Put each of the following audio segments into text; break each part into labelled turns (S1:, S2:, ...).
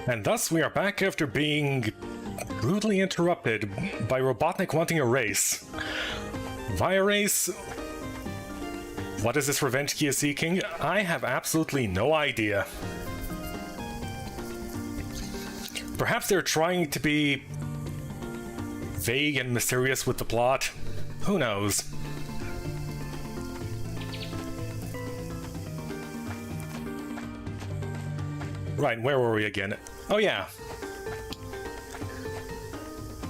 S1: And thus we are back after being rudely interrupted by Robotnik wanting a race. Via race? What is this revenge he is seeking? I have absolutely no idea. Perhaps they're trying to be vague and mysterious with the plot. Who knows? Right, where were we again? Oh yeah.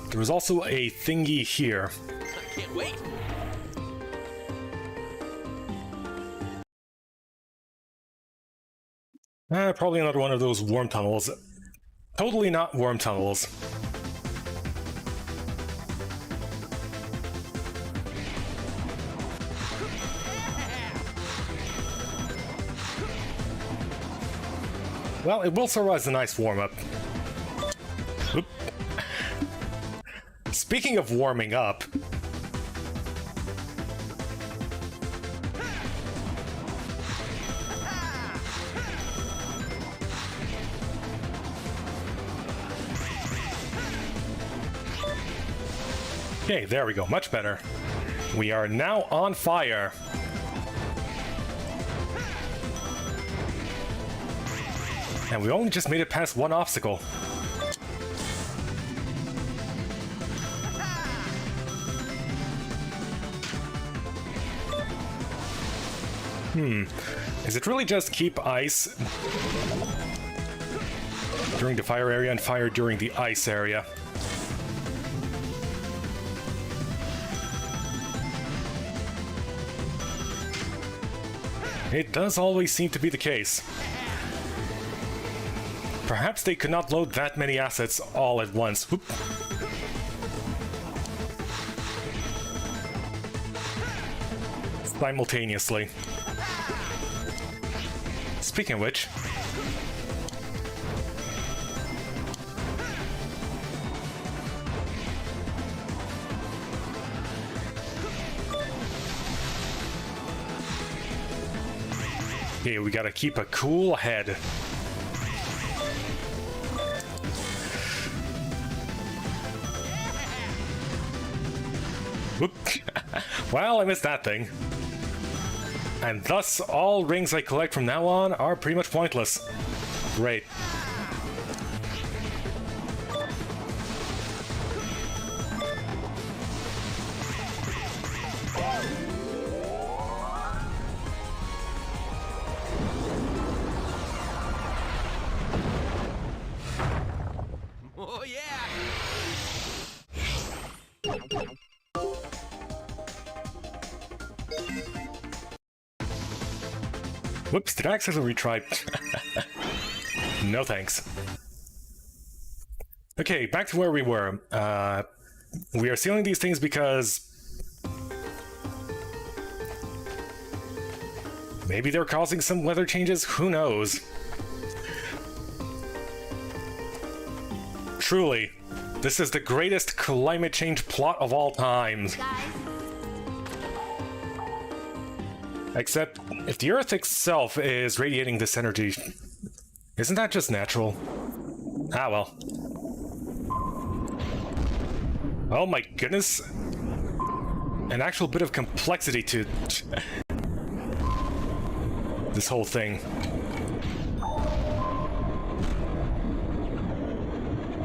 S1: There was also a thingy here.
S2: I can't wait.
S1: Probably another one of those worm tunnels. Totally not worm tunnels. Well, it will serve as a nice warm-up. Oop. Speaking of warming up... Okay, there we go, much better. We are now on fire. And we only just made it past one obstacle. Is it really just keep ice during the fire area and fire during the ice area? It does always seem to be the case. Perhaps they could not load that many assets all at once. Whoop. Simultaneously. Speaking of which... Okay, we gotta keep a cool head. Whoop. Well, I missed that thing. And thus, all rings I collect from now on are pretty much pointless. Great.
S2: Oh yeah!
S1: Whoops, did I accidentally retry? No thanks. Okay, back to where we were. We are sealing these things because... maybe they're causing some weather changes? Who knows? Truly, this is the greatest climate change plot of all time. Except, if the Earth itself is radiating this energy, isn't that just natural? Ah, well. Oh my goodness. An actual bit of complexity to this whole thing.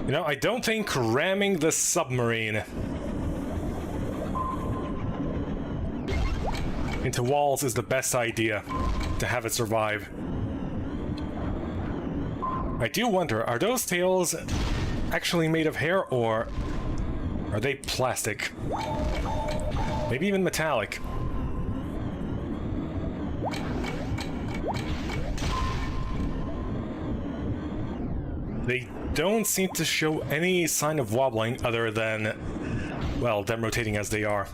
S1: You know, I don't think ramming the submarine into walls is the best idea to have it survive. I do wonder, are those tails actually made of hair or are they plastic? Maybe even metallic. They don't seem to show any sign of wobbling other than, well, them rotating as they are.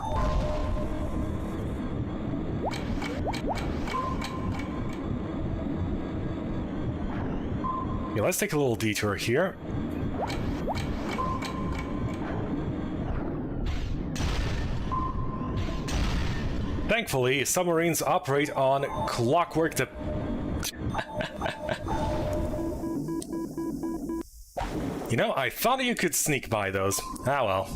S1: Okay, let's take a little detour here. Thankfully, submarines operate on clockwork You know, I thought you could sneak by those. Ah well.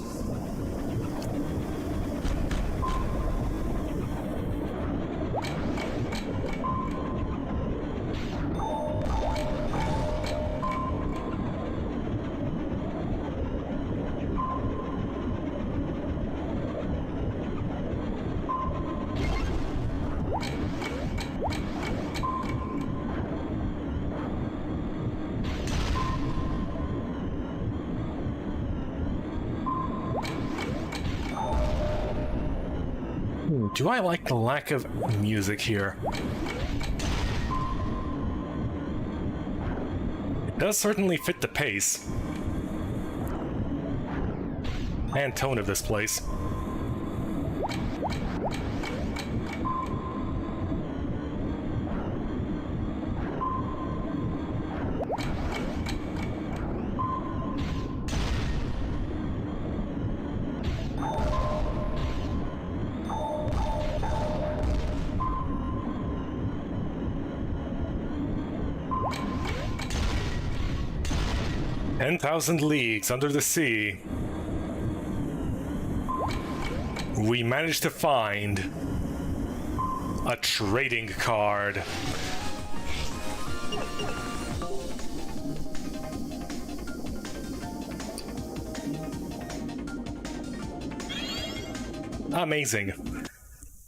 S1: Do I like the lack of music here? It does certainly fit the pace and tone of this place. "10,000 leagues under the sea. We managed to find a trading card." Amazing.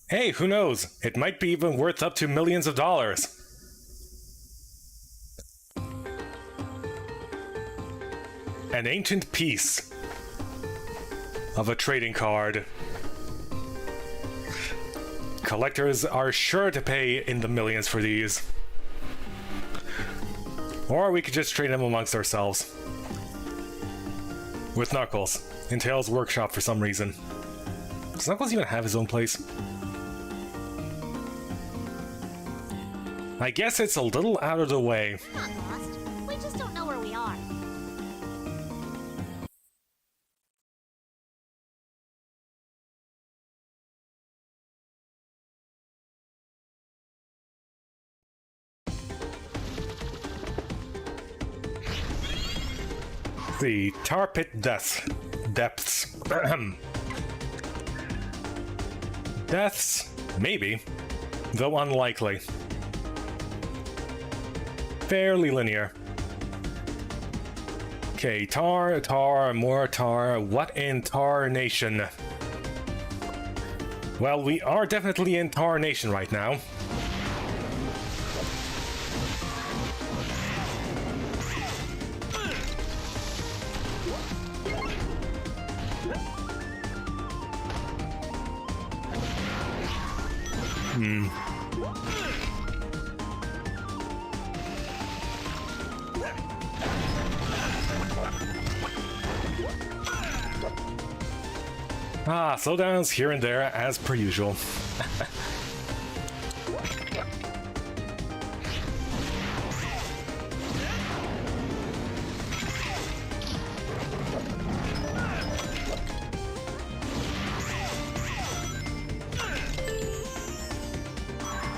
S1: Hey, who knows? It might be even worth up to millions of dollars. An ancient piece of a trading card. Collectors are sure to pay in the millions for these. Or we could just trade them amongst ourselves. With Knuckles, in Tails' workshop for some reason. Does Knuckles even have his own place? I guess it's a little out of the way.
S3: We're not lost. We just don't know where we are.
S1: The tar pit depths. Deaths, maybe, though unlikely. Fairly linear. Okay, tar, more tar. What in Tar Nation? Well, we are definitely in Tar Nation right now. Slowdowns here and there, as per usual.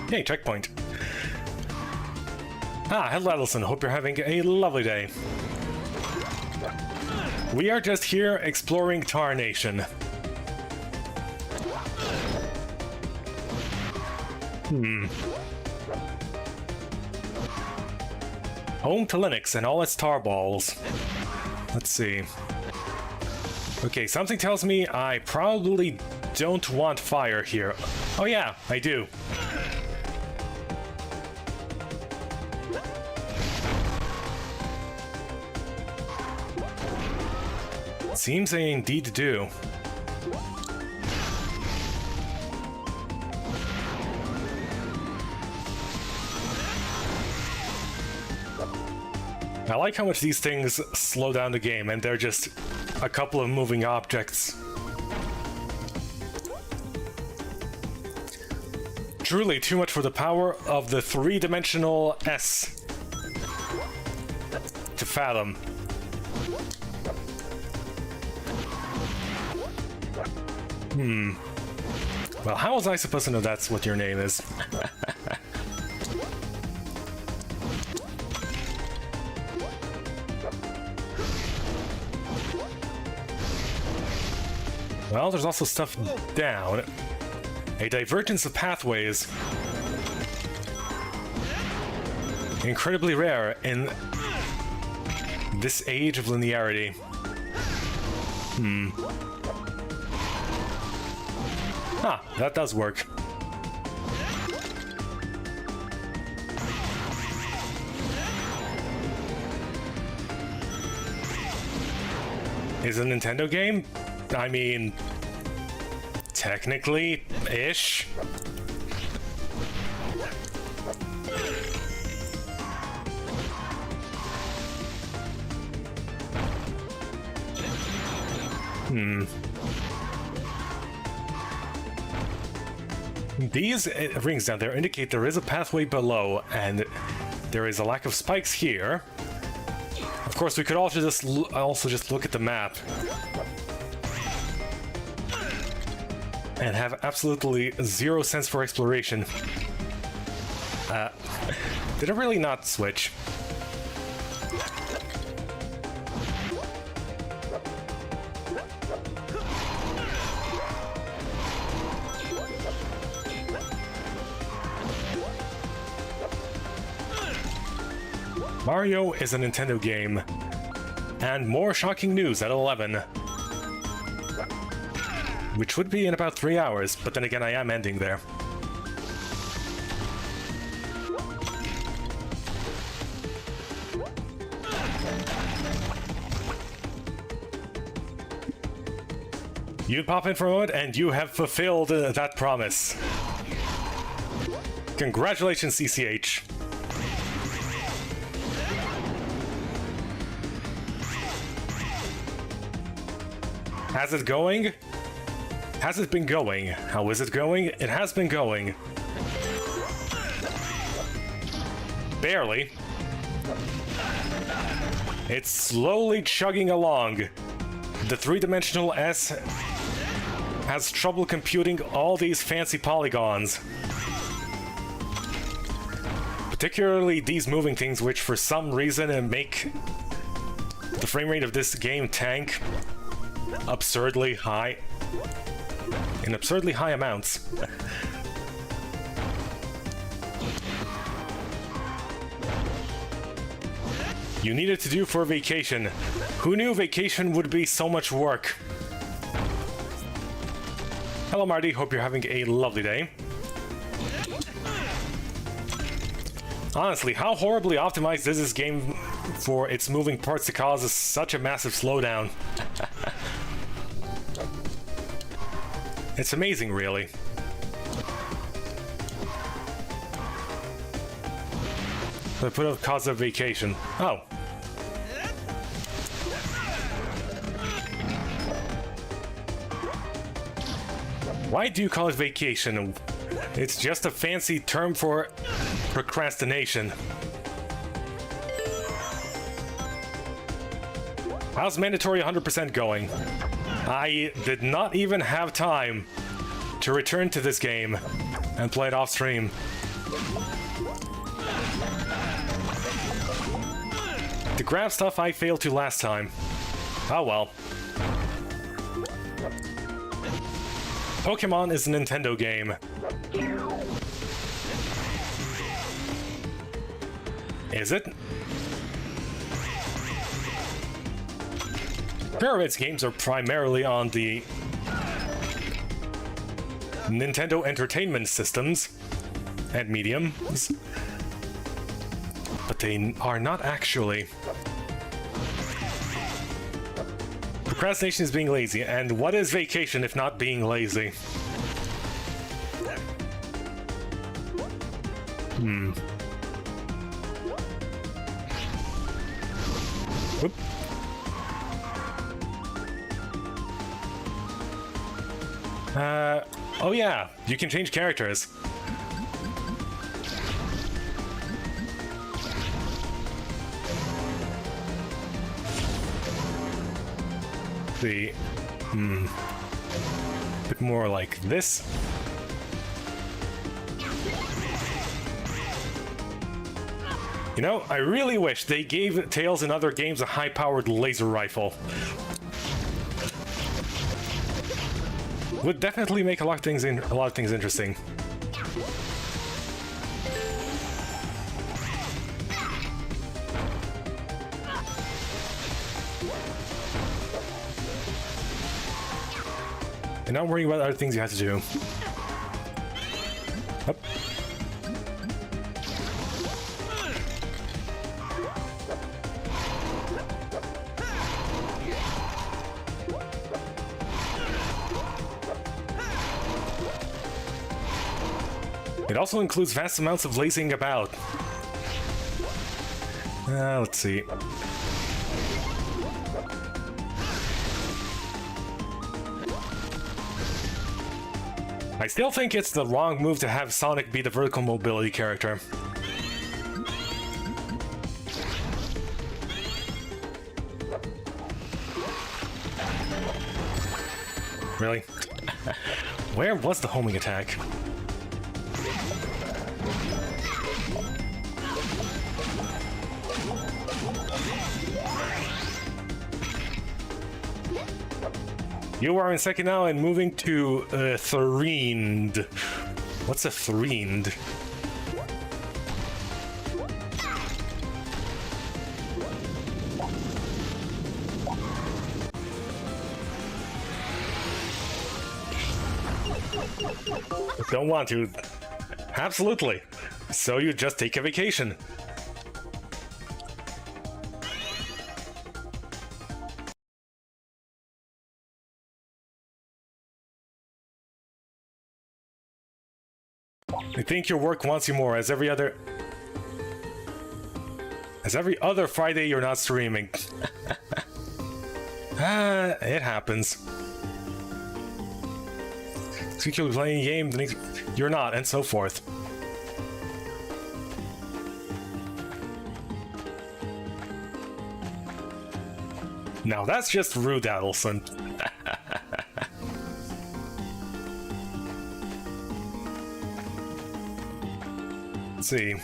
S1: Hey, checkpoint. Hello, Adelson. Hope you're having a lovely day. We are just here exploring Tar Nation. Home to Linux and all its tar balls. Let's see. Okay, something tells me I probably don't want fire here. Oh yeah, I do. Seems I indeed do. I like how much these things slow down the game, and they're just a couple of moving objects. Truly too much for the power of the three-dimensional S to fathom. Well, how was I supposed to know that's what your name is? Well, there's also stuff down. A divergence of pathways. Incredibly rare in this age of linearity. Ah, that does work. Is it a Nintendo game? I mean, technically-ish. These rings down there indicate there is a pathway below, and there is a lack of spikes here. Of course, we could also just look at the map and have absolutely zero sense for exploration. Did it really not switch? Mario is a Nintendo game. And more shocking news at 11. Which would be in about 3 hours, but then again I am ending there. You'd pop in for a moment and you have fulfilled that promise. Congratulations, CCH. How's it going? Has it been going? How is it going? It has been going. Barely. It's slowly chugging along. The three-dimensional S has trouble computing all these fancy polygons. Particularly these moving things, which for some reason make the frame rate of this game tank absurdly high. In absurdly high amounts. You needed to do for vacation. Who knew vacation would be so much work? Hello Marty, hope you're having a lovely day. Honestly, how horribly optimized is this game for its moving parts to cause such a massive slowdown? It's amazing, really. I put up cause of vacation. Oh. Why do you call it vacation? It's just a fancy term for procrastination. How's mandatory 100% going? I did not even have time to return to this game and play it off stream. To grab stuff I failed to last time. Oh well. Pokemon is a Nintendo game. Is it? Pyramid's games are primarily on the Nintendo Entertainment Systems and mediums, but they are not actually. Procrastination is being lazy, and what is vacation if not being lazy? Whoop. Oh yeah, you can change characters. The bit more like this. You know, I really wish they gave Tails in other games a high-powered laser rifle. would definitely make a lot of things interesting. And not worrying about other things you have to do. Up. It also includes vast amounts of lazing about. Let's see. I still think it's the wrong move to have Sonic be the vertical mobility character. Really? Where was the homing attack? You are in second now and moving to Threend. What's a Threend? Don't want to. Absolutely. So you just take a vacation. I think your work wants you more, as every other Friday you're not streaming. It happens. This week you'll be playing a game, the next you're not, and so forth. Now that's just rude, Adelson. Let's see.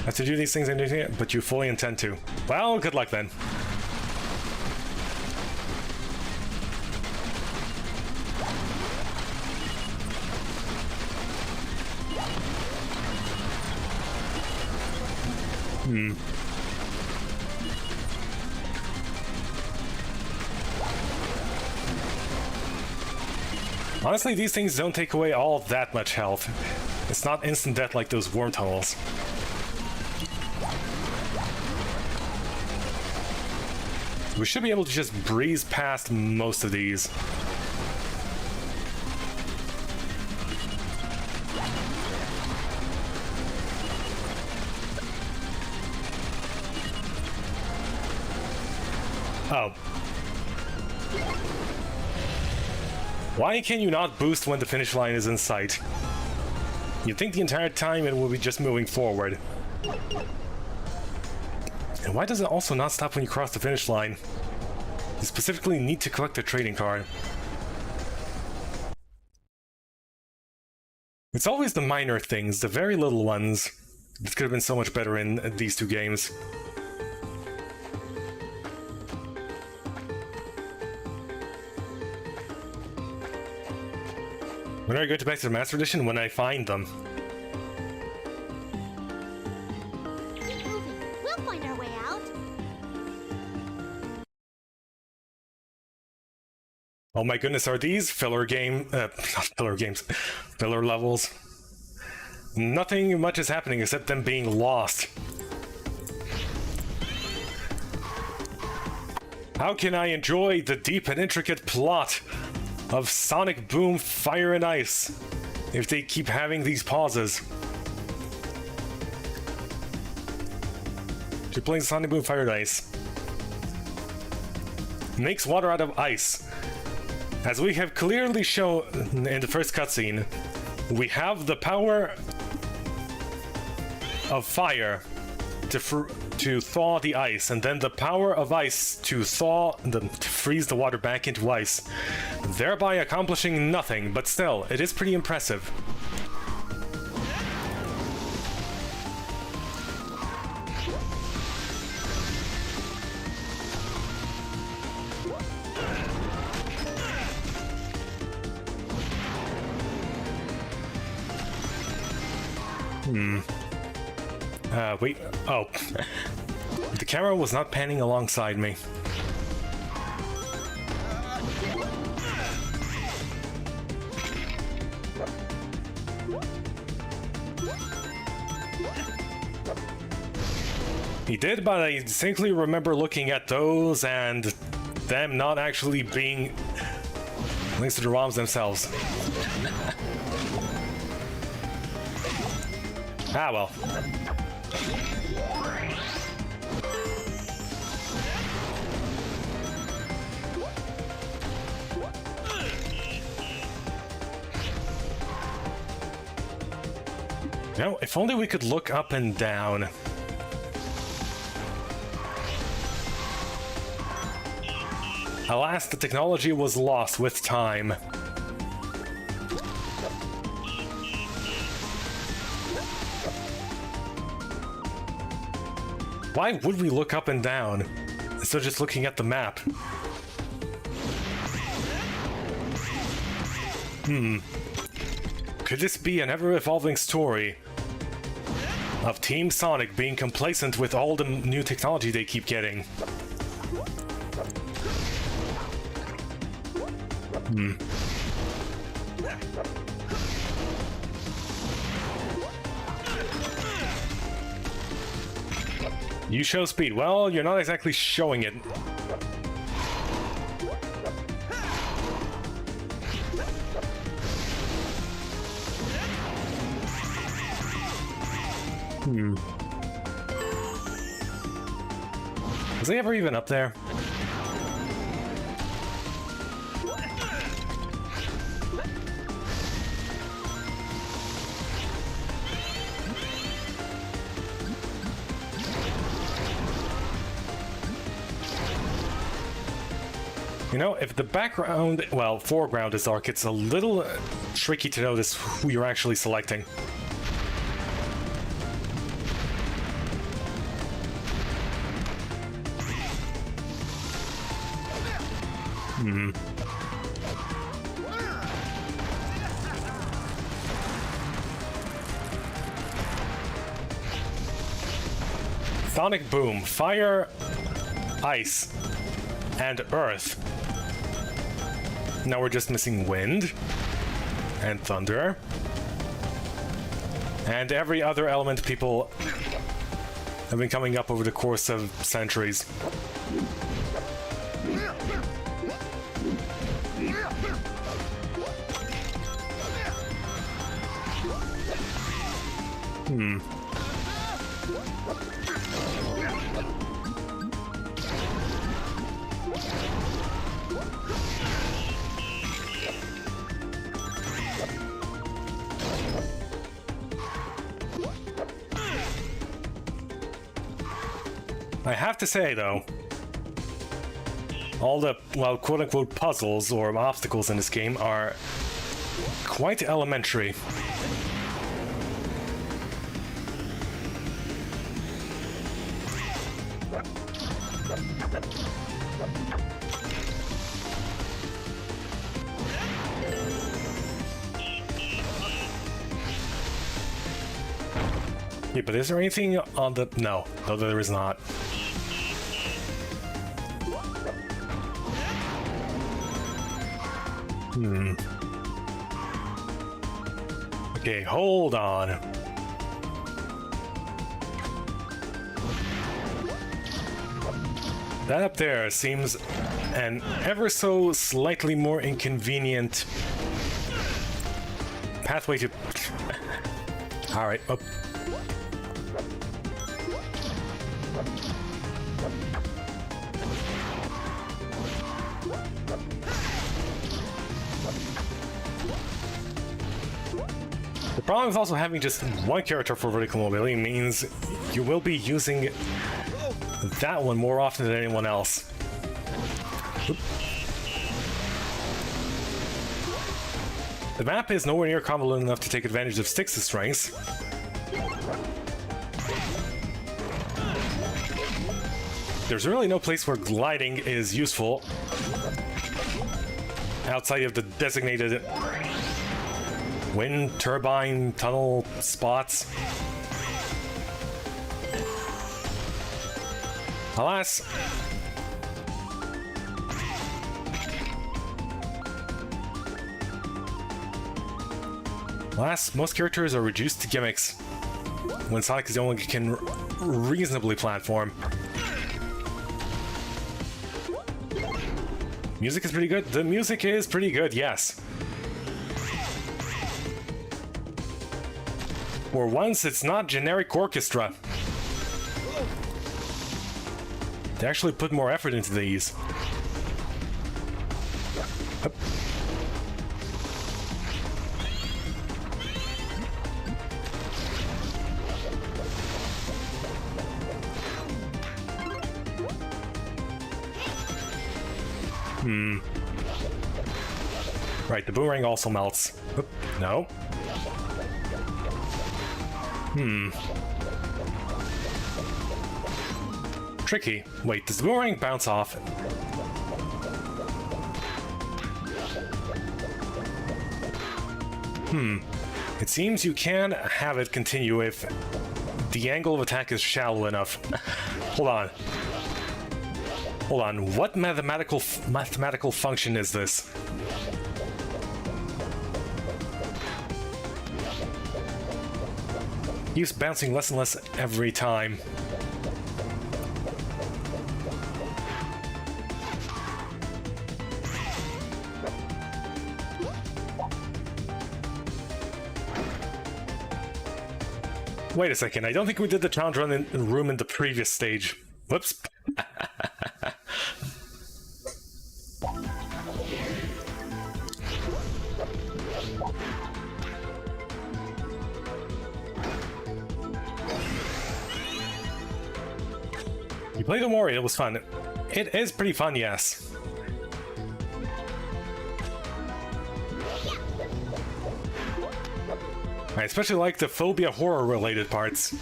S1: Have to do these things, but you fully intend to. Well, good luck then. Honestly, these things don't take away all that much health. It's not instant death like those worm tunnels. We should be able to just breeze past most of these. Oh. Why can you not boost when the finish line is in sight? You'd think the entire time it will be just moving forward. And why does it also not stop when you cross the finish line? You specifically need to collect the trading card. It's always the minor things, the very little ones, that could have been so much better in these two games. When are I going to back to the Master Edition? When I find them.
S3: Keep moving. We'll find our way out.
S1: Oh my goodness, are these filler not filler games, filler levels? Nothing much is happening except them being lost. How can I enjoy the deep and intricate plot of Sonic Boom, Fire and Ice if they keep having these pauses? You're playing Sonic Boom, Fire and Ice. Makes water out of ice. As we have clearly shown in the first cutscene, we have the power of fire to thaw the ice, and then the power of ice to freeze the water back into ice, thereby accomplishing nothing, but still, it is pretty impressive. Wait. Oh. The camera was not panning alongside me. He did, but I distinctly remember looking at those and them not actually being links to the ROMs themselves. Ah, well. You know, if only we could look up and down. Alas, the technology was lost with time. Why would we look up and down instead of just looking at the map? Could this be an ever-evolving story of Team Sonic being complacent with all the new technology they keep getting? You show speed. Well, you're not exactly showing it. Was he ever even up there? You know, if the background, well, foreground is dark, it's a little tricky to notice who you're actually selecting. Sonic Boom, Fire, Ice, and Earth. Now we're just missing Wind, and Thunder, and every other element people have been coming up over the course of centuries. I have to say, though, all the, well, quote-unquote puzzles or obstacles in this game are quite elementary. Yeah, but is there anything on the... No, there is not. Okay, hold on. That up there seems an ever so slightly more inconvenient pathway to... Alright, up. The problem with also having just one character for vertical mobility means you will be using that one more often than anyone else. The map is nowhere near convoluted enough to take advantage of Styx's strengths. There's really no place where gliding is useful outside of the designated wind turbine tunnel spots. Alas, most characters are reduced to gimmicks when Sonic is the only one who can reasonably platform. Music is pretty good. The music is pretty good, yes. For once, it's not generic orchestra. They actually put more effort into these. Hup. Right, the boomerang also melts. Oop, no. Tricky. Wait, does the boomerang bounce off? It seems you can have it continue if the angle of attack is shallow enough. Hold on. Hold on, what mathematical function is this? Keeps bouncing less and less every time. Wait a second, I don't think we did the challenge run in room in the previous stage. Whoops. You played Omori, it was fun. It is pretty fun, yes. I especially like the phobia horror related parts.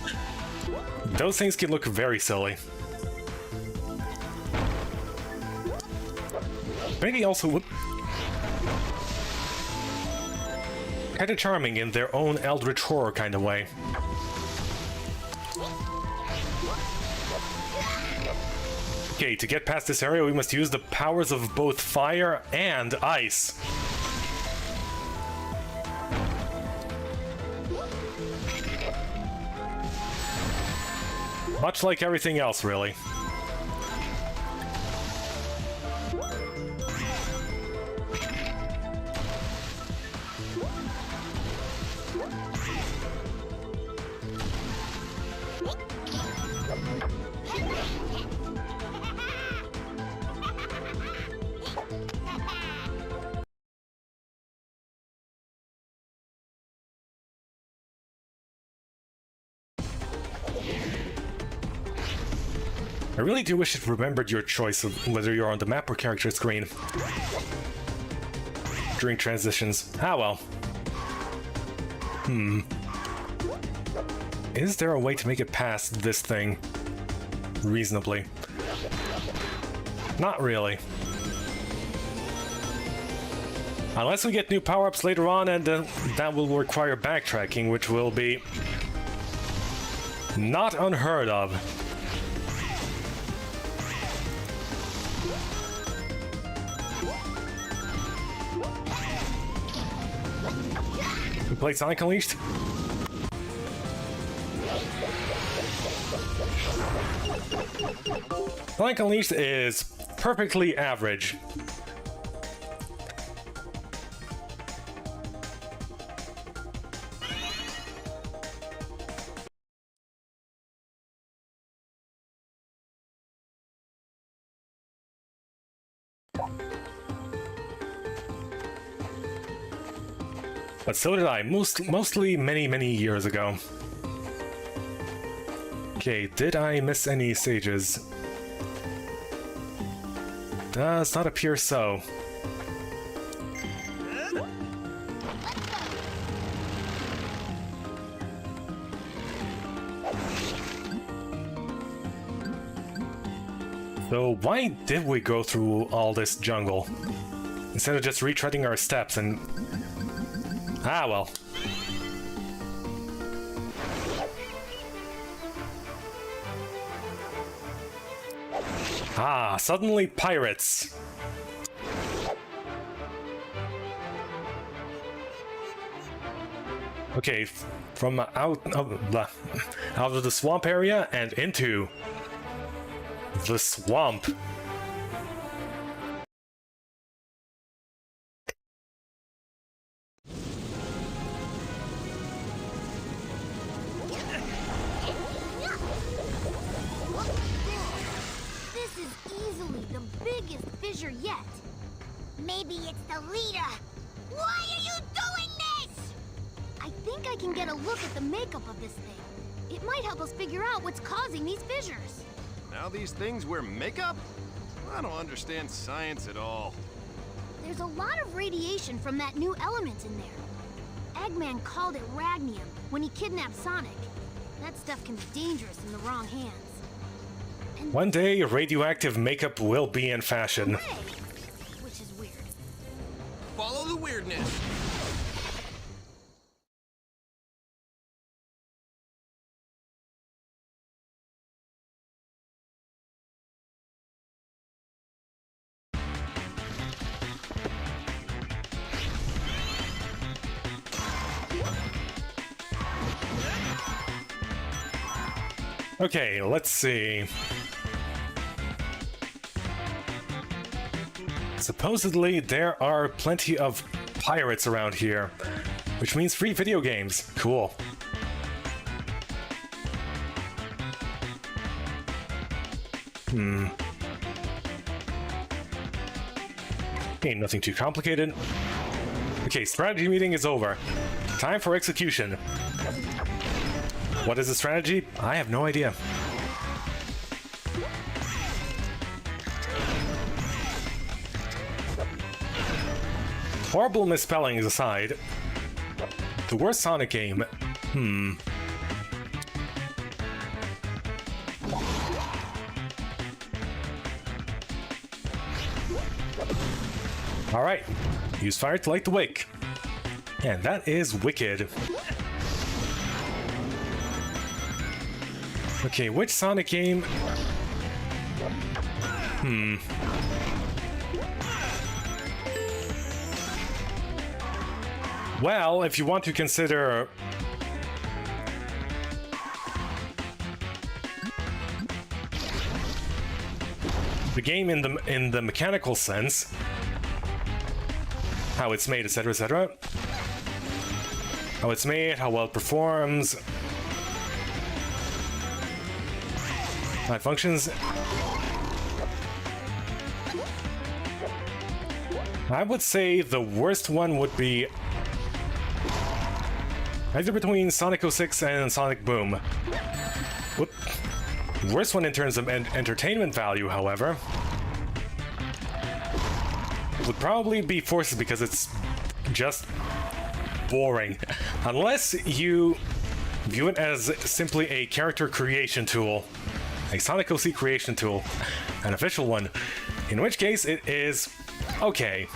S1: Those things can look very silly. Maybe also kinda charming in their own eldritch horror kind of way. Okay, to get past this area we must use the powers of both fire and ice. Much like everything else, really. I really do wish it remembered your choice of whether you're on the map or character screen during transitions. Ah well. Is there a way to make it past this thing reasonably? Not really. Unless we get new power-ups later on, and that will require backtracking, which will be not unheard of. We played Sonic Unleashed? Sonic Unleashed is perfectly average. But so did I, mostly many years ago. Okay, did I miss any stages? Does not appear so. So why did we go through all this jungle? Instead of just retreading our steps and Ah, well. Ah, suddenly pirates. Okay, from out of the swamp area and into the swamp.
S3: This is easily the biggest fissure yet. Maybe it's the leader. Why are you doing this? I think I can get a look at the makeup of this thing. It might help us figure out what's causing these fissures.
S4: Now these things wear makeup? I don't understand science at all.
S3: There's a lot of radiation from that new element in there. Eggman called it ragnium when he kidnapped Sonic. That stuff can be dangerous in the wrong hands. And
S1: One day, radioactive makeup will be in fashion.
S3: way, which is weird.
S2: Follow the weirdness.
S1: Okay, let's see. Supposedly, there are plenty of pirates around here, which means free video games. Cool. Ain't nothing too complicated. Okay, strategy meeting is over. Time for execution. What is the strategy? I have no idea. Horrible misspellings aside, the worst Sonic game. Alright, use fire to light the wick. And that is wicked. Okay, which Sonic game? Well, if you want to consider the game in the mechanical sense, how it's made, etc., etc., how it's made, how well it performs, how it functions, I would say the worst one would be either between Sonic 06 and Sonic Boom. Whoop. Worst one in terms of entertainment value, however, would probably be Forces, because it's just boring. Unless you view it as simply a character creation tool, a Sonic OC creation tool, an official one, in which case it is okay.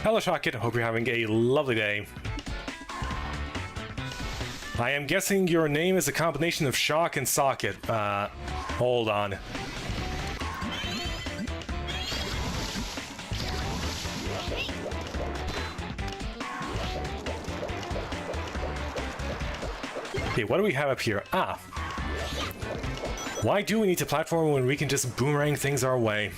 S1: Hello, Shockit. Hope you're having a lovely day. I am guessing your name is a combination of shock and socket. Hold on. Okay, what do we have up here? Ah. Why do we need to platform when we can just boomerang things our way?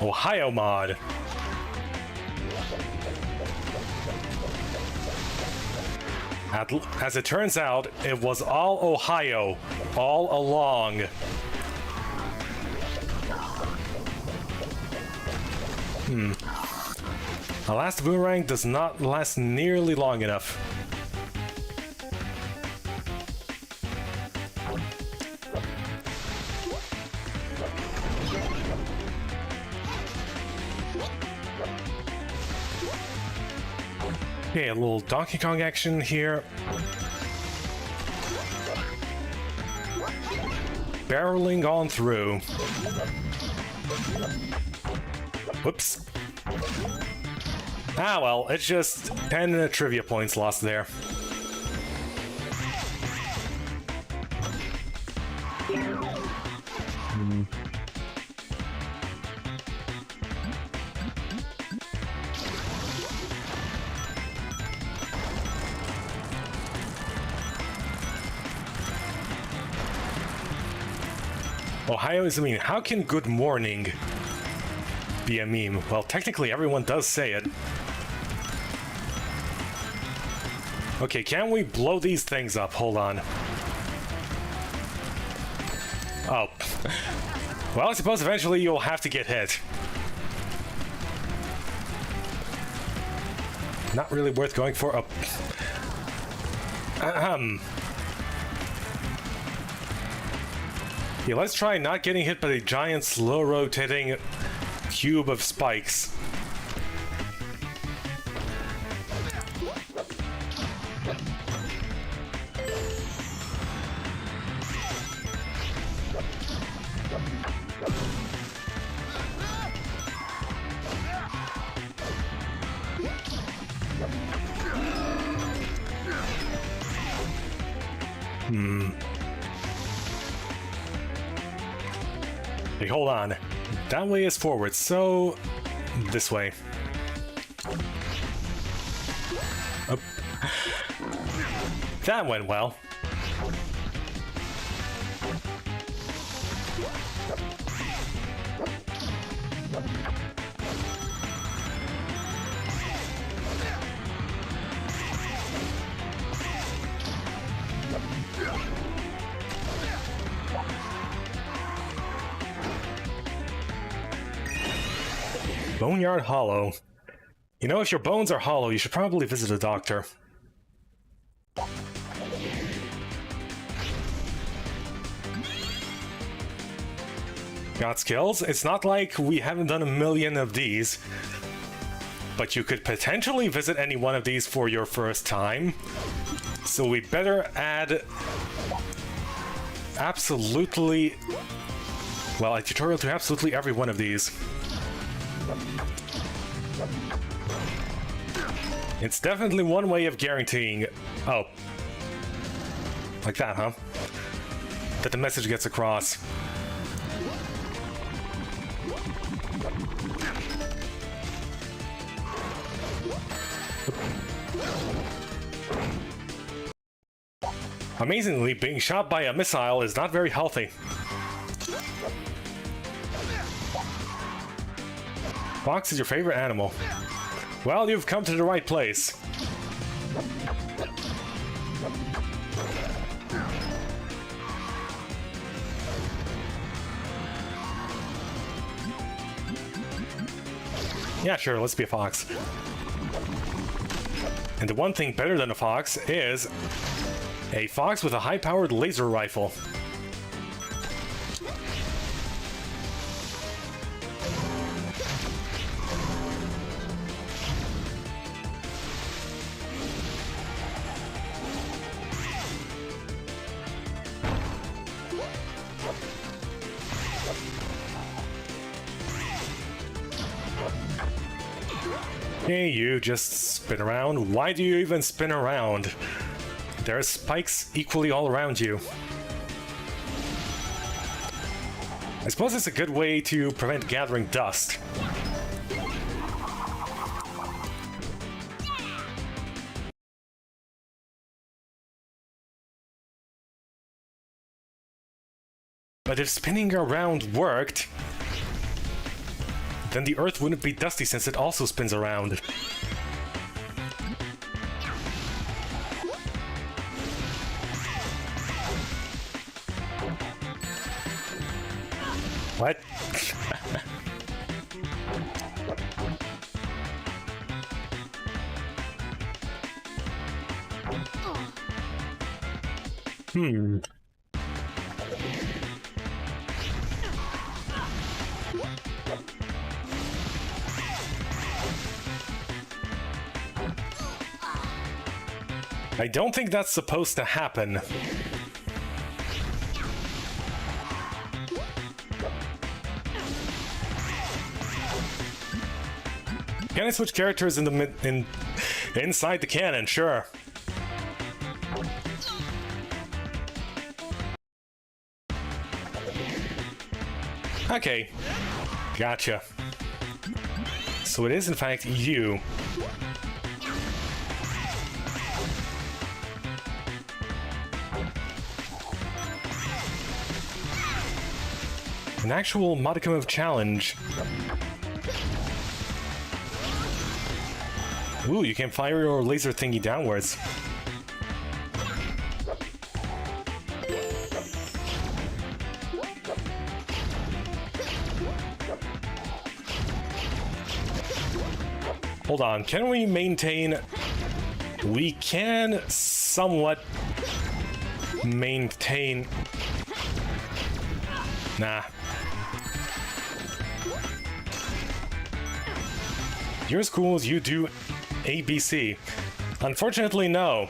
S1: Ohio mod. As it turns out, it was all Ohio, all along. A last boomerang does not last nearly long enough. Okay, a little Donkey Kong action here. Barreling on through. Whoops. Ah well, it's just 10 trivia points lost there. Ohio is a meme. How can good morning be a meme? Well, technically everyone does say it. Okay, can we blow these things up? Hold on. Oh. Well, I suppose eventually you'll have to get hit. Not really worth going for. Oh. Yeah, let's try not getting hit by the giant, slow-rotating cube of spikes. Hey, hold on. That way is forward, so this way. Oh. That went well. Boneyard Hollow. You know, if your bones are hollow, you should probably visit a doctor. Got skills? It's not like we haven't done a million of these, but you could potentially visit any one of these for your first time. So we better add absolutely, well, a tutorial to absolutely every one of these. It's definitely one way of guaranteeing... Oh. Like that, huh? That the message gets across. Amazingly, being shot by a missile is not very healthy. Fox is your favorite animal. Well, you've come to the right place. Yeah, sure, let's be a fox. And the one thing better than a fox is a fox with a high-powered laser rifle. Hey, you just spin around. Why do you even spin around? There are spikes equally all around you. I suppose it's a good way to prevent gathering dust. But if spinning around worked, then the Earth wouldn't be dusty since it also spins around. What? I don't think that's supposed to happen. Can I switch characters in the inside the cannon? Sure. Okay. Gotcha. So it is in fact you. An actual modicum of challenge. Ooh, you can fire your laser thingy downwards. Hold on, can we maintain... We can somewhat maintain... Nah. You're as cool as you do ABC. Unfortunately, no.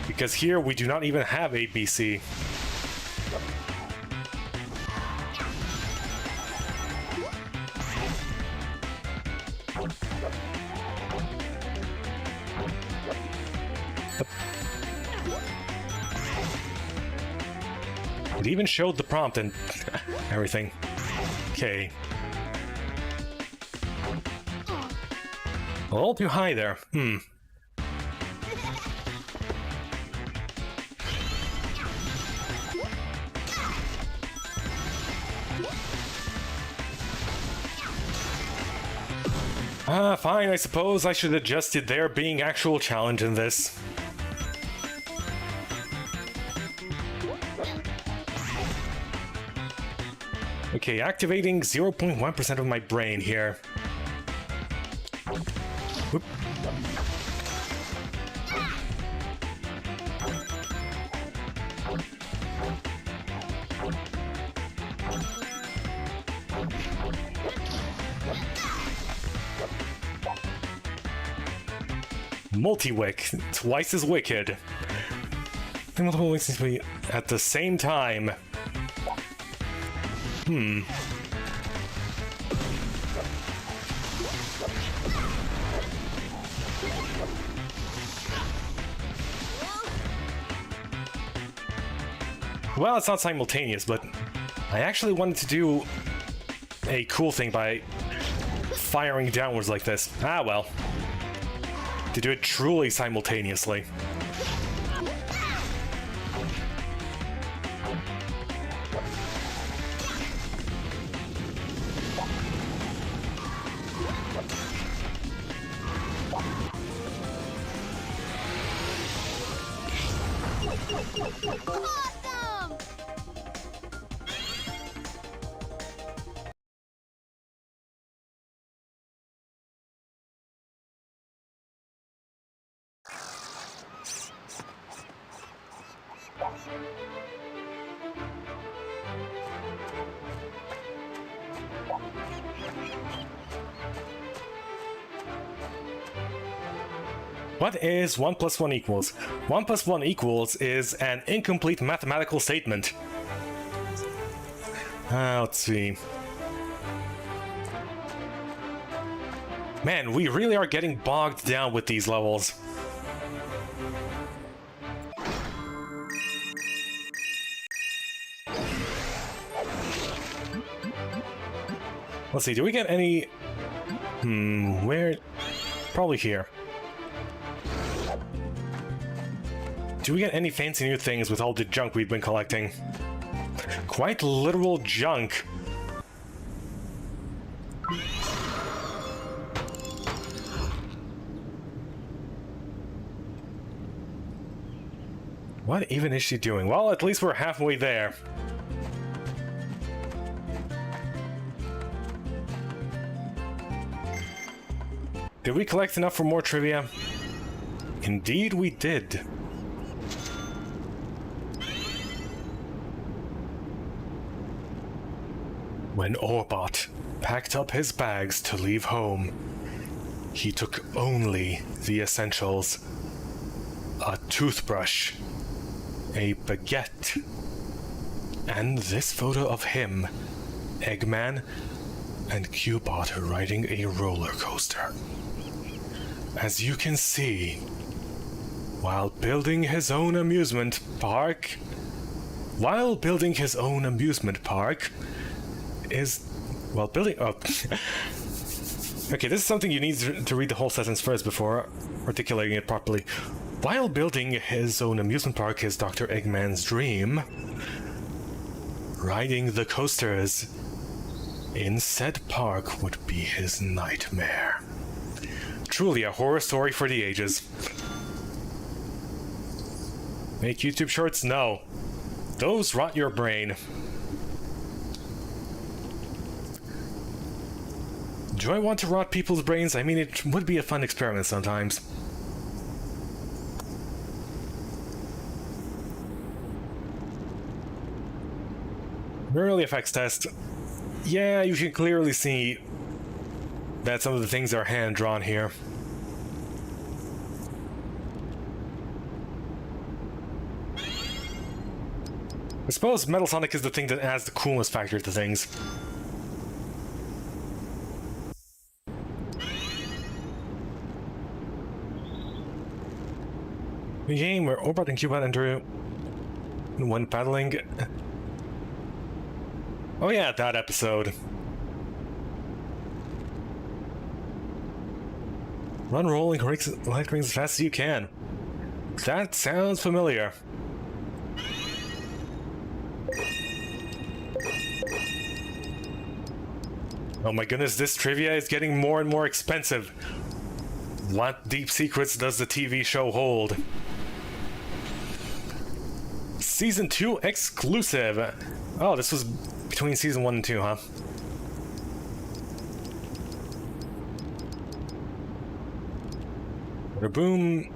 S1: Because here we do not even have ABC. It even showed the prompt and everything. Okay. A little too high there. Fine, I suppose I should have adjusted there being actual challenge in this. Okay, activating 0.1% of my brain here. Whoop. Multi-wick, twice as wicked. Multiple wicks seems to be at the same time. Well, it's not simultaneous, but I actually wanted to do a cool thing by firing downwards like this. Ah, well. To do it truly simultaneously.
S3: Awesome!
S1: What is 1 plus 1 equals? 1 plus 1 equals is an incomplete mathematical statement. Let's see. Man, we really are getting bogged down with these levels. Let's see, do we get any... where... Probably here. Do we get any fancy new things with all the junk we've been collecting? Quite literal junk. What even is she doing? Well, at least we're halfway there. Did we collect enough for more trivia? Indeed we did. When Orbot packed up his bags to leave home, he took only the essentials. A toothbrush, a baguette, and this photo of him, Eggman, and Cubot riding a roller coaster. As you can see, while building his own amusement park, okay, this is something you need to read the whole sentence first before articulating it properly. While building his own amusement park is Dr. Eggman's dream, riding the coasters in said park would be his nightmare. Truly a horror story for the ages. Make YouTube shorts? No. Those rot your brain. Do I want to rot people's brains? I mean, it would be a fun experiment sometimes. Early effects test. Yeah, you can clearly see that some of the things are hand-drawn here. I suppose Metal Sonic is the thing that adds the coolness factor to things. A game where Orbot and Cubot enter when paddling. Oh yeah, that episode. Run, rolling, light rings as fast as you can. That sounds familiar. Oh my goodness, this trivia is getting more and more expensive. What deep secrets does the TV show hold? Season 2 exclusive. Oh, this was between Season 1 and 2, huh? Boom.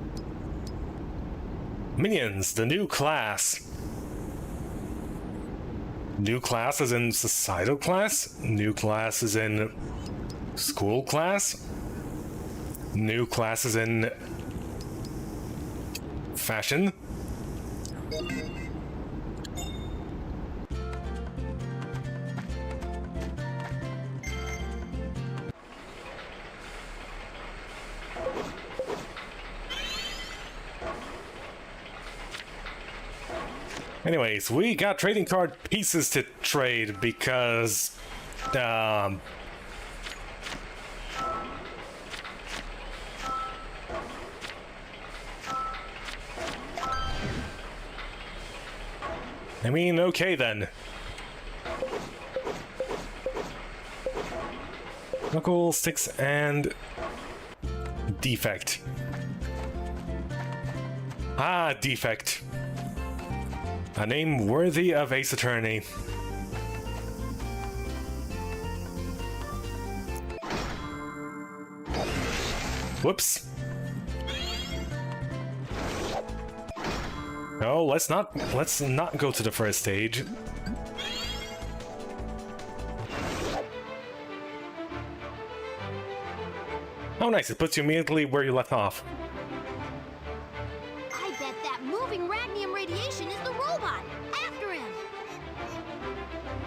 S1: Minions, the new class. New class is in societal class. New class is in school class. New class is in fashion. Anyways, we got trading card pieces to trade because, I mean, okay then. Knuckle, Sticks, and Defect. Ah, Defect. A name worthy of Ace Attorney. Whoops. No, let's not go to the first stage. Oh nice, it puts you immediately where you left off.
S3: I bet that moving radium radiation is the robot. After him.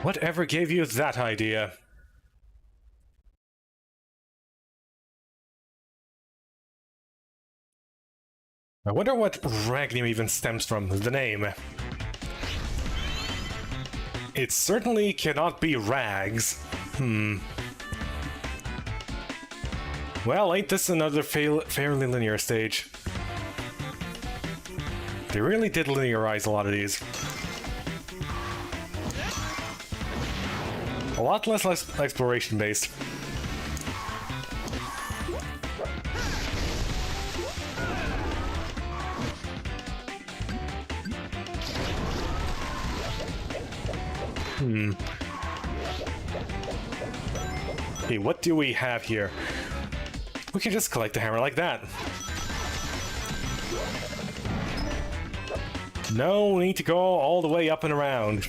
S1: Whatever gave you that idea? I wonder what Ragnium even stems from, the name. It certainly cannot be Rags. Well, ain't this another fairly linear stage? They really did linearize a lot of these. A lot less exploration based. Hey, what do we have here? We can just collect the hammer like that. No need to go all the way up and around.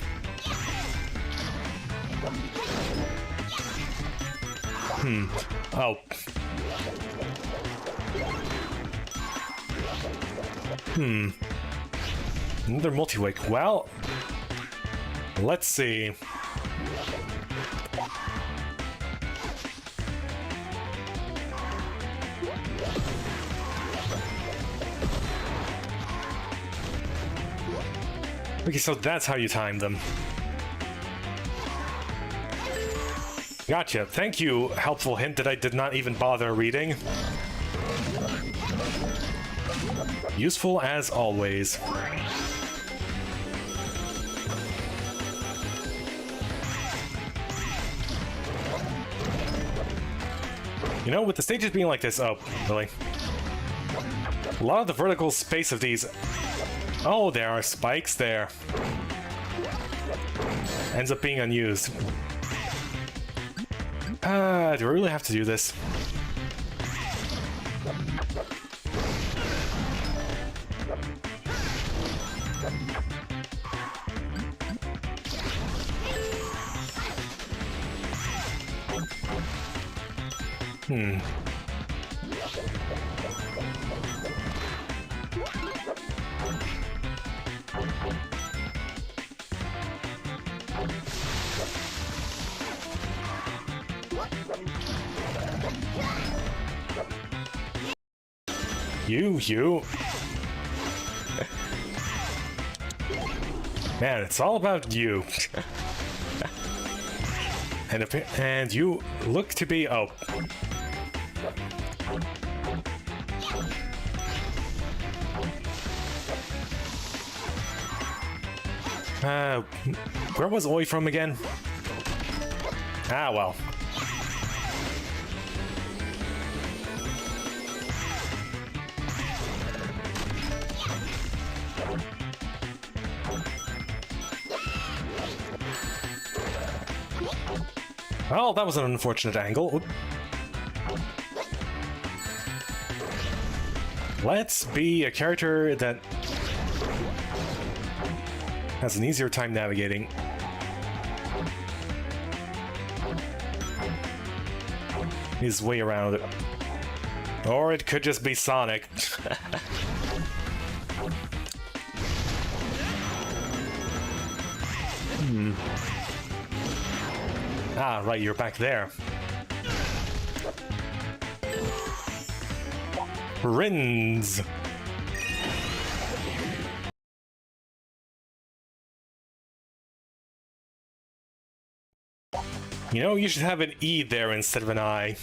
S1: Oh. Another multi-wake. Well, let's see. Okay, so that's how you time them. Gotcha. Thank you, helpful hint that I did not even bother reading. Useful as always. You know, with the stages being like this... Oh, really? A lot of the vertical space of these... Oh, there are spikes there. Ends up being unused. Do I really have to do this? You. Man, it's all about you. And you look to be... Oh. Where was Oi from again? Ah, well. Oh, that was an unfortunate angle. Let's be a character that has an easier time navigating. His way around it. Or it could just be Sonic. Ah, right, you're back there. Rins. You know, you should have an E there instead of an I.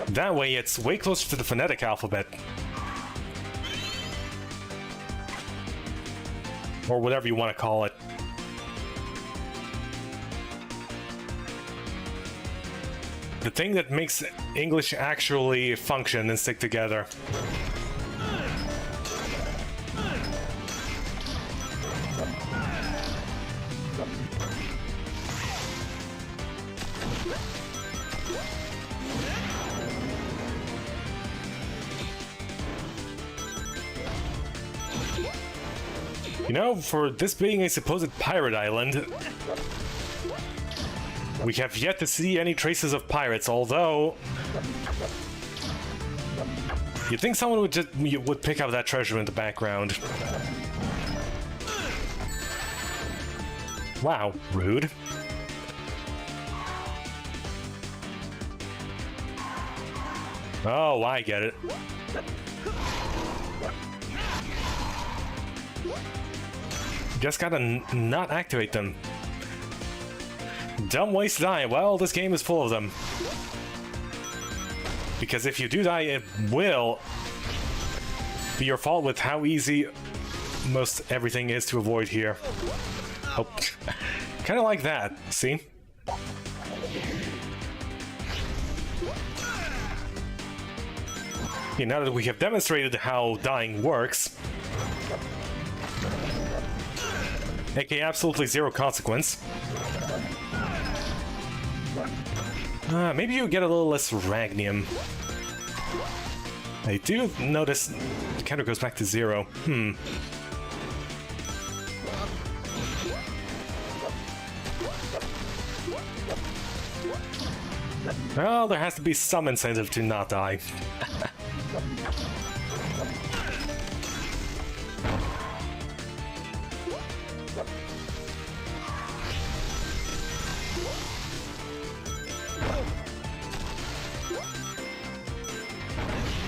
S1: That way it's way closer to the phonetic alphabet. Or whatever you want to call it. The thing that makes English actually function and stick together. You know, for this being a supposed pirate island, we have yet to see any traces of pirates, although you'd think someone would pick up that treasure in the background. Wow, rude. Oh, I get it. Just gotta not activate them. Dumb ways to die. Well, this game is full of them. Because if you do die, it will be your fault with how easy most everything is to avoid here. Oh, kind of like that, see? Okay, now that we have demonstrated how dying works, aka absolutely zero consequence, maybe you get a little less Ragnium. I do notice the counter goes back to 0. Well, there has to be some incentive to not die.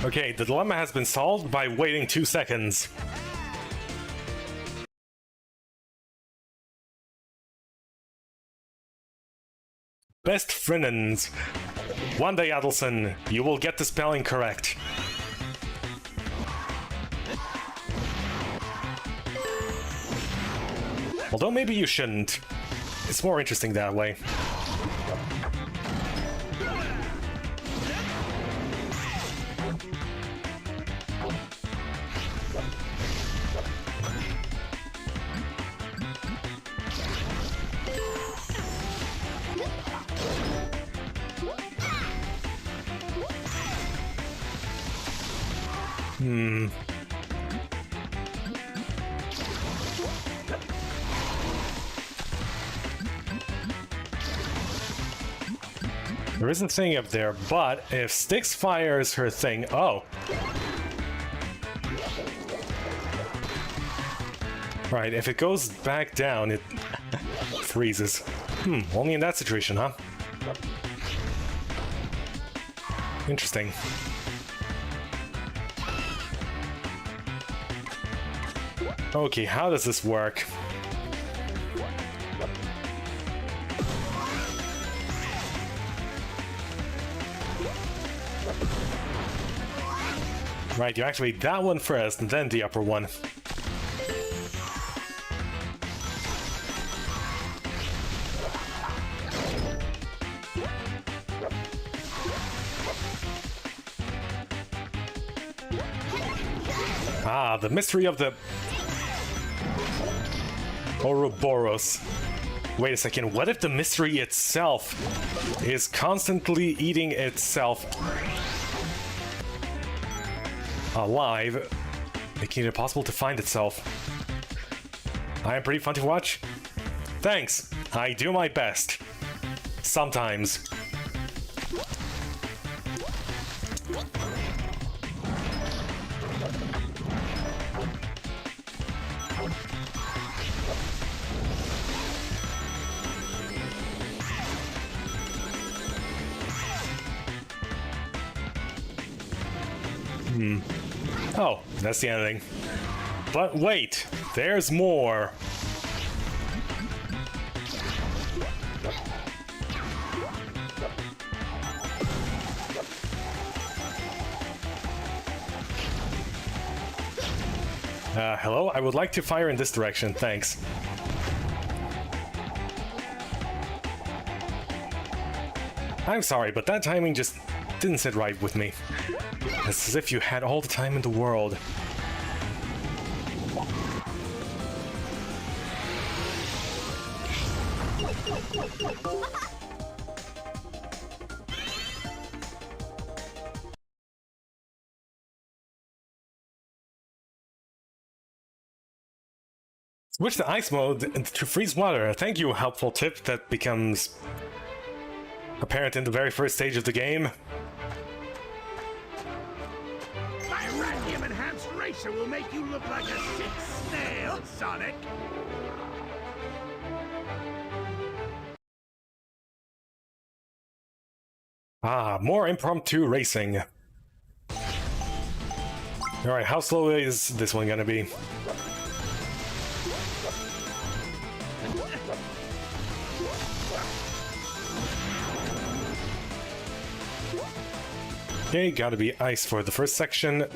S1: Okay, the dilemma has been solved by waiting 2 seconds. Best friends. One day, Adelson, you will get the spelling correct. Although maybe you shouldn't. It's more interesting that way. There is a thing up there, but if Styx fires her thing... Oh. Right, if it goes back down, it freezes. Only in that situation, huh? Interesting. Okay, how does this work? Right, you activate that one first, and then the upper one. Ah, the mystery of the... Ouroboros. Wait a second, what if the mystery itself is constantly eating itself alive, making it impossible to find itself? I am pretty fun to watch. Thanks, I do my best. Sometimes. Oh, that's the ending. But wait, there's more. Hello? I would like to fire in this direction, thanks. I'm sorry, but that timing just didn't sit right with me. It's as if you had all the time in the world. Switch to ice mode to freeze water. Thank you, helpful tip that becomes apparent in the very first stage of the game.
S5: Enhanced racer will make you look like a sick snail, Sonic.
S1: Ah, more impromptu racing. Alright, how slow is this one gonna be? Okay, gotta be ice for the first section.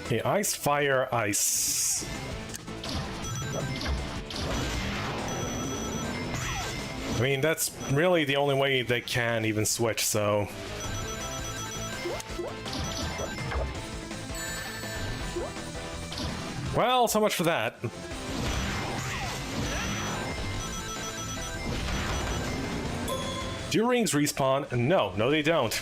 S1: Okay, ice, fire, ice. I mean, that's really the only way they can even switch, so... Well, so much for that. Do rings respawn? No, no they don't.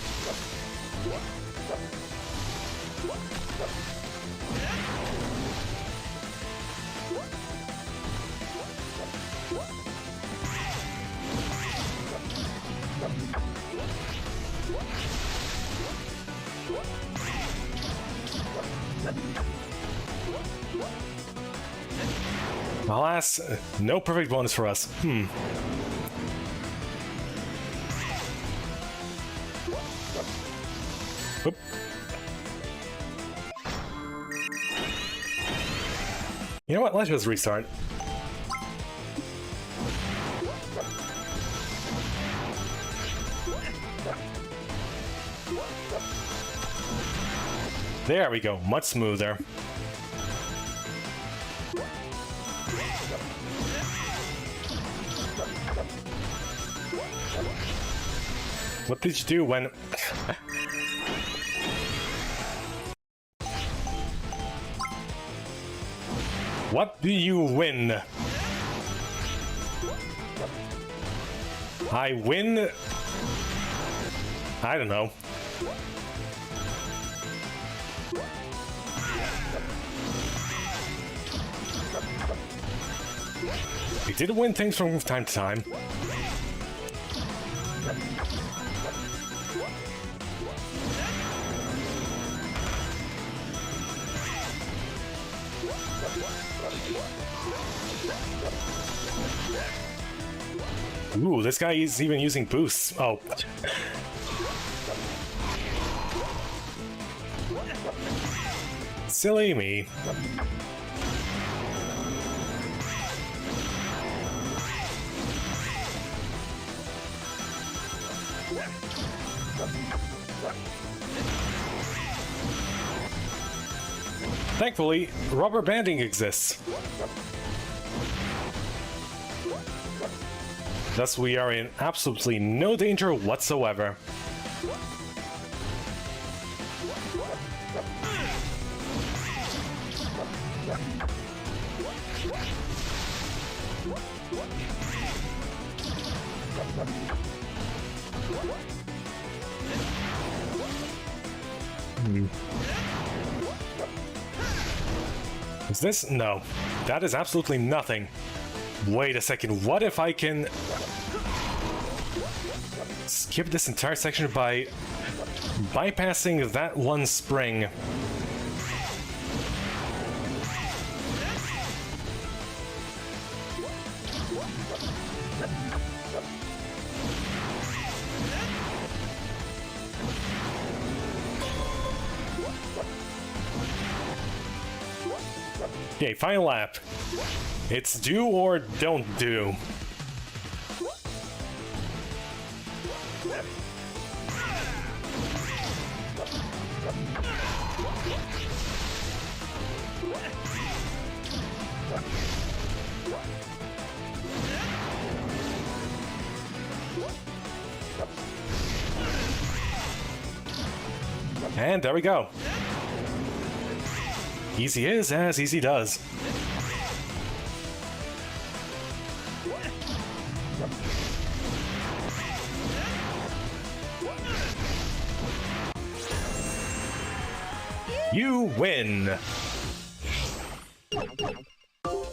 S1: Alas, no perfect bonus for us. Oop. You know what? Let's just restart. There we go. Much smoother. What did you do when... What do you win? I win... I don't know. We did win things from time to time. Ooh, this guy is even using boosts. Oh. Silly me. Thankfully, rubber banding exists. Thus, we are in absolutely no danger whatsoever. Is this? No. That is absolutely nothing. Wait a second, what if I can skip this entire section by bypassing that one spring? Okay, final lap. It's do or don't do. And there we go. Easy is as easy does. You win!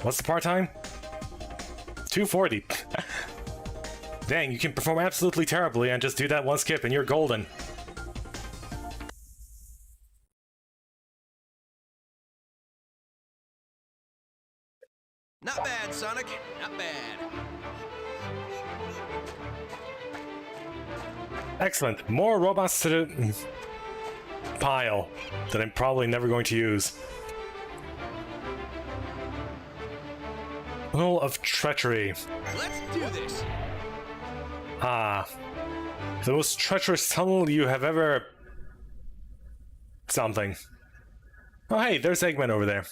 S1: What's the part time? 240. Dang, you can perform absolutely terribly and just do that one skip and you're golden.
S2: Not bad, Sonic. Not bad.
S1: Excellent. More robots to the pile that I'm probably never going to use. Tunnel of Treachery.
S2: Let's do this.
S1: Ah. The most treacherous tunnel you have ever... something. Oh hey, there's Eggman over there.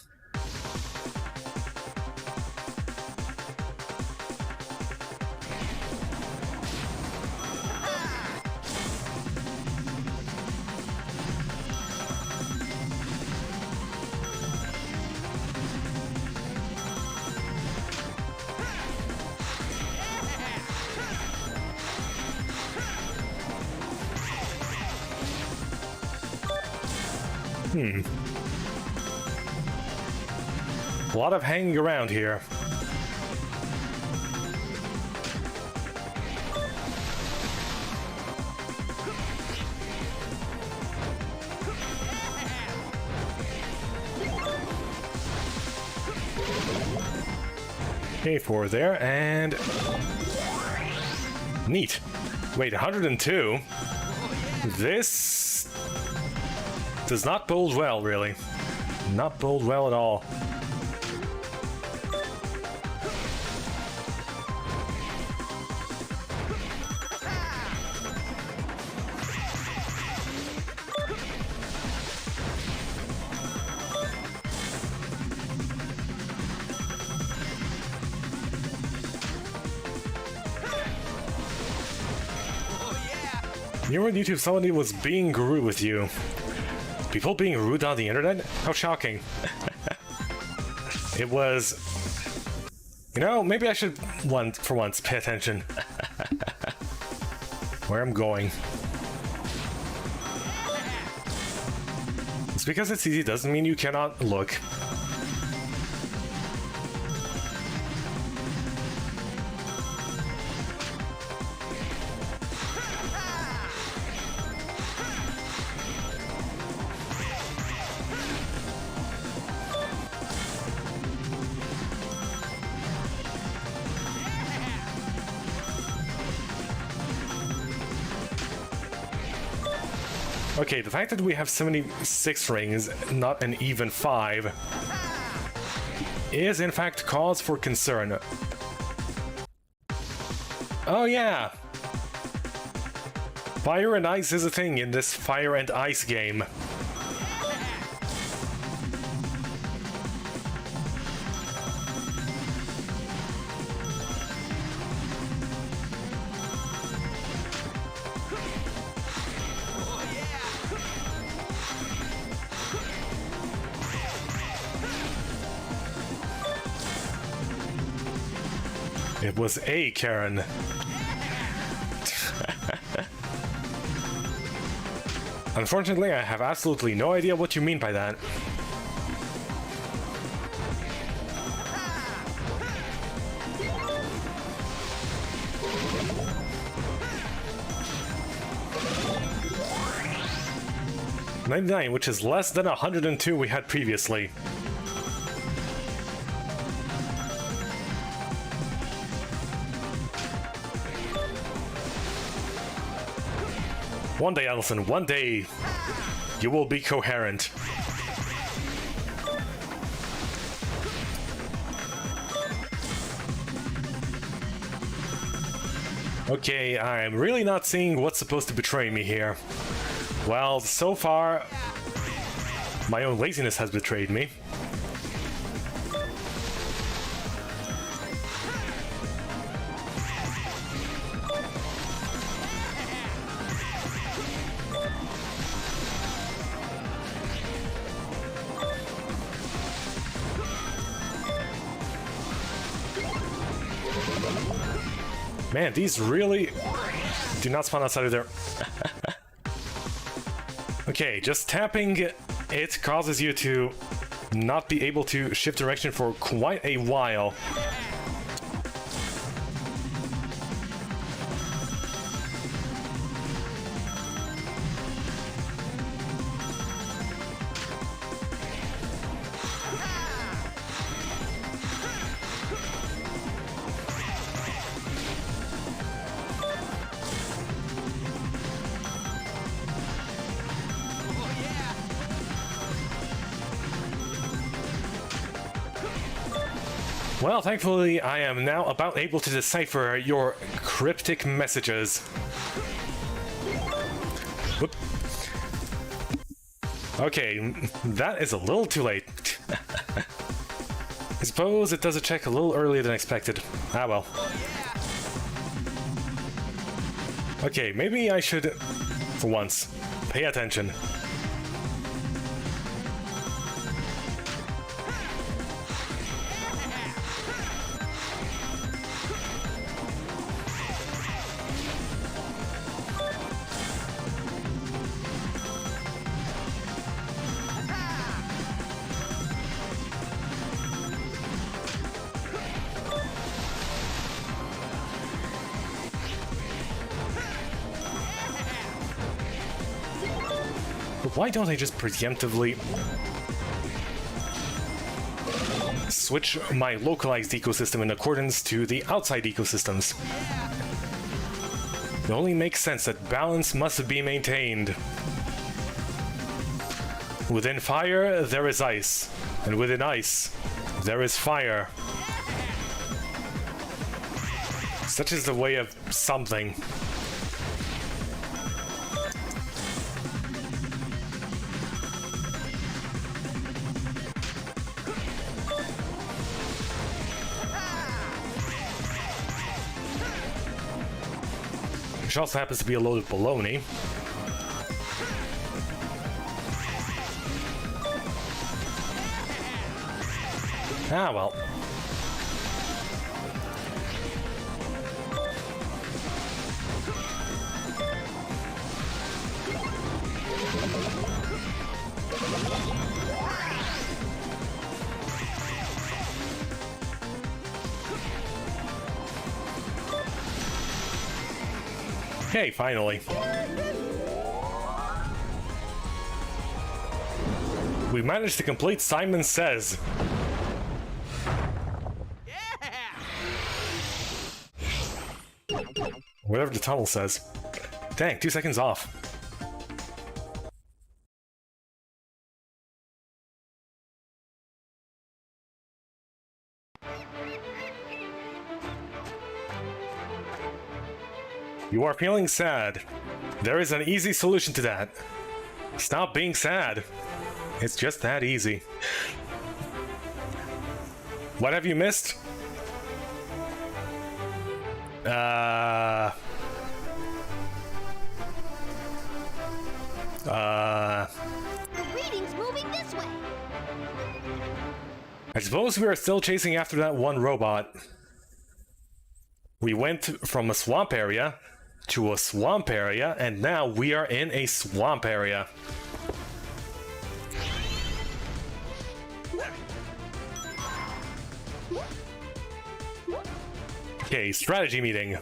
S1: A lot of hanging around here. Okay, 4 there, and... Neat. Wait, 102? This... does not bode well, really. Not bode well at all. You were on YouTube, somebody was being rude with you. People being rude on the internet? How shocking. It was... You know, maybe I should, for once, pay attention. Where I'm going. Just because it's easy doesn't mean you cannot look. Okay, the fact that we have 76 rings, not an even 5, is in fact cause for concern. Oh yeah! Fire and ice is a thing in this fire and ice game. It was a Karen. Unfortunately, I have absolutely no idea what you mean by that. $99, which is less than 102 we had previously. One day, Allison, one day, you will be coherent. Okay, I'm really not seeing what's supposed to betray me here. Well, so far, my own laziness has betrayed me. Man, these really do not spawn outside of there. Okay, just tapping it causes you to not be able to shift direction for quite a while. Well, thankfully, I am now about able to decipher your cryptic messages. Whoop. Okay, that is a little too late. I suppose it does a check a little earlier than expected. Ah well. Okay, maybe I should, for once, pay attention. Why don't I just preemptively switch my localized ecosystem in accordance to the outside ecosystems? It only makes sense that balance must be maintained. Within fire, there is ice, and within ice, there is fire. Such is the way of something. Which also happens to be a load of baloney. Ah, well. Hey, finally. We managed to complete Simon Says. Whatever the tunnel says. Dang, 2 seconds off. You are feeling sad. There is an easy solution to that. Stop being sad. It's just that easy. What have you missed?
S3: The reading's moving this way.
S1: I suppose we are still chasing after that one robot. We went from a swamp area to a swamp area, and now we are in a swamp area. Okay, strategy meeting.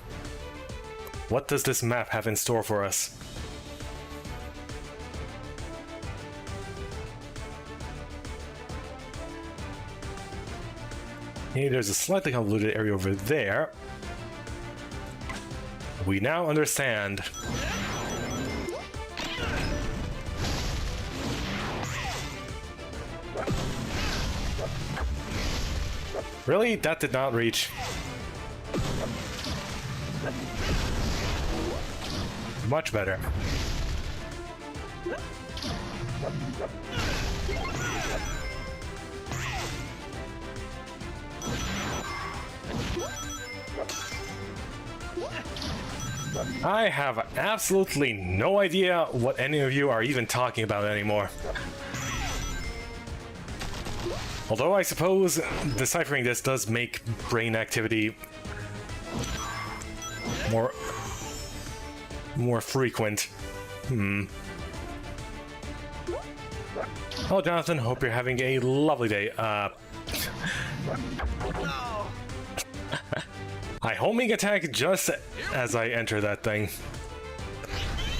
S1: What does this map have in store for us? Okay, there's a slightly convoluted area over there. We now understand. Really? That did not reach. Much better. I have absolutely no idea what any of you are even talking about anymore. Although I suppose deciphering this does make brain activity more frequent. Oh, Jonathan, hope you're having a lovely day. I homing attack just as I enter that thing.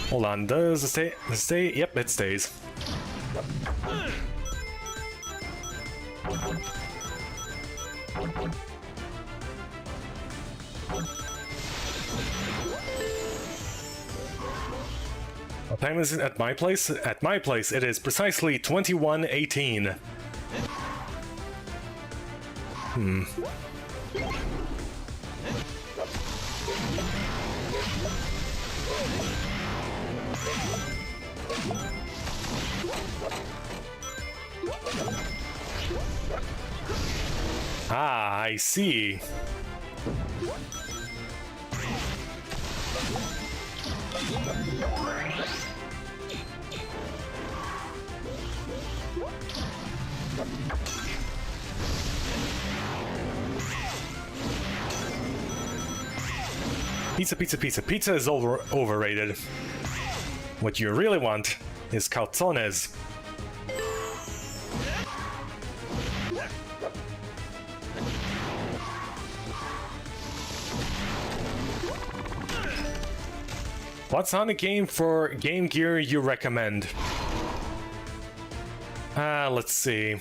S1: Hold on, does it stay? Yep, it stays. What time is it at my place? At my place, it is precisely 21:18. Ah, I see. Pizza, pizza, pizza. Pizza is overrated. What you really want is calzones. What Sonic game for Game Gear you recommend? Let's see.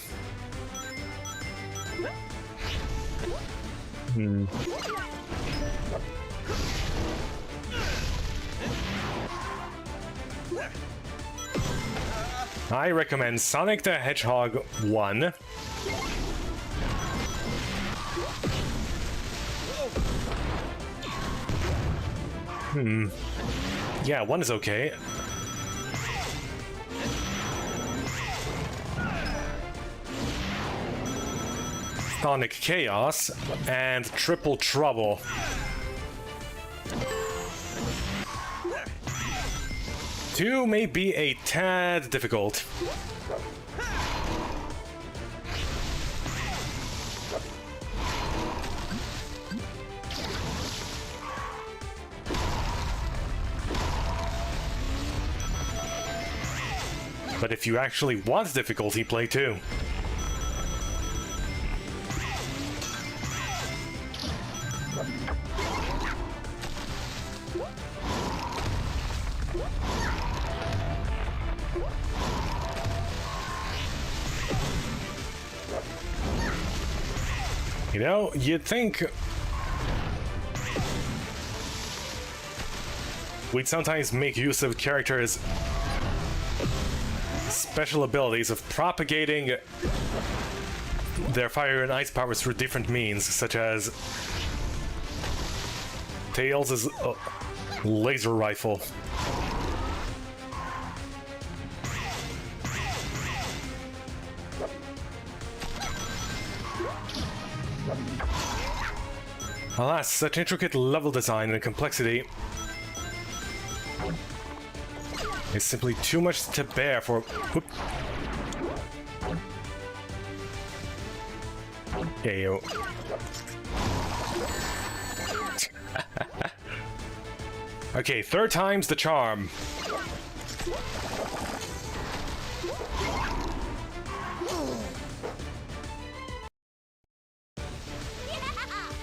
S1: I recommend Sonic the Hedgehog 1. Yeah, 1 is okay. Sonic Chaos and Triple Trouble. Two may be a tad difficult. But if you actually want difficulty, play 2. You know, you'd think we'd sometimes make use of characters' special abilities of propagating their fire and ice powers through different means, such as Tails' laser rifle. Alas, such intricate level design and complexity is simply too much to bear for... Whoop. Ayo. Okay, third time's the charm.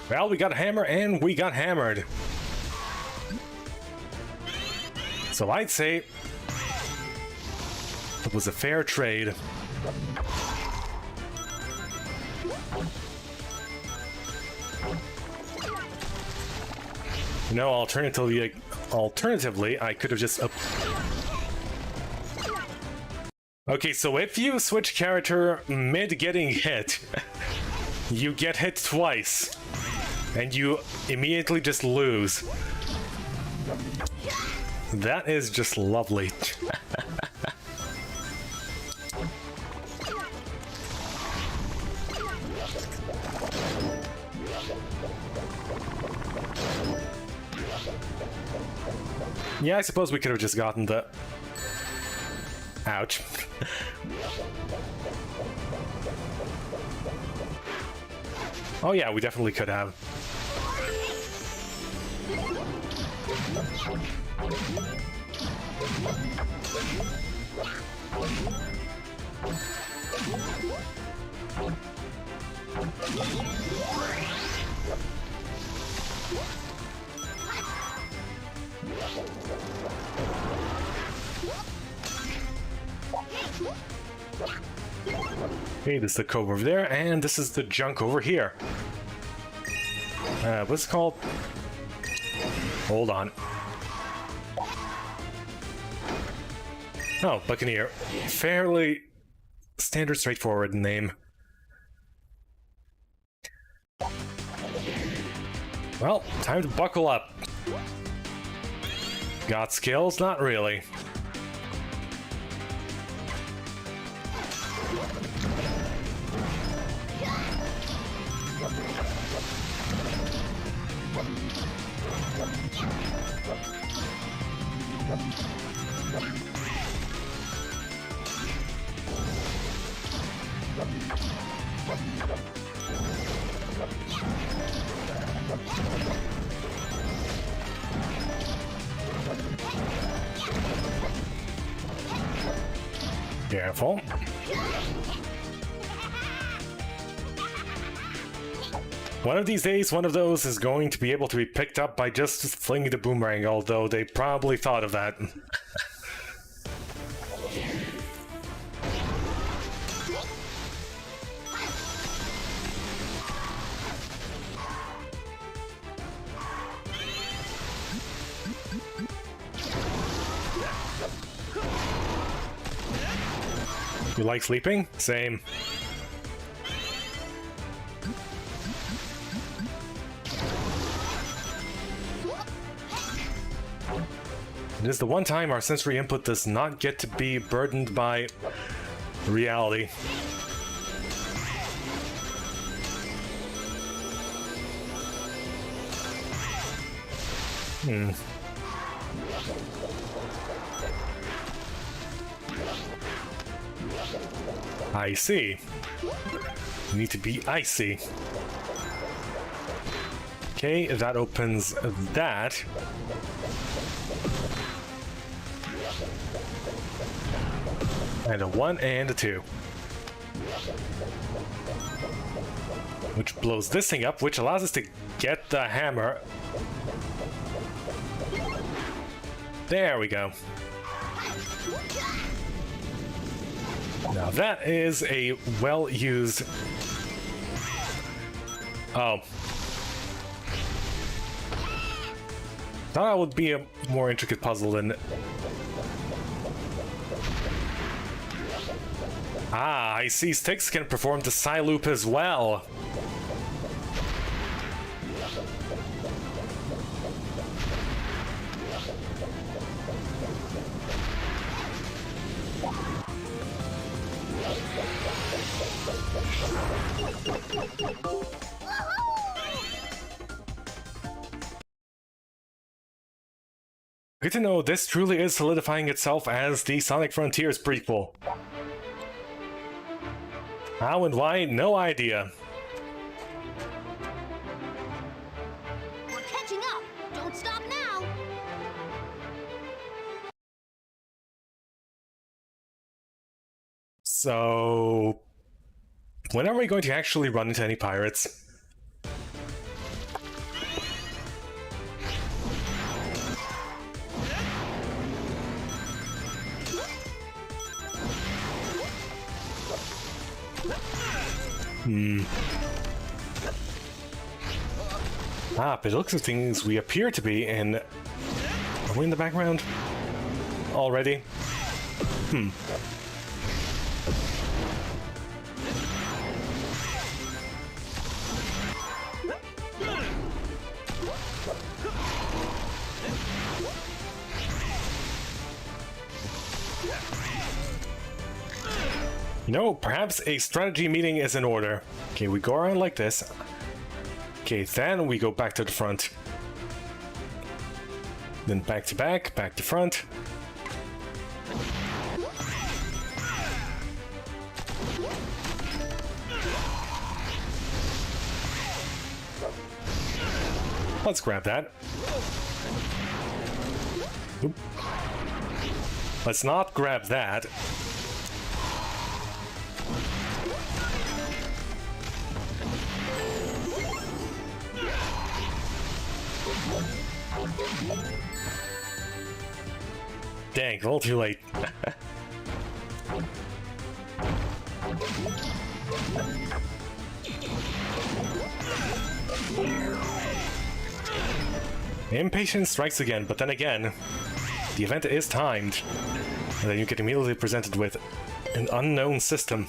S1: Well, we got a hammer and we got hammered. So I'd say it was a fair trade. You know, alternatively, I could have just... Okay, so if you switch character mid getting hit, you get hit twice, and you immediately just lose. That is just lovely. Yeah, I suppose we could have just gotten the... Ouch. Oh yeah, we definitely could have. Okay, this is the cove over there, and this is the junk over here. What's it called? Hold on. Oh, Buccaneer. Fairly standard, straightforward name. Well, time to buckle up. Got skills? Not really. Careful. One of these days, one of those is going to be able to be picked up by just flinging the boomerang, although they probably thought of that. You like sleeping? Same. It is the one time our sensory input does not get to be burdened by reality. I see. You need to be icy. Okay, that opens that. And a 1 and a 2. Which blows this thing up, which allows us to get the hammer. There we go. Now that is a well-used... Oh. Thought that would be a more intricate puzzle than... Ah, I see sticks can perform the psi loop as well. Good to know this truly is solidifying itself as the Sonic Frontiers prequel. How and why, no idea.
S3: We're catching up. Don't stop now.
S1: So... when are we going to actually run into any pirates? Ah, but it looks like things we appear to be in... Are we in the background? Already? You know, perhaps a strategy meeting is in order. Okay, we go around like this. Okay, then we go back to the front. Then back to front. Let's grab that. Oop. Let's not grab that. Dang, a little too late. Impatience strikes again, but then again, the event is timed, and then you get immediately presented with an unknown system.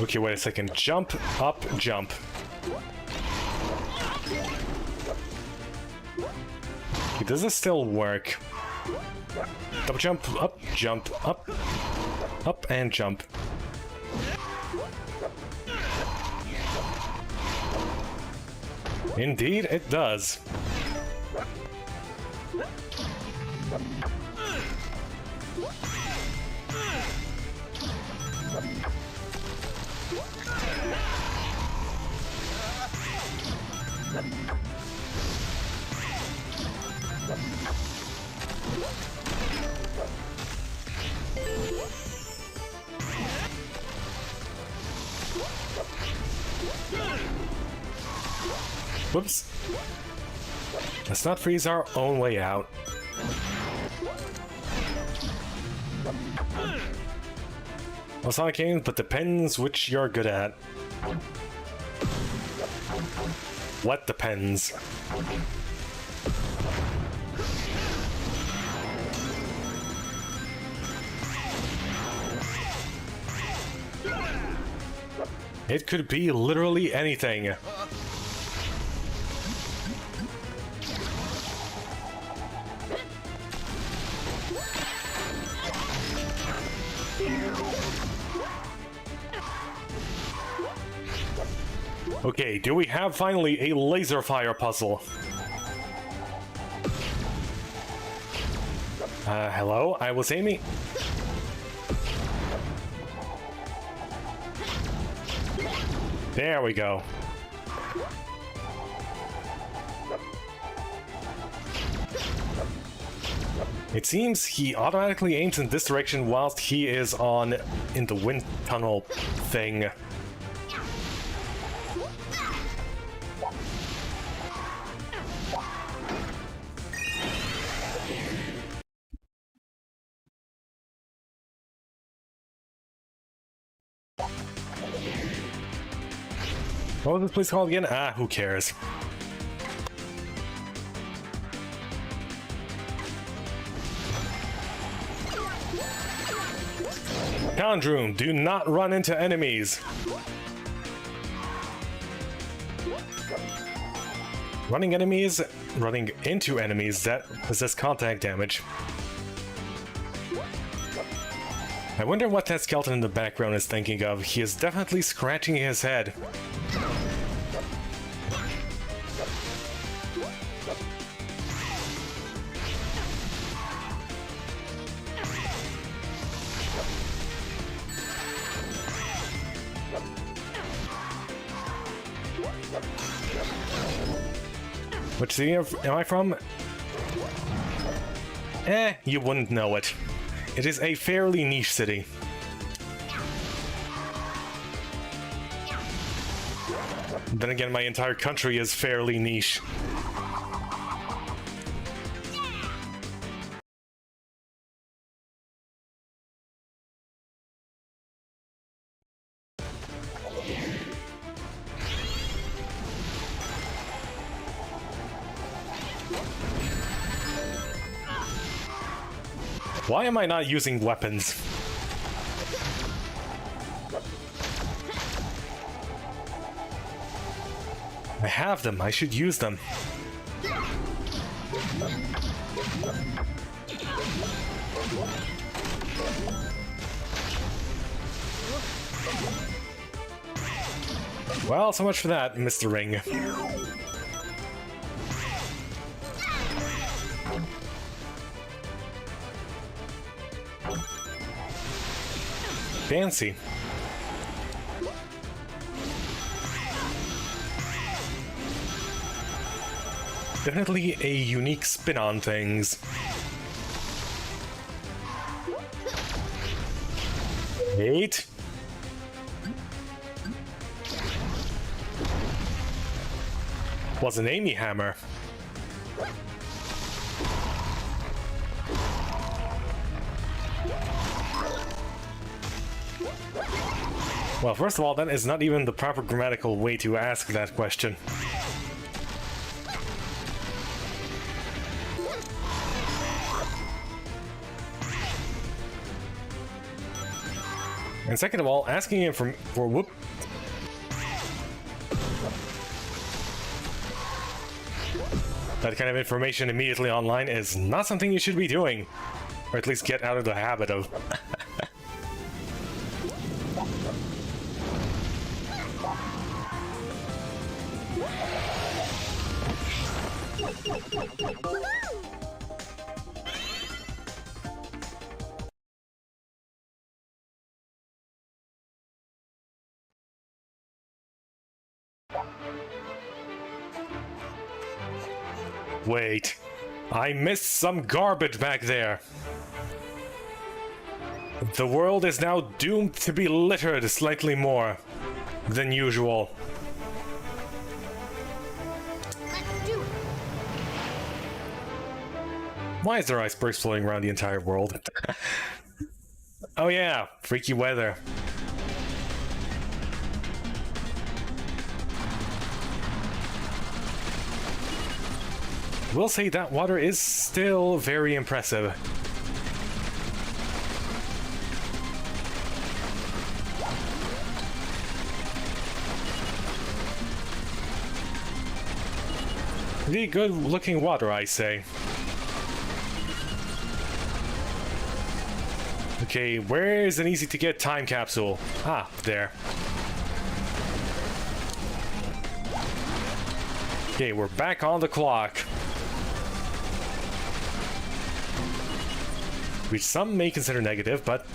S1: Okay, wait a second. Jump, up, jump. Okay, does this still work? Double jump, up, up, and jump. Indeed, it does. Whoops. Let's not freeze our own way out. Well, Sonic games, but depends which you're good at. What depends? It could be literally anything. Okay, do we have finally a laser fire puzzle? Hello? I was aiming... There we go. It seems he automatically aims in this direction whilst he is in the wind tunnel thing. What was this place called again? Ah, who cares? Challenge room, do not run into enemies. Running into enemies that possess contact damage. I wonder what that skeleton in the background is thinking of. He is definitely scratching his head. Which city am I from? You wouldn't know it. It is a fairly niche city. Then again, my entire country is fairly niche. Why am I not using weapons? I have them, I should use them. Well, so much for that, Mr. Ring. Fancy. Definitely a unique spin on things. Eight. Was an Amy hammer. Well, first of all, that is not even the proper grammatical way to ask that question. And second of all, asking him for whoop. That kind of information immediately online is not something you should be doing. Or at least get out of the habit of. Wait, I missed some garbage back there. The world is now doomed to be littered slightly more than usual.
S3: Let's do it.
S1: Why is there icebergs floating around the entire world? Oh yeah, freaky weather. Will say that water is still very impressive. Really good looking water, I say. Okay, where is an easy to get time capsule? Ah, there. Okay, we're back on the clock. Which some may consider negative, but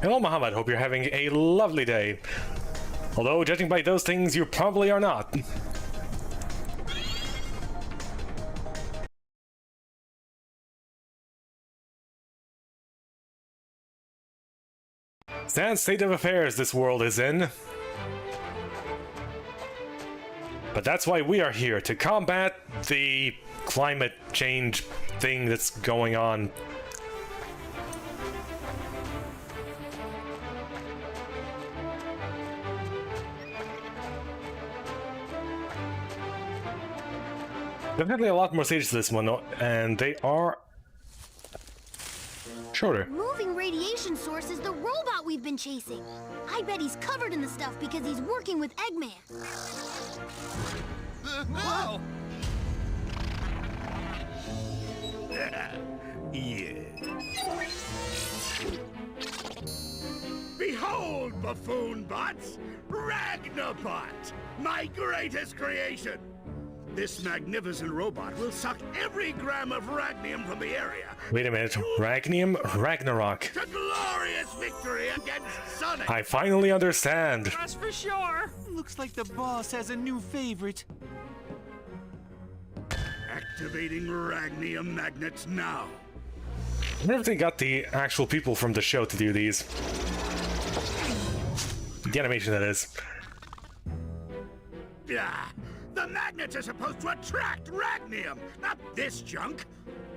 S1: Hello, Muhammad. Hope you're having a lovely day. Although, judging by those things, you probably are not. Sad state of affairs this world is in. But that's why we are here, to combat the climate change thing that's going on. Definitely a lot more stages to this one, and they are shorter.
S3: Moving radiation source is the robot we've been chasing. I bet he's covered in the stuff because he's working with Eggman.
S2: Whoa!
S5: Yeah. Behold, buffoon bots! Ragnabot! My greatest creation! This magnificent robot will suck every gram of ragnium from the area.
S1: Wait a minute, Ragnium Ragnarok.
S5: To glorious victory against Sonic!
S1: I finally understand.
S2: That's for sure. Looks like the boss has a new favorite.
S5: Activating ragnium magnets now.
S1: I wonder if they got the actual people from the show to do these. The animation, that is.
S5: Ah, the magnets are supposed to attract ragnium, not this junk.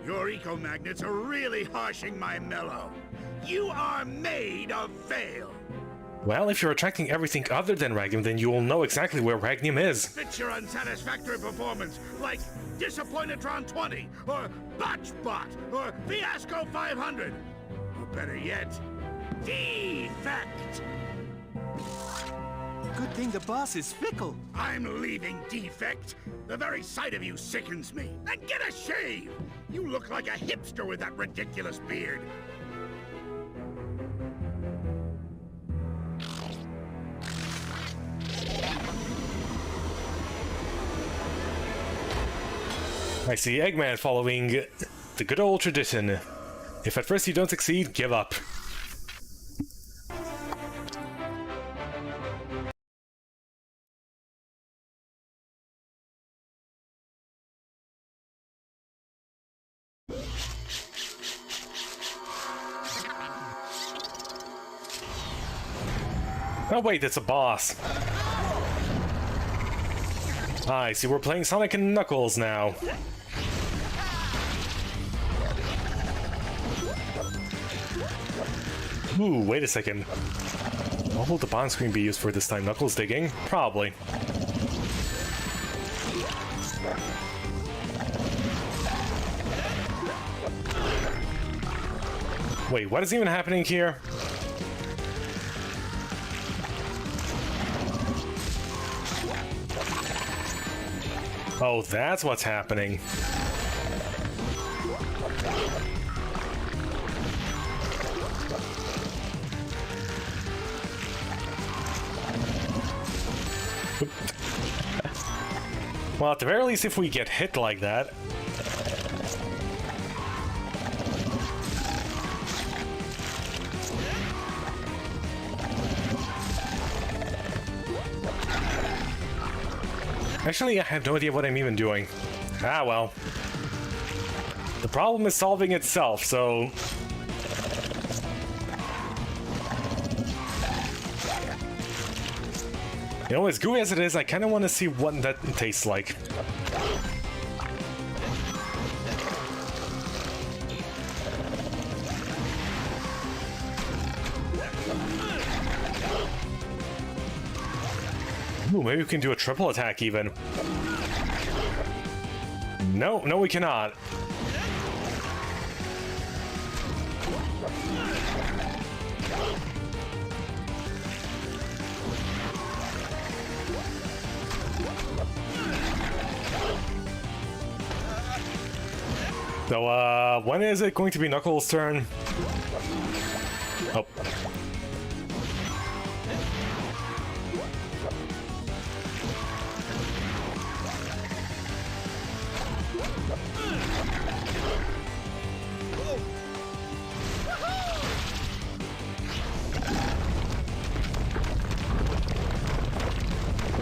S5: Your eco-magnets are really harshing my mellow. You are made of fail.
S1: Well, if you're attracting everything other than Ragnium, then you will know exactly where Ragnium is.
S5: Fits your unsatisfactory performance, like Disappointedtron 20, or Botchbot, or Fiasco 500. Or better yet, Defect.
S2: Good thing the boss is fickle.
S5: I'm leaving, Defect. The very sight of you sickens me. And get a shave! You look like a hipster with that ridiculous beard.
S1: I see Eggman following the good old tradition. If at first you don't succeed, give up. Oh wait, it's a boss. I see, we're playing Sonic and Knuckles now. Ooh, wait a second. What will the bomb screen be used for this time? Knuckles digging? Probably. Wait, what is even happening here? Oh, that's what's happening. Well, at the very least, if we get hit like that... Actually, I have no idea what I'm even doing. Ah, well. The problem is solving itself, so... You know, as gooey as it is, I kind of want to see what that tastes like. Ooh, maybe we can do a triple attack even. No, no we cannot. So, when is it going to be Knuckles' turn? Oh.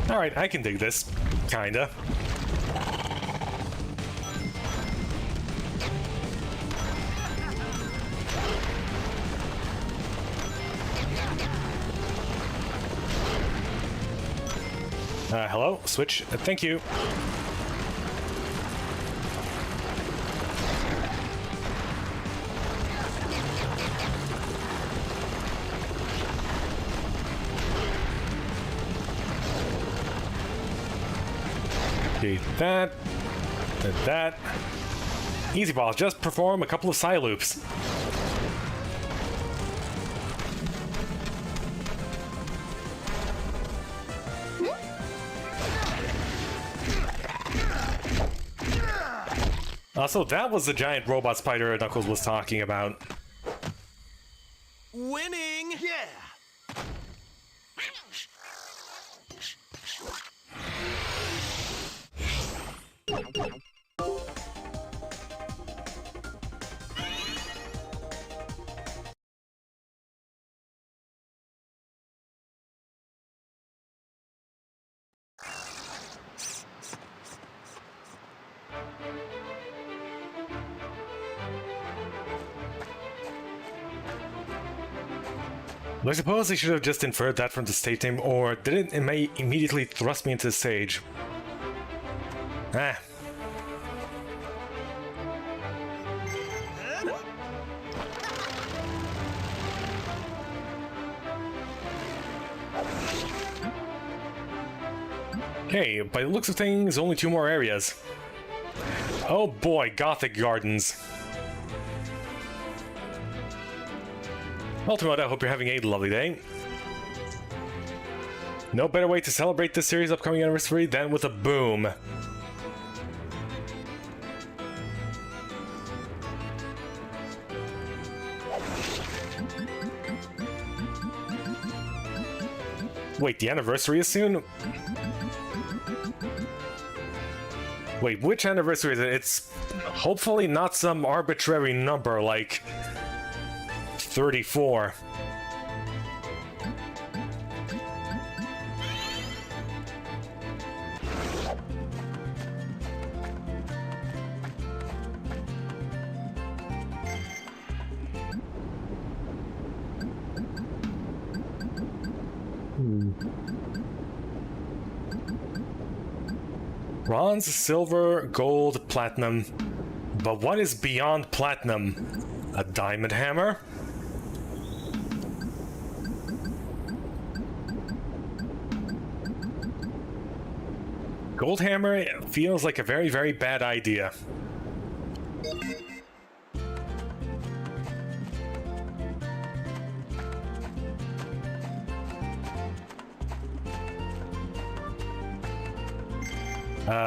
S1: Alright, I can dig this. Kinda. Hello? Switch. Thank you. Okay, that. And that. Easy balls, just perform a couple of side loops. So that was the giant robot spider Knuckles was talking about.
S2: Winning!
S5: Yeah!
S1: I suppose they should have just inferred that from the stage name, or did it may immediately thrust me into the stage? Ah. Okay, by the looks of things, only 2 more areas. Oh boy, Gothic Gardens. Ultimate, I hope you're having a lovely day. No better way to celebrate this series' upcoming anniversary than with a boom. Wait, the anniversary is soon? Wait, which anniversary is it? It's hopefully not some arbitrary number like 34. Bronze, silver, gold, platinum. But what is beyond platinum? A diamond hammer? Gold hammer feels like a very, very bad idea.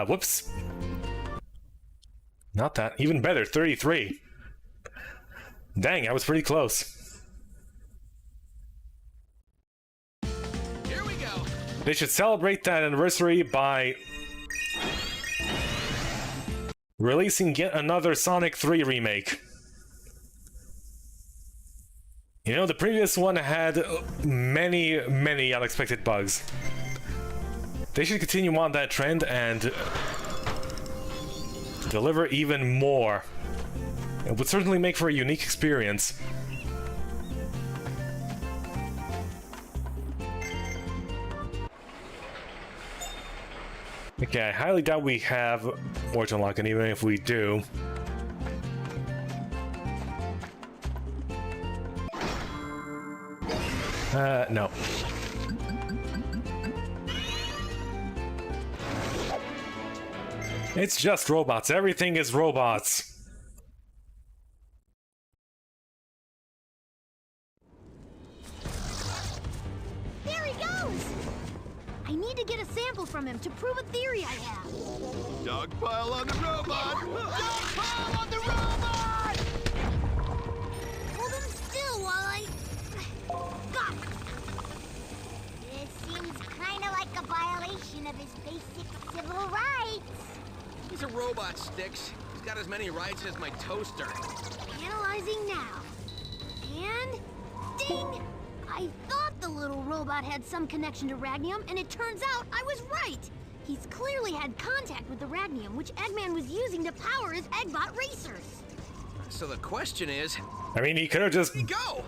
S1: Whoops. Not that. Even better, 33. Dang, I was pretty close.
S2: Here we go.
S1: They should celebrate that anniversary by releasing yet another Sonic 3 remake. You know, the previous one had many, many unexpected bugs. They should continue on that trend and deliver even more. It would certainly make for a unique experience. Okay, I highly doubt we have more to unlock, and even if we do... no. It's just robots. Everything is robots.
S3: There he goes! I need to get a sample from him to prove a theory I have.
S4: Dogpile on the robot! Dogpile on the robot!
S3: Hold him still while I... Got it! This seems kind of like a violation of his basic civil rights.
S6: He's a robot, Sticks. He's got as many rights as my toaster.
S3: Analyzing now. And... ding! I thought the little robot had some connection to Ragnium, and it turns out I was right! He's clearly had contact with the Ragnium, which Eggman was using to power his Eggbot racers.
S6: So the question is,
S1: I mean, he could have just...
S6: where'd he go?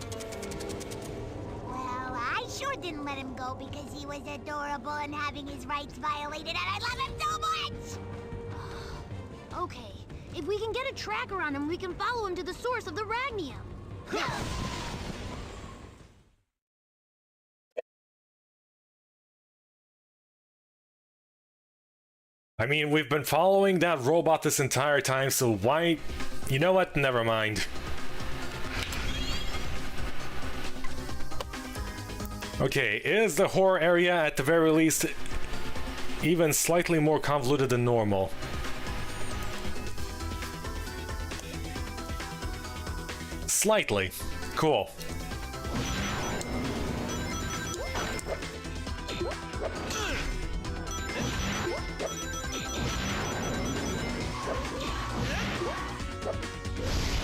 S3: Well, I sure didn't let him go because he was adorable and having his rights violated, and I love him so much! Okay, if we can get a tracker on him, we can follow him to the source of the Ragnium.
S1: I mean, we've been following that robot this entire time, so why... You know what? Never mind. Okay, is the horror area at the very least even slightly more convoluted than normal? Slightly. Cool.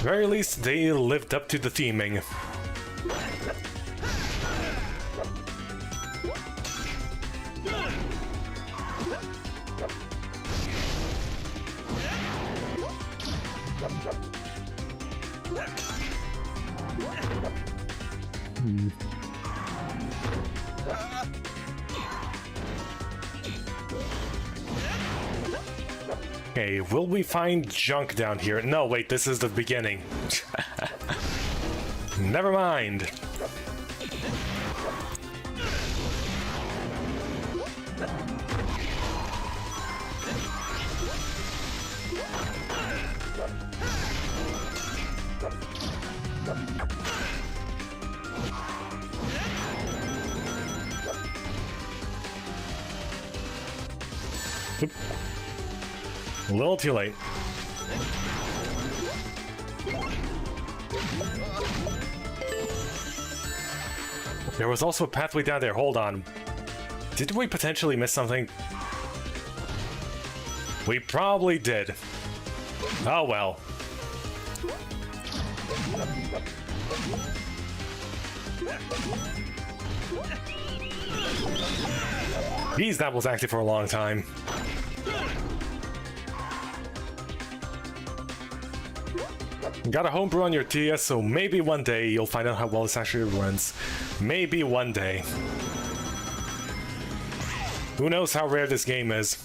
S1: Very least they lived up to the theming. Okay, will we find junk down here? No, wait, this is the beginning. Never mind. Oop. A little too late. There was also a pathway down there. Hold on. Did we potentially miss something? We probably did. Oh well. Geez, that was active for a long time. Got a homebrew on your TS, so maybe one day you'll find out how well this actually runs. Maybe one day. Who knows how rare this game is?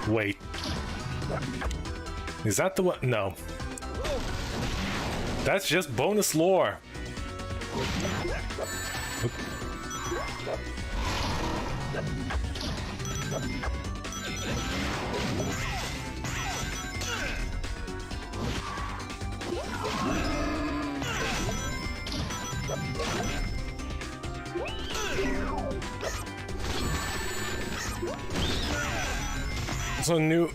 S1: Wait. Is that the one? No. That's just bonus lore. So new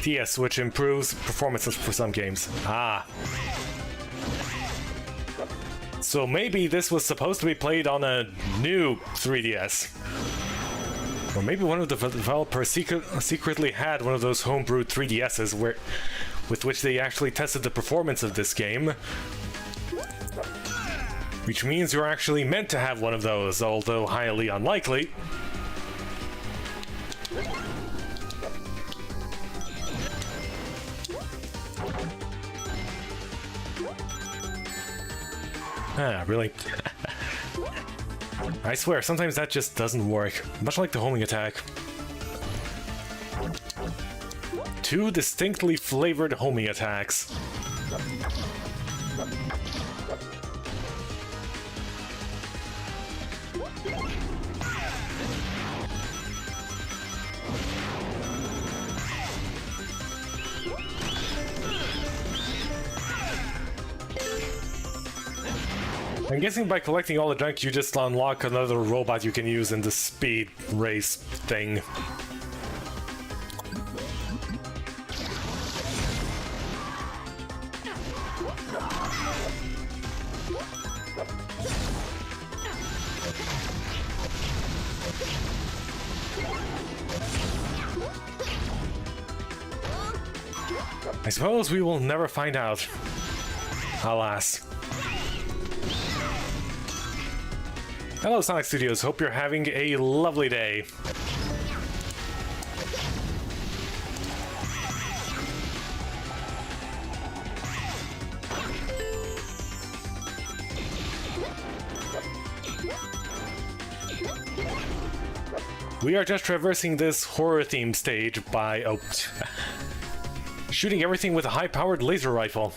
S1: TS, which improves performances for some games. Ah. So maybe this was supposed to be played on a new 3DS. Or maybe one of the developers secretly had one of those homebrewed 3DSs with which they actually tested the performance of this game. Which means you're actually meant to have one of those, although highly unlikely. Ah, really? I swear, sometimes that just doesn't work. Much like the homing attack. 2 distinctly flavored homing attacks. I'm guessing by collecting all the junk, you just unlock another robot you can use in the speed race thing. I suppose we will never find out. Alas. Hello, Sonic Studios. Hope you're having a lovely day. We are just traversing this horror-themed stage by shooting everything with a high-powered laser rifle.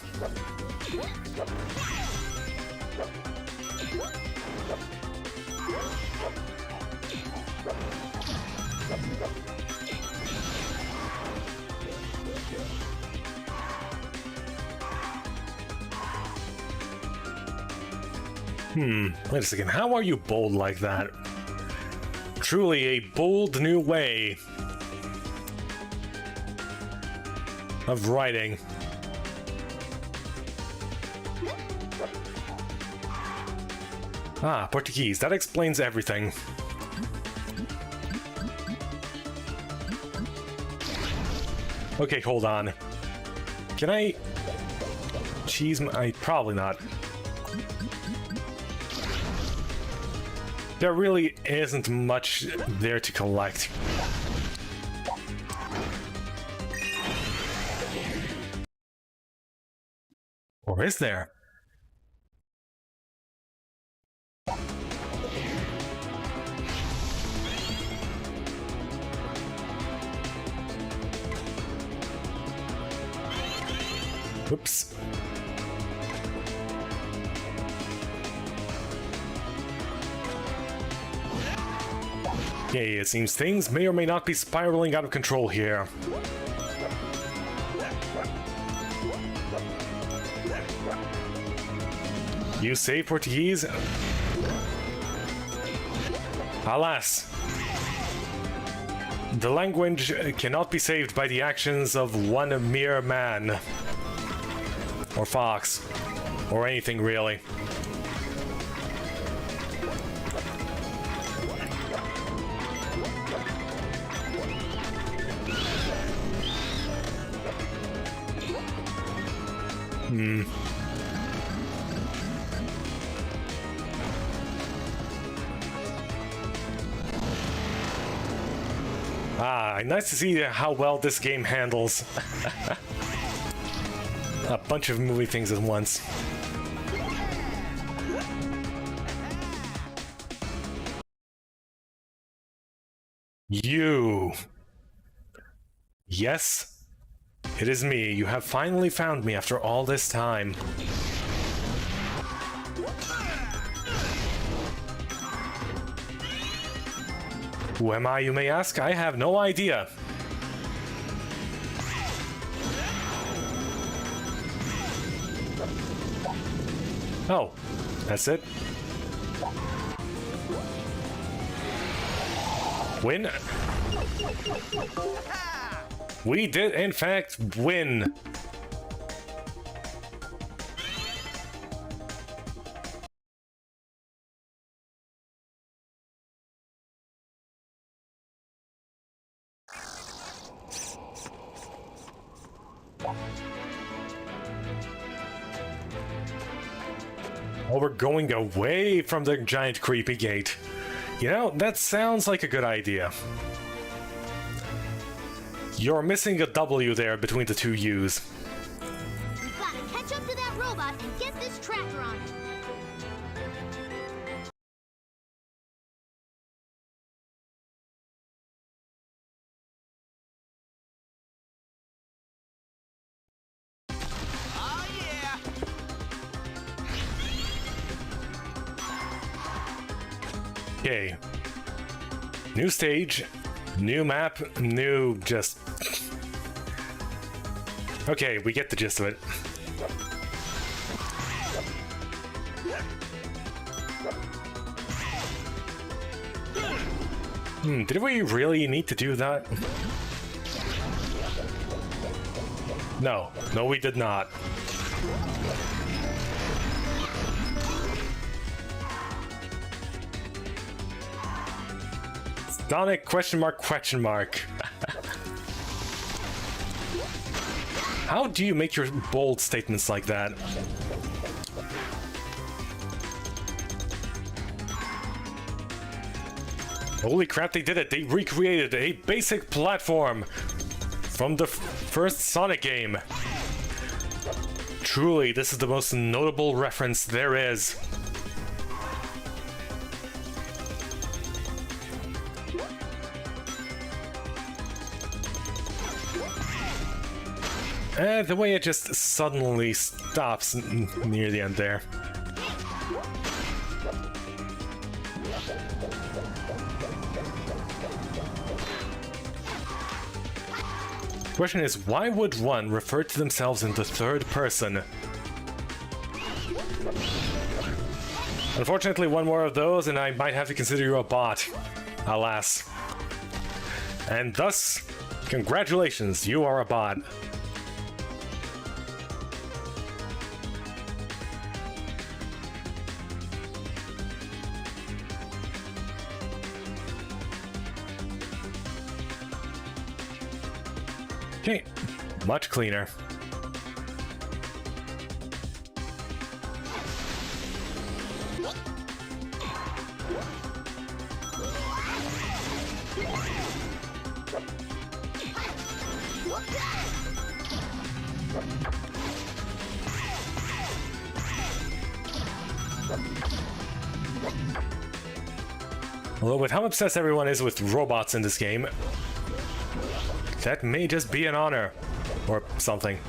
S1: Wait a second, how are you bold like that? Truly a bold new way of writing. Ah, Portuguese, that explains everything. Okay, hold on. Can I cheese my... probably not. There really isn't much there to collect. Or is there? Oops. Okay, it seems things may or may not be spiraling out of control here. You say Portuguese? Alas. The language cannot be saved by the actions of one mere man. Or fox. Or anything really. Ah, nice to see how well this game handles a bunch of movie things at once. You. Yes, it is me. You have finally found me after all this time. Who am I, you may ask? I have no idea. Oh, that's it? Win? We did, in fact, win. Oh, we're going away from the giant creepy gate. You know, that sounds like a good idea. You're missing a W there between the two U's.
S3: We've got to catch up to that robot and get this tracker on it.
S1: Okay. New stage, new map, new just... Okay, we get the gist of it. Did we really need to do that? No. No, we did not. Sonic question mark question mark. How do you make your bold statements like that? Holy crap, they did it! They recreated a basic platform from the first Sonic game. Truly, this is the most notable reference there is. The way it just suddenly stops near the end there. Question is, why would one refer to themselves in the third person? Unfortunately, one more of those and I might have to consider you a bot. Alas. And thus, congratulations, you are a bot. Okay, much cleaner. Although with how obsessed everyone is with robots in this game, that may just be an honor, or something.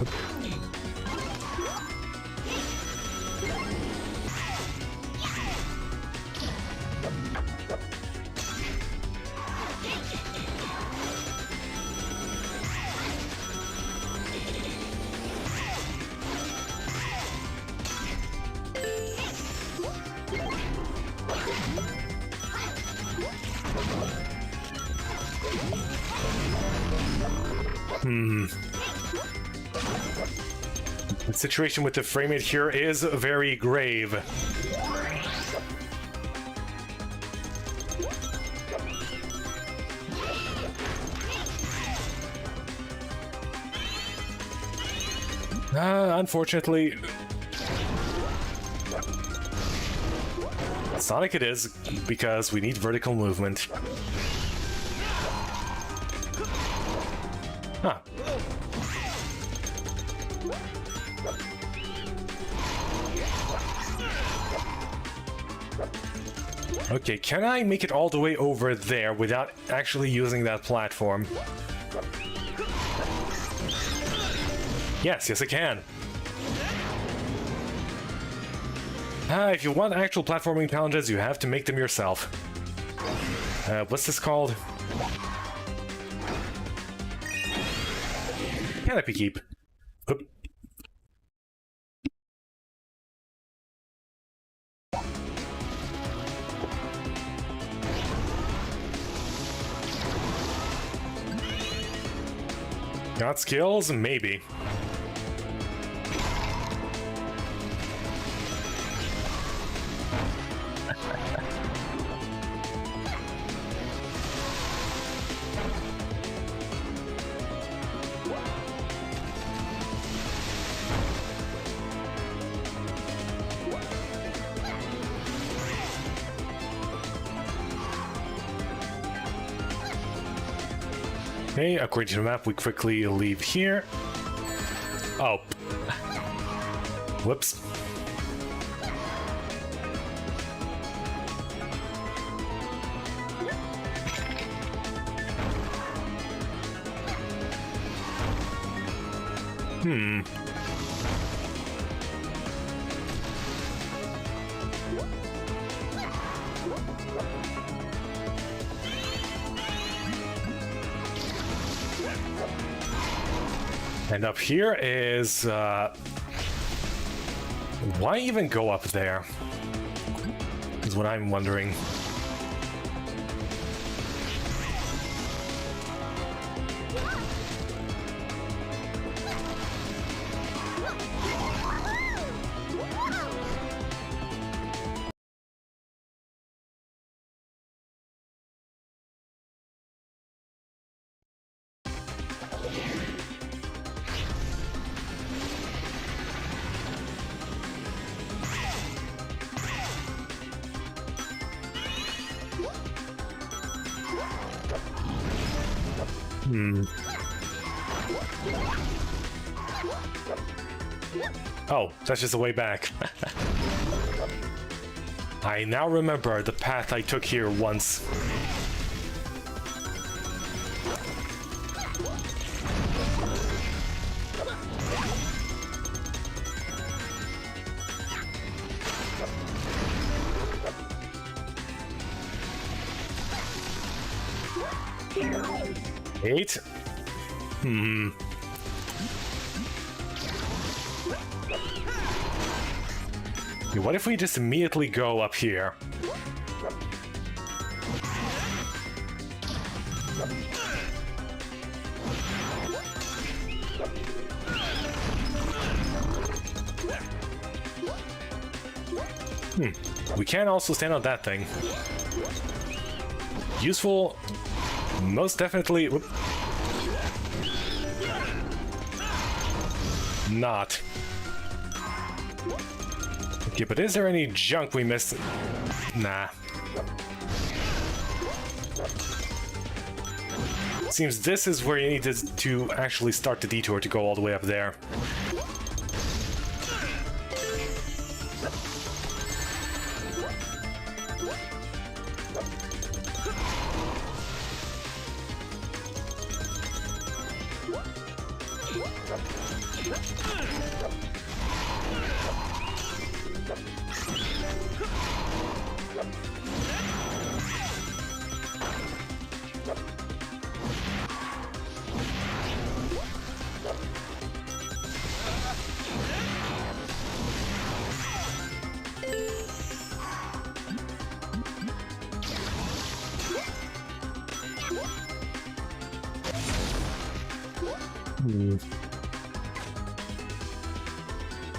S1: The situation with the frame rate here is very grave. Unfortunately, Sonic it is, because we need vertical movement. Huh. Okay, can I make it all the way over there without actually using that platform? Yes, I can. If you want actual platforming challenges, you have to make them yourself. What's this called? Canopy Keep. Oop. Got skills? Maybe. Okay, according to the map, we quickly leave here. Oh. Whoops. And up here is... why even go up there? Is what I'm wondering. Oh, that's just the way back. I now remember the path I took here once. Eight? What if we just immediately go up here? We can also stand on that thing. Useful, most definitely. Whoop. Not. Okay, but is there any junk we missed? Nah. Seems this is where you need to actually start the detour to go all the way up there.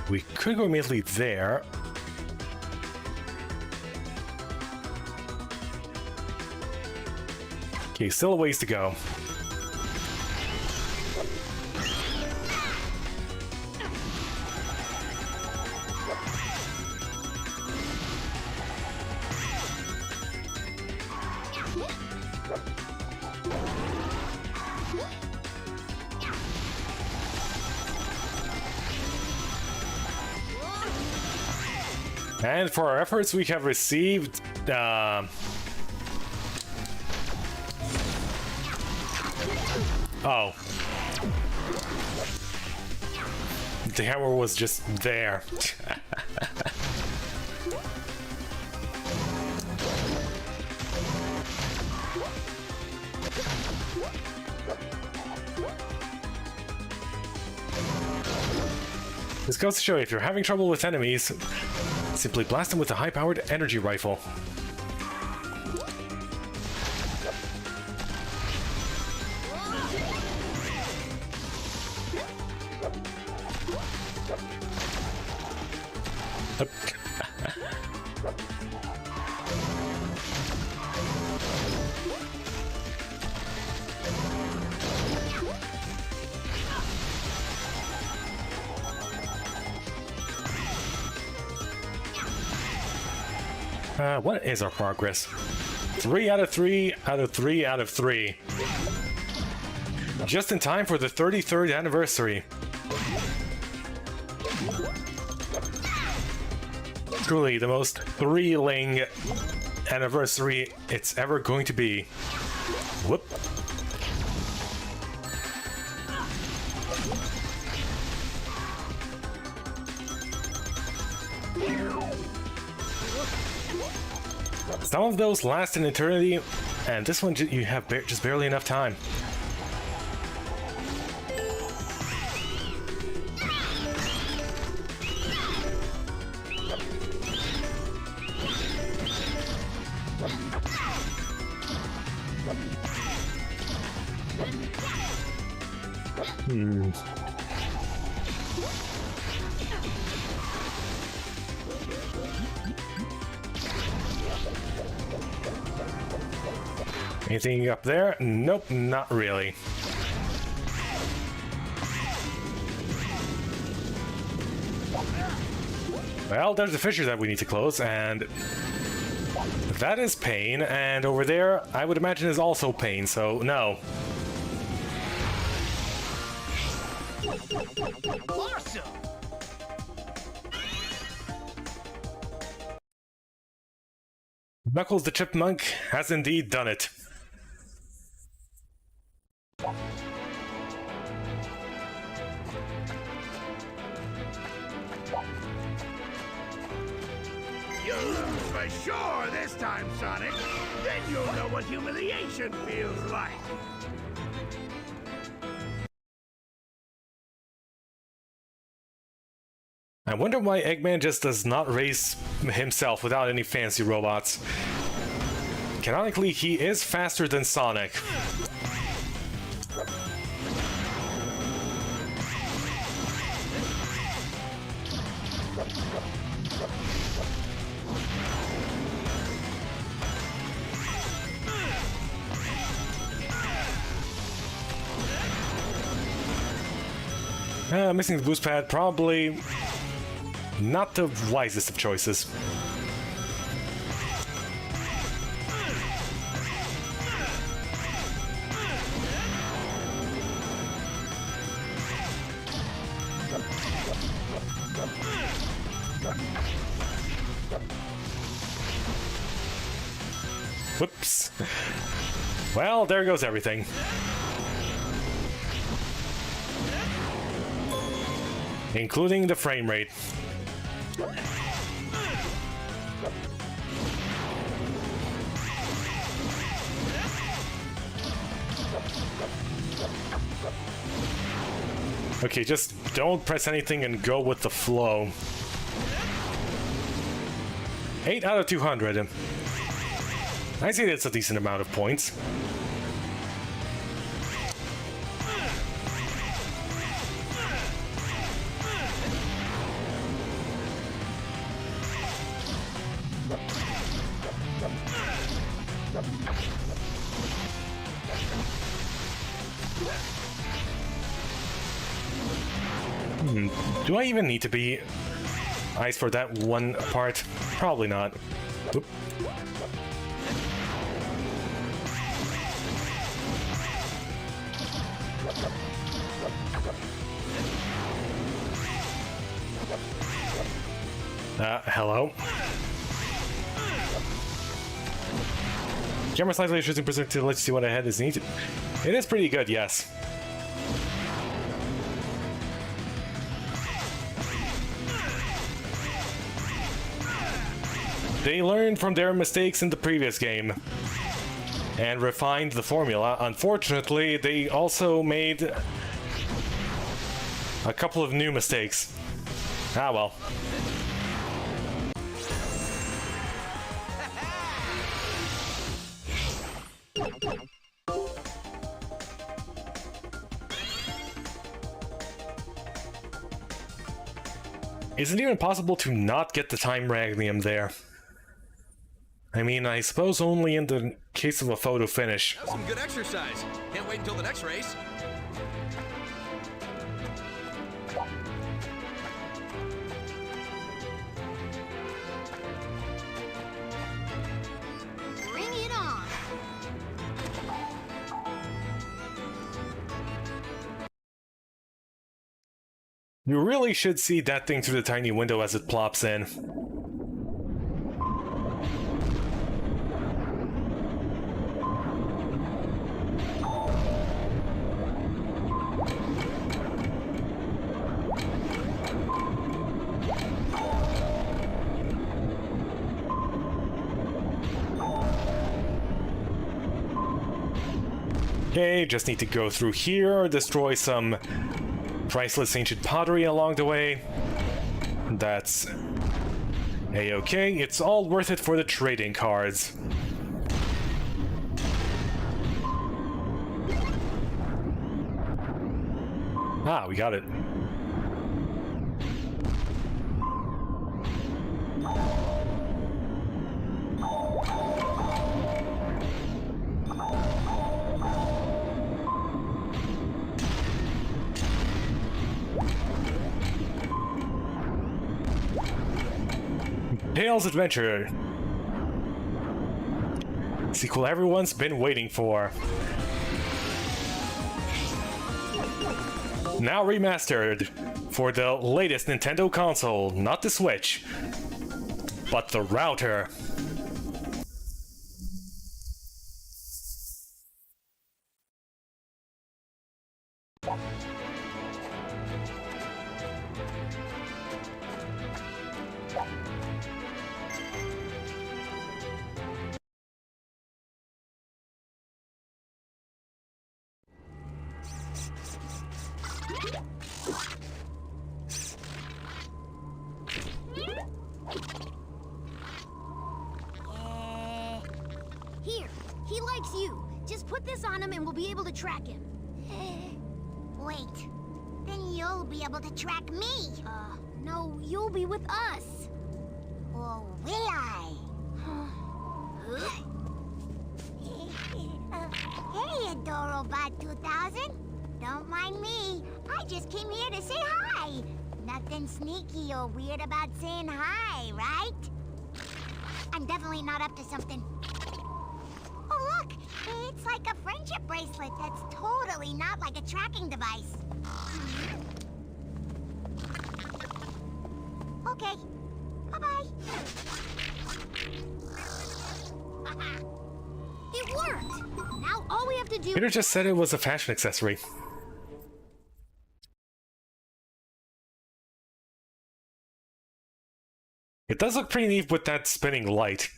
S1: We could go immediately there. Okay, still a ways to go. And for our efforts, we have received oh. The hammer was just there. This goes to show if you're having trouble with enemies, simply blast them with a high-powered energy rifle. What is our progress? 3 out of 3 out of 3 out of 3. Just in time for the 33rd anniversary. Truly the most thrilling anniversary it's ever going to be. Whoop. Some of those last an eternity, and this one you have just barely enough time. Anything up there? Nope, not really. Well, there's a fissure that we need to close, and that is pain, and over there, I would imagine is also pain, so no.
S2: Awesome!
S1: Knuckles the Chipmunk has indeed done it.
S5: You'll lose for sure this time, Sonic. Then you'll know what humiliation feels like.
S1: I wonder why Eggman just does not race himself without any fancy robots. Canonically, he is faster than Sonic. Missing the boost pad, probably not the wisest of choices. Whoops. Well, there goes everything. Including the frame rate. Okay, just don't press anything and go with the flow. 8 out of 200. I say that's a decent amount of points. Do I even need to be ice for that one part? Probably not. Oop. Hello? Camera slightly shooting perspective to let you see what ahead is needed. It is pretty good, yes. They learned from their mistakes in the previous game and refined the formula. Unfortunately, they also made a couple of new mistakes. Ah well. Is it even possible to not get the time magnum there? I mean, I suppose only in the case of a photo finish.
S6: That was some good exercise. Can't wait until the next race.
S3: Bring it on.
S1: You really should see that thing through the tiny window as it plops in. Okay, just need to go through here, destroy some priceless ancient pottery along the way. That's a-okay. It's all worth it for the trading cards. Ah, we got it. Tails Adventure. Sequel everyone's been waiting for. Now remastered for the latest Nintendo console, not the Switch, but the router.
S3: Here, he likes you. Just put this on him and we'll be able to track him.
S7: Wait, then you'll be able to track me.
S3: No, you'll be with us.
S7: Or will I? Hey, Adorobot 2000. Don't mind me. I just came here to say hi. Nothing sneaky or weird about saying hi, right? I'm definitely not up to something. Oh, look! It's like a friendship bracelet that's totally not like a tracking device. Okay. Bye-bye.
S3: It worked! Now all we have to do...
S1: Peter just said it was a fashion accessory. It does look pretty neat with that spinning light.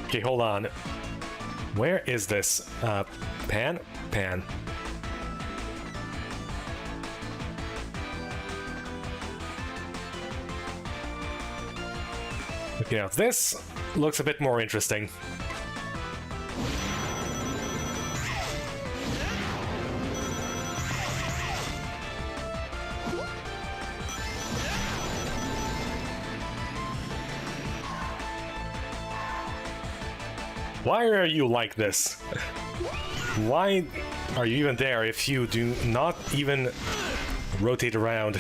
S1: Okay, hold on. Where is this? Pan? Pan. Okay, now this looks a bit more interesting. Why are you like this? Why are you even there if you do not even rotate around?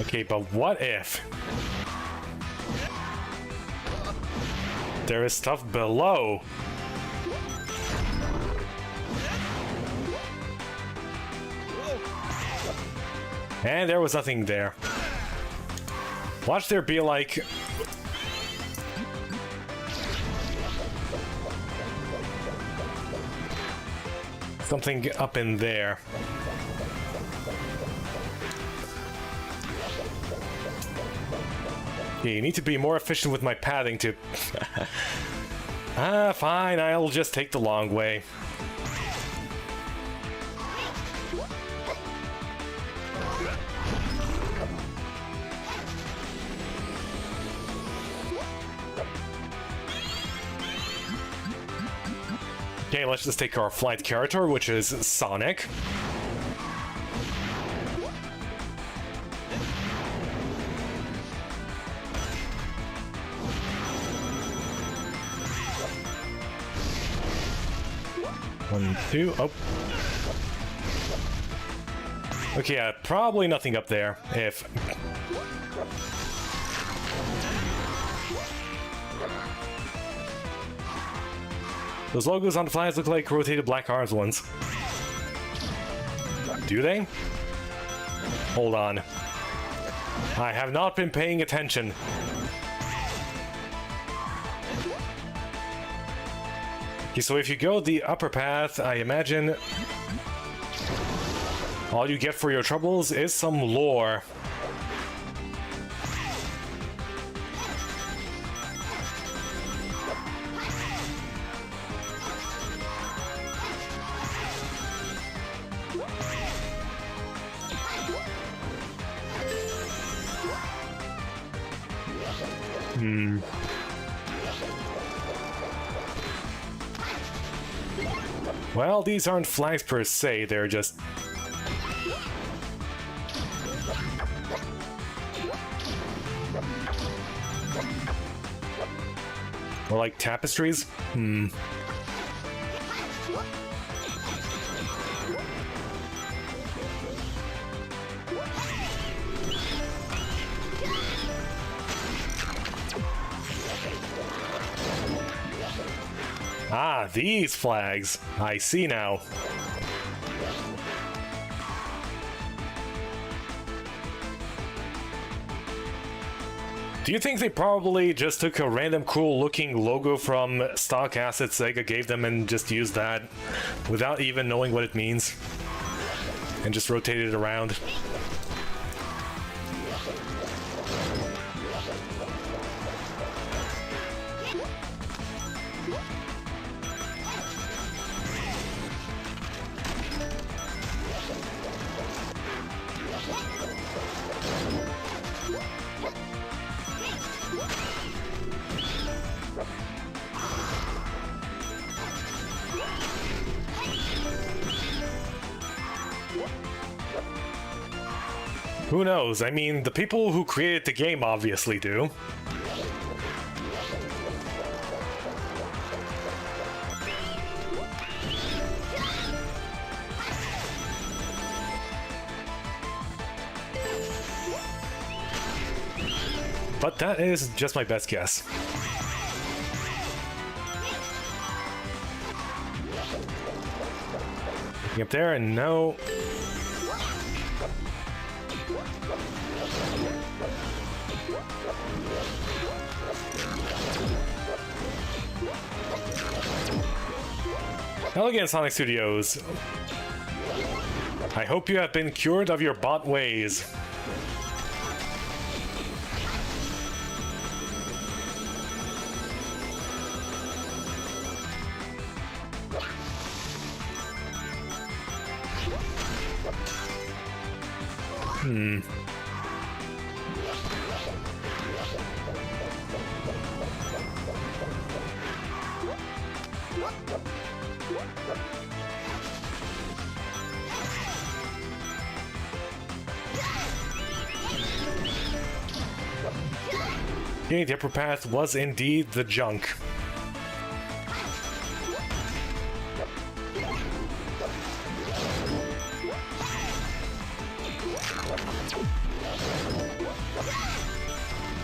S1: Okay, but what if there is stuff below? And there was nothing there. Watch there be like... something up in there. Yeah, you need to be more efficient with my padding to... fine, I'll just take the long way. Okay, let's just take our flight character, which is Sonic. One, two, oh. Okay, probably nothing up there, if... Those logos on the flags look like rotated black arms ones. Do they? Hold on. I have not been paying attention. Okay, so if you go the upper path, I imagine all you get for your troubles is some lore. Well, these aren't flags per se, they're just... Or like tapestries? Ah, these flags. I see now. Do you think they probably just took a random cool looking logo from stock assets Sega gave them and just used that without even knowing what it means? And just rotated it around? Who knows? I mean, the people who created the game obviously do. But that is just my best guess. Looking up there and no... Hello again, Sonic Studios. I hope you have been cured of your bot ways. The upper path was indeed the junk.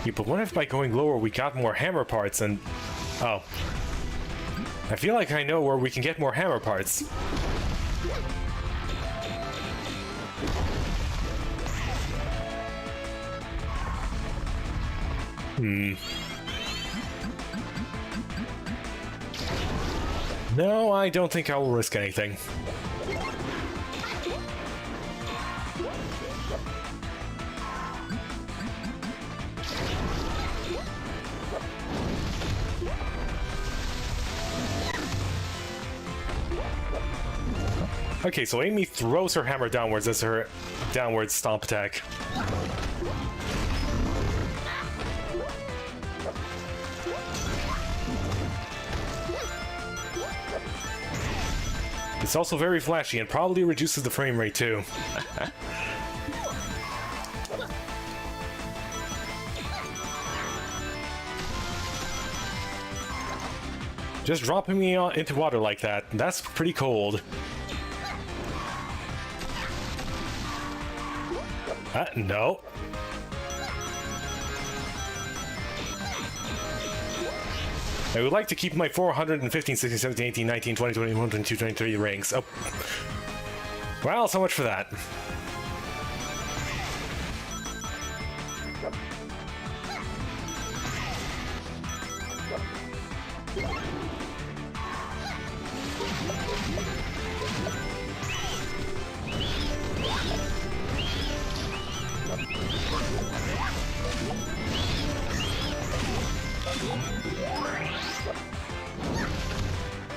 S1: Yeah, but what if by going lower we got more hammer parts and... Oh. I feel like I know where we can get more hammer parts. No, I don't think I will risk anything. Okay, so Amy throws her hammer downwards as her downward stomp attack. It's also very flashy and probably reduces the frame rate too. Just dropping me into water like that, that's pretty cold. No. I would like to keep my 415, 16, 17, 18, 19, 20, 21, 22, 23 rings. Oh. Well, so much for that.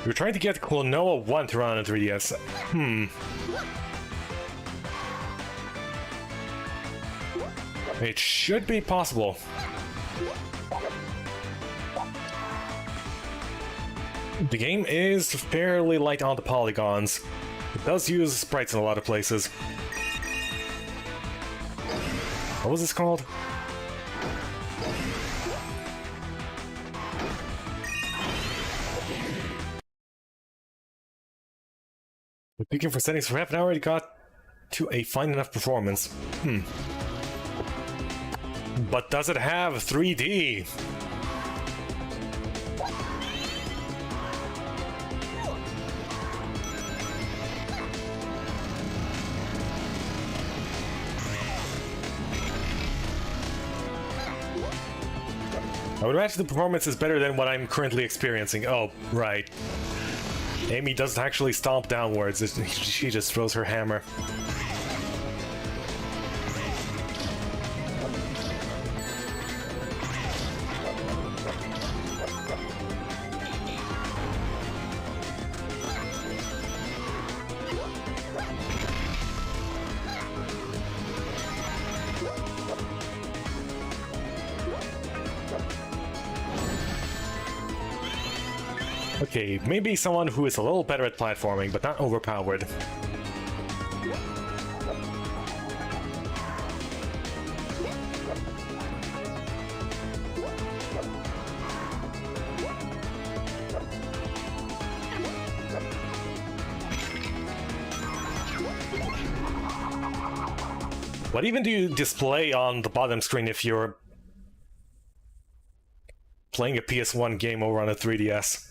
S1: We're trying to get Klonoa 1 to run on 3DS. It should be possible. The game is fairly light on the polygons. It does use sprites in a lot of places. What was this called? Looking for settings for half an hour, it got to a fine enough performance. But does it have 3D? I would imagine the performance is better than what I'm currently experiencing. Oh, right. Amy doesn't actually stomp downwards, she just throws her hammer. Okay, maybe someone who is a little better at platforming, but not overpowered. What even do you display on the bottom screen if you're playing a PS1 game over on a 3DS?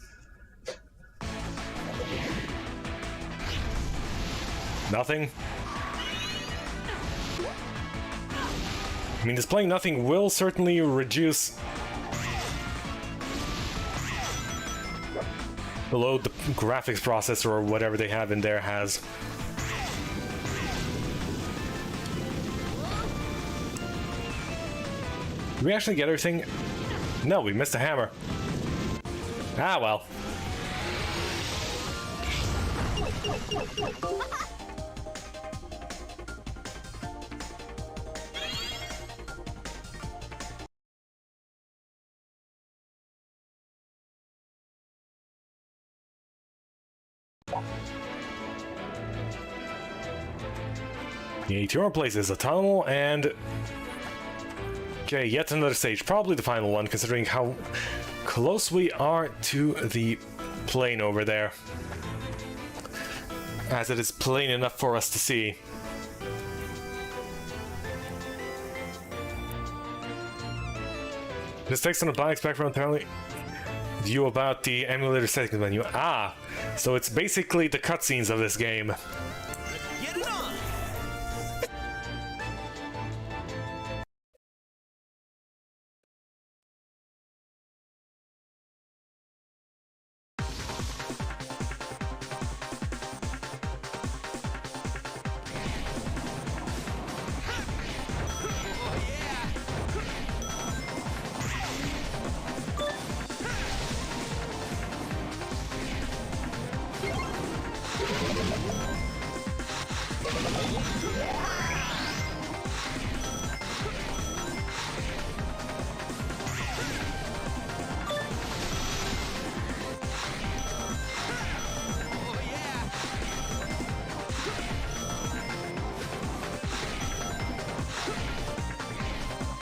S1: Nothing? I mean, displaying nothing will certainly reduce the load the graphics processor or whatever they have in there has. Did we actually get everything? No, we missed a hammer. Ah, well. Yeah, 2 more places, a tunnel and... Okay, yet another stage, probably the final one, considering how close we are to the plane over there. As it is plain enough for us to see. This text on the black background telling you about the emulator settings menu. Ah, so it's basically the cutscenes of this game.
S6: Get it on!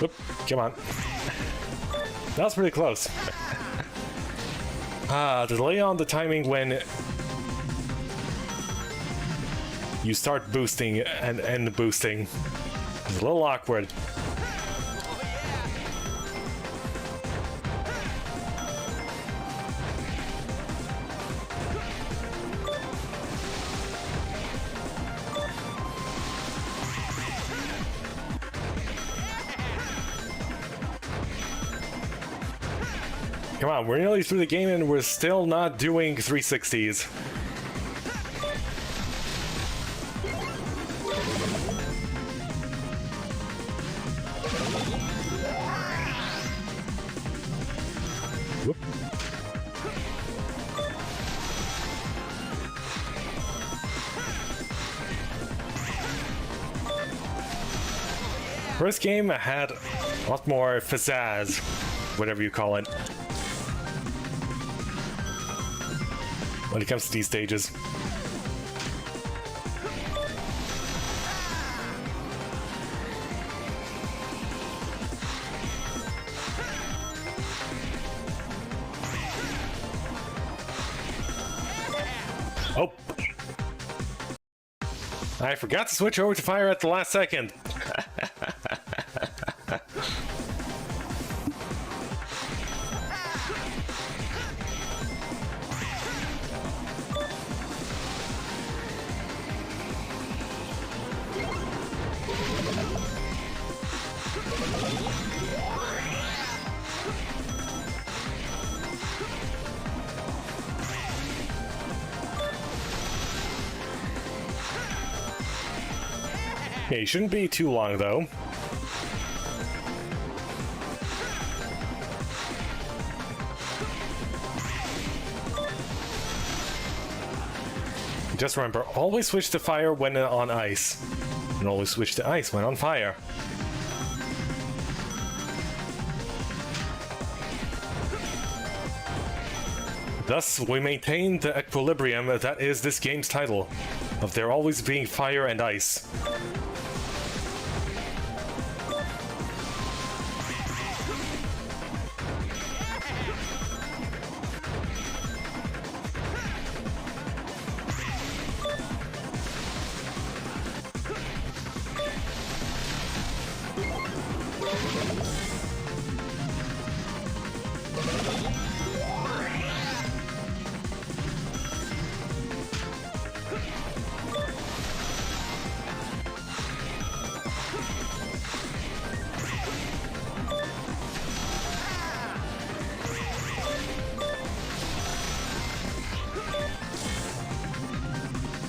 S1: Oop, come on. That was pretty close. The delay on the timing when you start boosting and end boosting is a little awkward. Come on, we're nearly through the game and we're still not doing 360s. Whoop. First game had a lot more pizzazz, whatever you call it, when it comes to these stages. Oh! I forgot to switch over to fire at the last second. Yeah, it shouldn't be too long though. Just remember, always switch to fire when on ice, and always switch to ice when on fire. Thus, we maintain the equilibrium that is this game's title, of there always being fire and ice.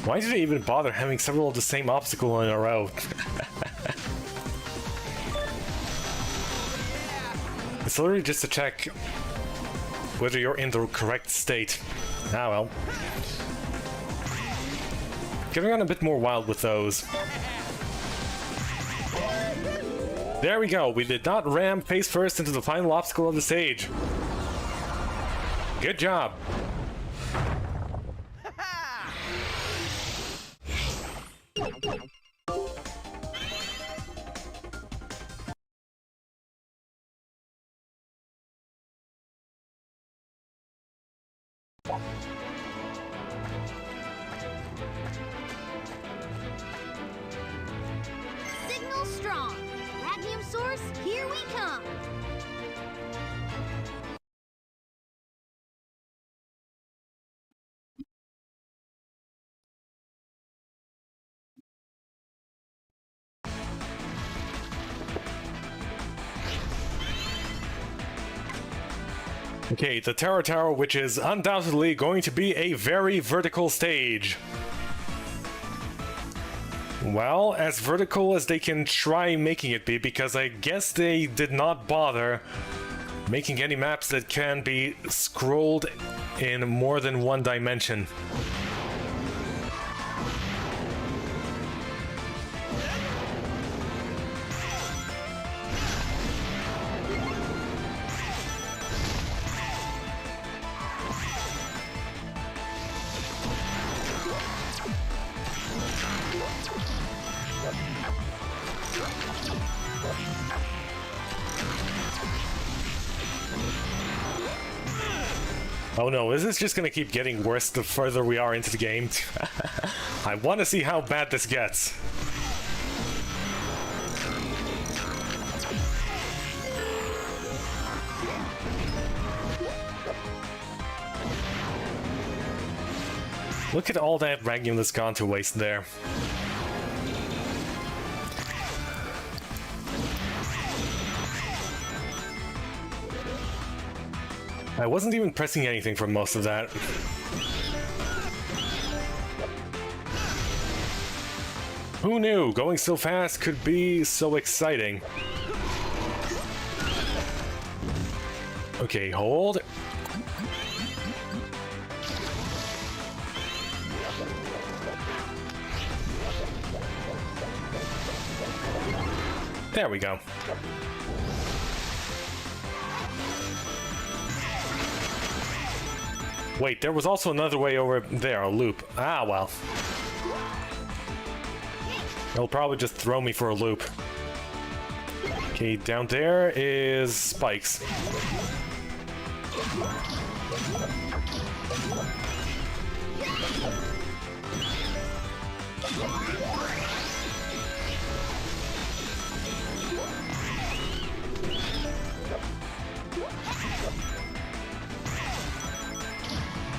S1: Why did they even bother having several of the same obstacle in a row? It's literally just to check whether you're in the correct state. Ah well. Getting on a bit more wild with those. There we go, we did not ram face first into the final obstacle of the stage. Good job.
S3: Signal strong. Radium source, here we come.
S1: Okay, the Terror Tower, which is undoubtedly going to be a very vertical stage. Well, as vertical as they can try making it be, because I guess they did not bother making any maps that can be scrolled in more than one dimension. Oh no, is this just gonna keep getting worse the further we are into the game? I want to see how bad this gets. Look at all that Radium that's gone to waste there. I wasn't even pressing anything for most of that. Who knew going so fast could be so exciting? Okay, hold. There we go. Wait, there was also another way over there, a loop. Ah, well. It'll probably just throw me for a loop. Okay, down there is spikes.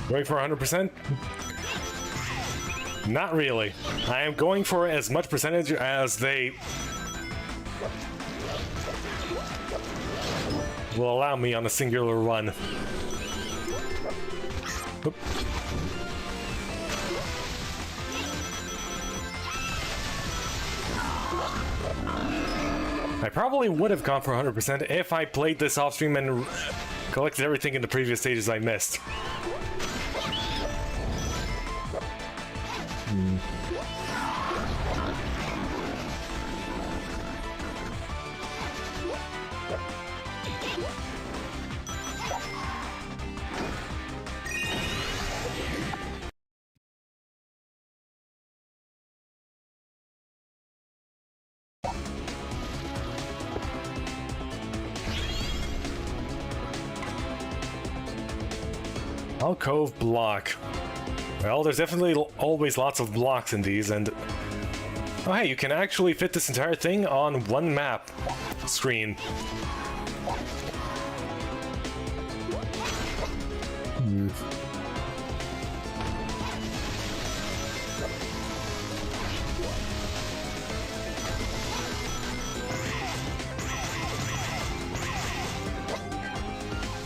S1: Going for 100%? Not really. I am going for as much percentage as they will allow me on a singular run. Oop. I probably would have gone for 100% if I played this off stream and collected everything in the previous stages I missed. Alcove block. Well, there's definitely always lots of blocks in these, and... Oh hey, you can actually fit this entire thing on one map screen.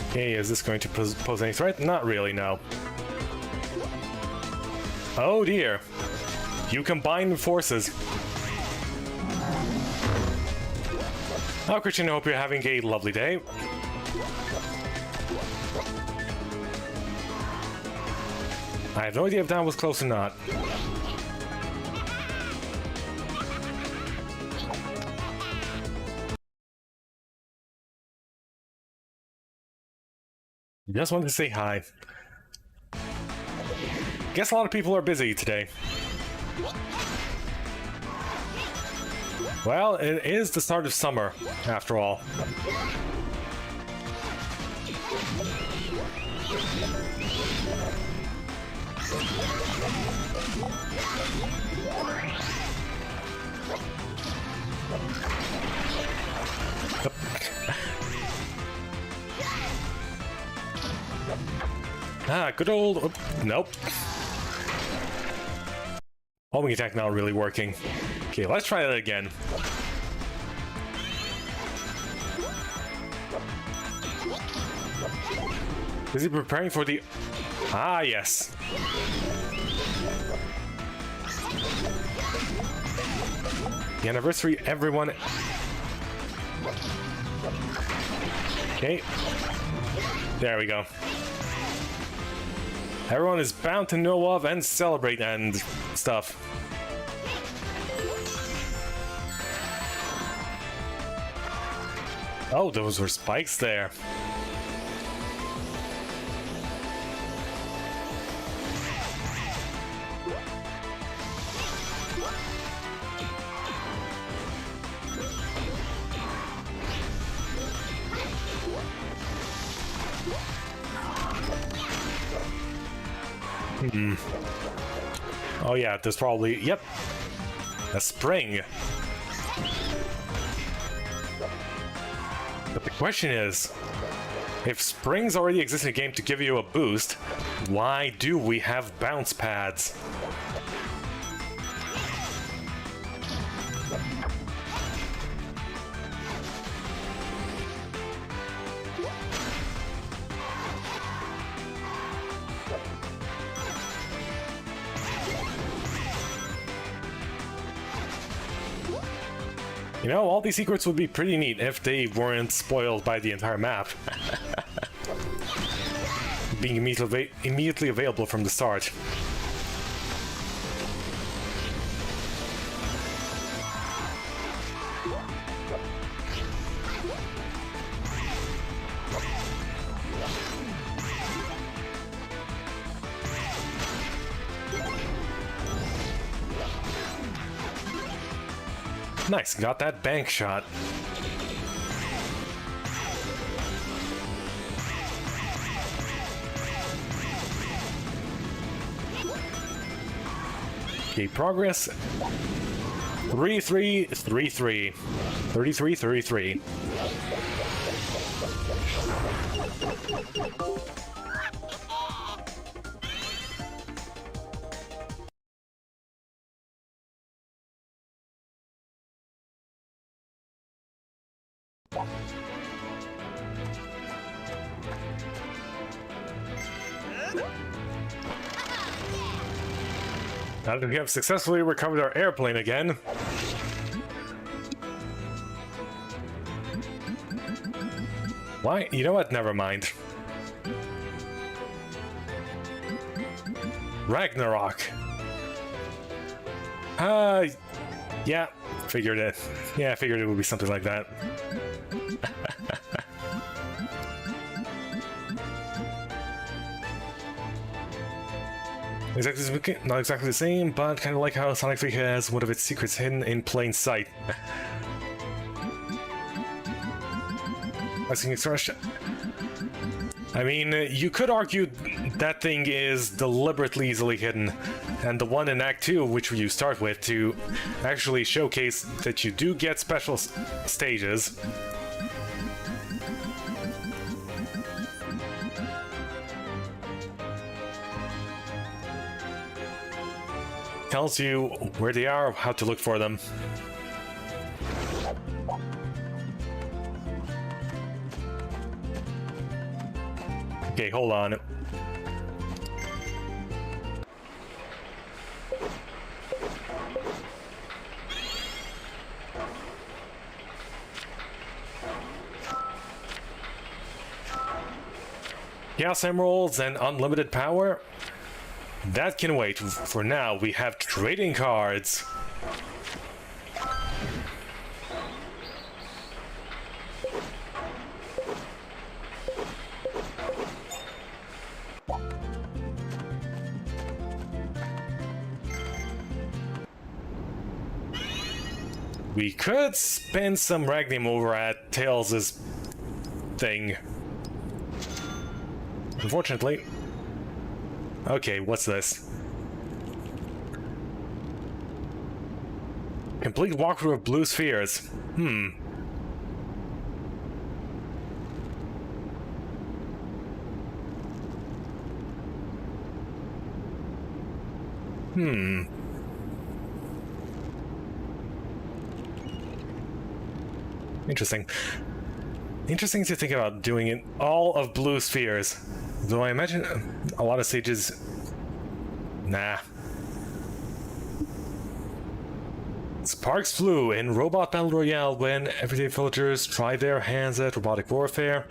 S1: Okay, is this going to pose any threat? Not really, no. Oh dear. You combine forces. Oh, Christian, I hope you're having a lovely day. I have no idea if that was close or not. Just wanted to say hi. Guess a lot of people are busy today. Well, it is the start of summer, after all. Ah, good old... Oh, nope. Homing attack not really working. Okay, let's try that again. Is he preparing for the... Ah, yes. The anniversary, everyone... Okay. There we go. Everyone is bound to know of and celebrate and stuff. Oh, those were spikes there. Oh yeah, there's probably... Yep. A spring. But the question is, if springs already exist in a game to give you a boost, why do we have bounce pads? You know, all these secrets would be pretty neat if they weren't spoiled by the entire map. Being immediately available from the start. Nice, got that bank shot. Okay, progress. 3333. 3333. Now that we have successfully recovered our airplane again. Why? You know what? Never mind. Ragnarok. Yeah, figured it. Yeah, I figured it would be something like that. Not exactly the same, but kind of like how Sonic 3 has one of its secrets hidden in plain sight. I mean, you could argue that thing is deliberately easily hidden, and the one in Act 2, which you start with, to actually showcase that you do get special stages. Tells you where they are, how to look for them. Okay, hold on. Chaos Emeralds and unlimited power? That can wait. For now, we have trading cards. We could spend some Ragnium over at Tails' thing. Unfortunately. Okay, what's this? Complete walkthrough of blue spheres. Hmm. Interesting. Interesting to think about doing it all of blue spheres. Though I imagine a lot of stages... Nah. Sparks flew in Robot Battle Royale when everyday villagers tried their hands at robotic warfare.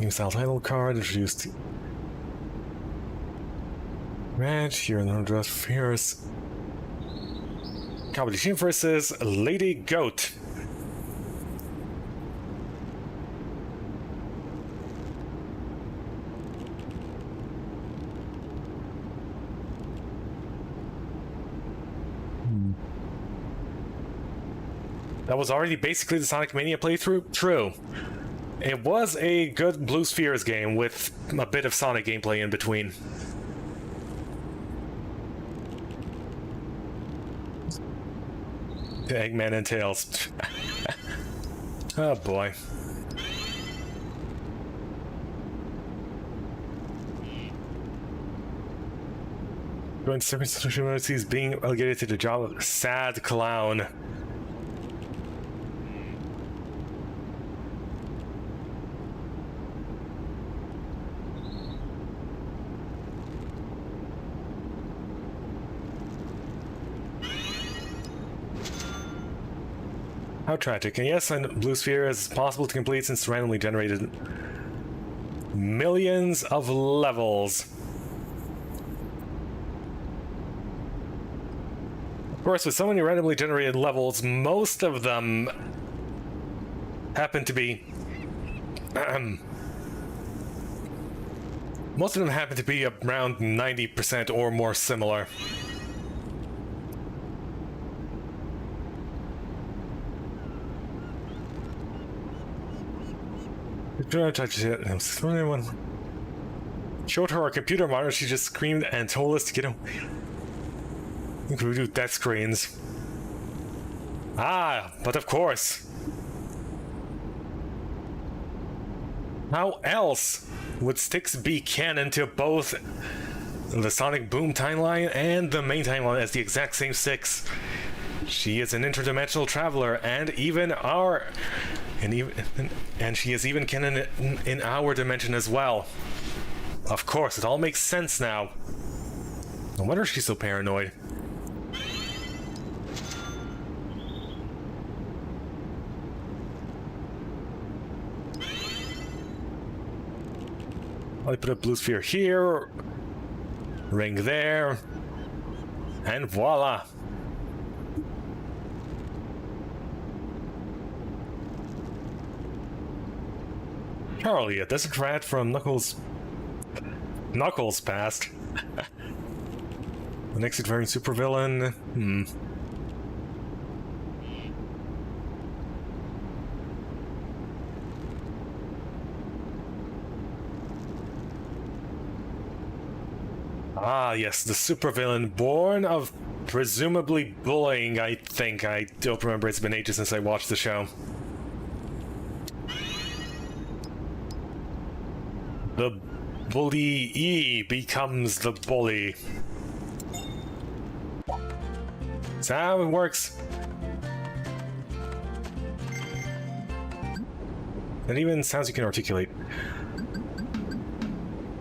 S1: New style title card introduced. Red, here in the fierce. Competition versus Lady Goat. That was already basically the Sonic Mania playthrough? True. It was a good Blue Spheres game with a bit of Sonic gameplay in between. Eggman and Tails. Oh boy. Going to circumstances being relegated to the job of sad clown. How tragic. And yes, and Blue Sphere is possible to complete since randomly generated millions of levels. Of course, with so many randomly generated levels, most of them happen to be most of them happen to be around 90% or more similar. Showed her our computer monitor, she just screamed and told us to get away. We could do death screens. Ah, but of course. How else would Styx be canon to both the Sonic Boom timeline and the main timeline as the exact same Styx? She is an interdimensional traveler, and she is even canon in our dimension as well. Of course, it all makes sense now. No wonder she's so paranoid. I'll put a blue sphere here, ring there, and voila! Charlie, a desert rat from Knuckles' past. The next wearing supervillain. Ah, yes, the supervillain born of presumably bullying, I think. I don't remember, it's been ages since I watched the show. The bully becomes the bully. Is that how it works? That even sounds you can articulate.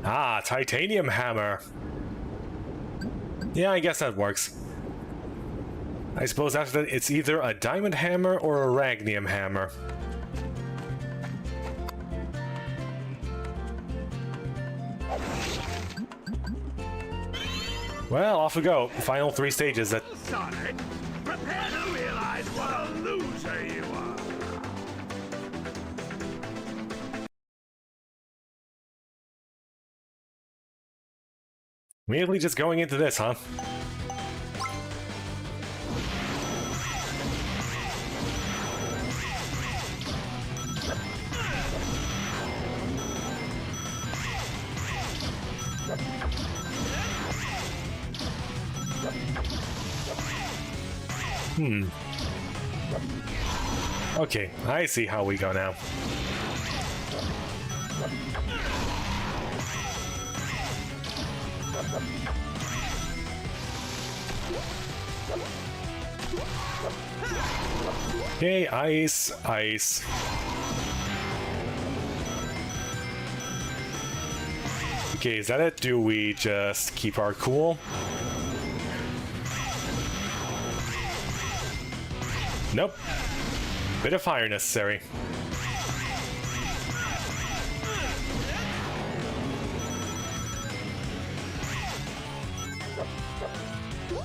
S1: Ah, titanium hammer. Yeah, I guess that works. I suppose after that it's either a diamond hammer or a ragnium hammer. Well, off we go. Final 3 stages. That
S5: Sonic, prepare to realize what a loser you are.
S1: immediately just going into this, huh? Okay, I see how we go now. Okay, ice, ice. Okay, is that it? Do we just keep our cool? Nope. Bit of fire necessary.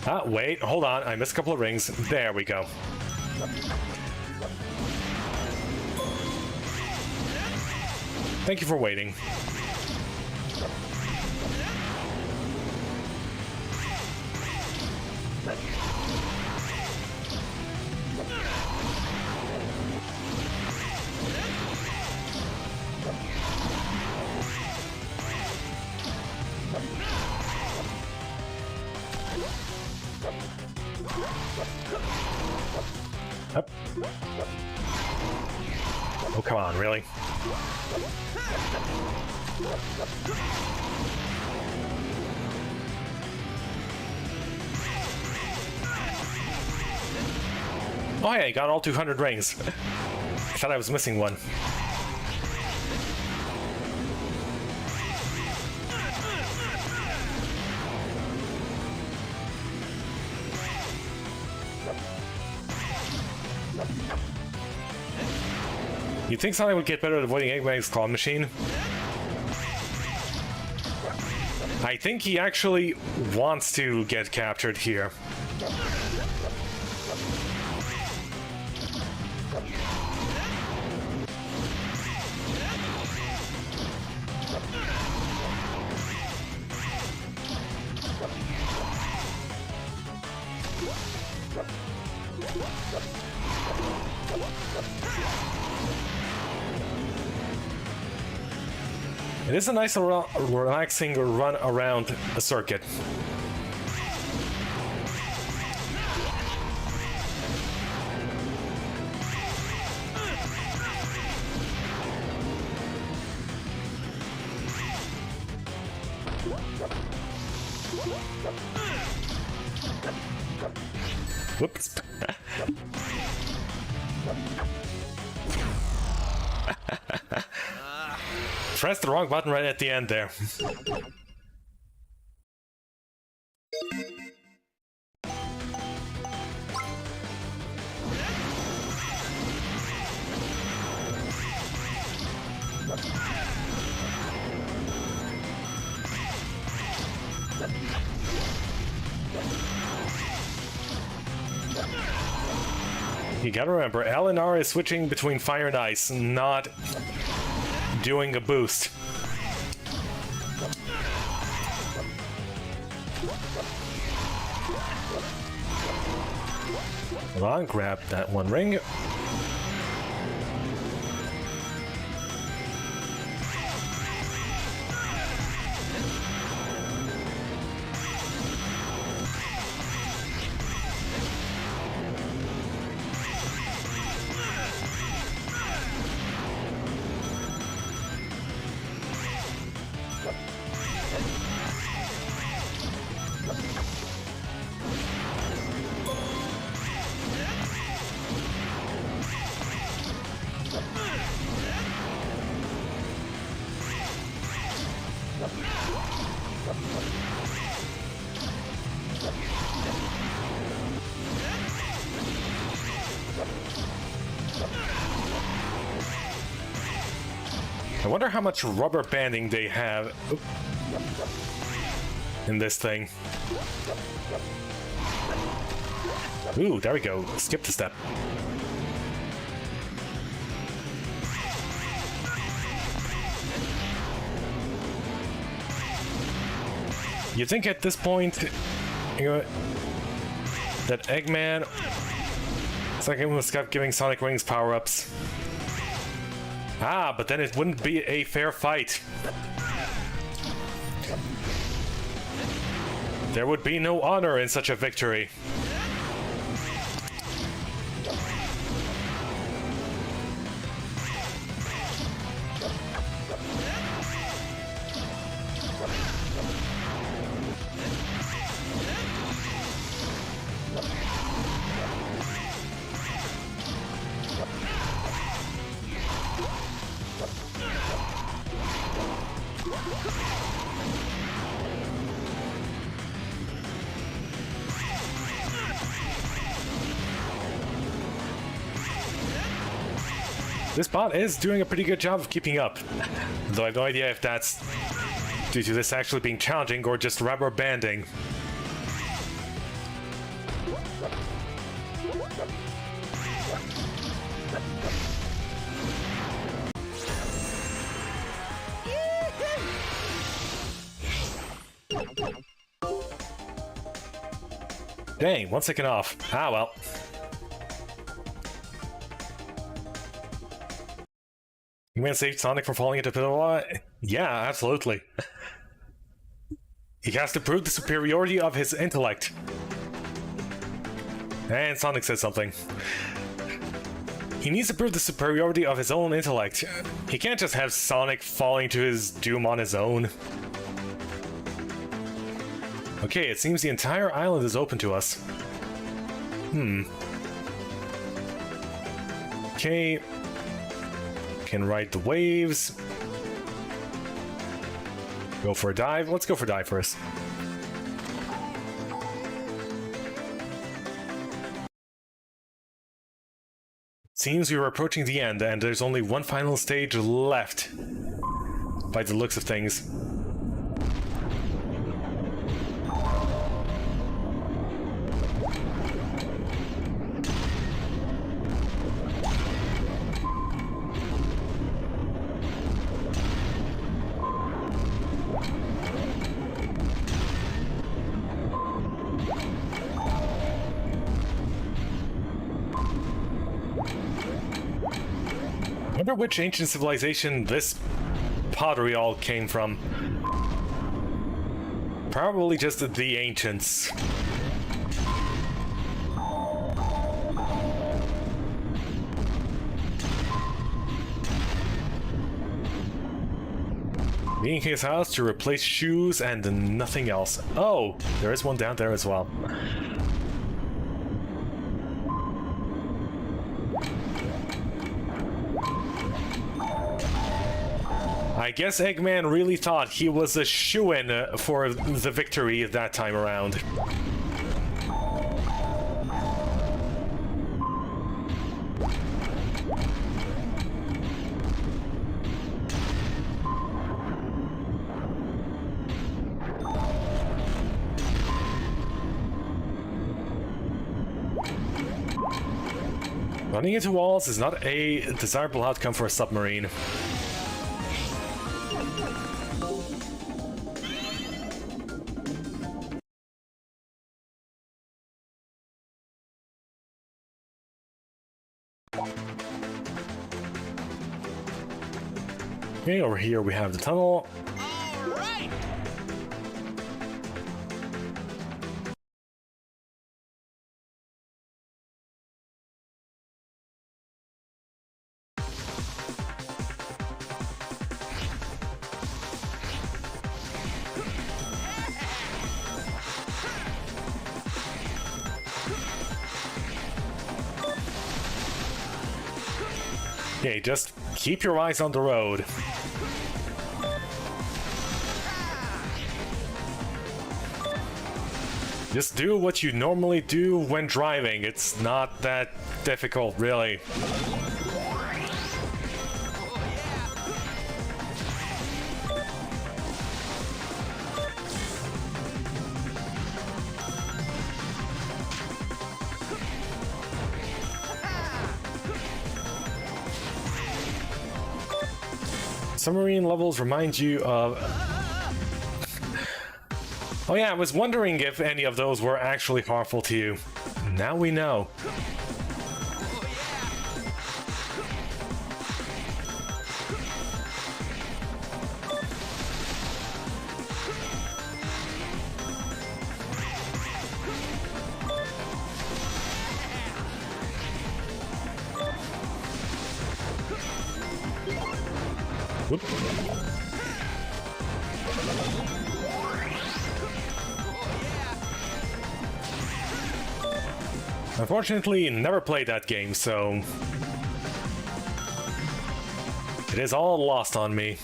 S1: Ah, wait, hold on. I missed a couple of rings. There we go. Thank you for waiting. Up. Oh, come on, really? Oh, hey, I got all 200 rings. I thought I was missing one. You think Sonic would get better at avoiding Eggman's claw machine? I think he actually wants to get captured here. It is a nice relaxing run around a circuit. Whoops. Pressed the wrong button right at the end there. You gotta remember, L&R is switching between fire and ice, not doing a boost. Hold on, grab that one ring. I wonder how much rubber banding they have in this thing. Ooh, there we go. Skip the step. You think at this point, you know, that Eggman, it's like him was giving Sonic Rings power-ups. Ah, but then it wouldn't be a fair fight. There would be no honor in such a victory. This bot is doing a pretty good job of keeping up, though I have no idea if that's due to this actually being challenging or just rubber banding. Dang, 1 second off. Ah, well. You gonna save Sonic from falling into Pillow? Yeah, absolutely. He has to prove the superiority of his intellect. And Sonic says something. He needs to prove the superiority of his own intellect. He can't just have Sonic falling to his doom on his own. Okay, it seems the entire island is open to us. Okay. Can ride the waves. Go for a dive. Let's go for a dive first. Seems we are approaching the end, and there's only one final stage left, by the looks of things. I wonder which ancient civilization this pottery all came from. Probably just the ancients. Leaving his house to replace shoes and nothing else. Oh, there is one down there as well. I guess Eggman really thought he was a shoo-in for the victory that time around. Running into walls is not a desirable outcome for a submarine. Okay, over here we have the tunnel.
S6: All right.
S1: Okay, just keep your eyes on the road. Just do what you normally do when driving. It's not that difficult, really. Submarine levels remind you of... Oh yeah, I was wondering if any of those were actually harmful to you. Now we know. Whoop. Unfortunately, never played that game, so it is all lost on me.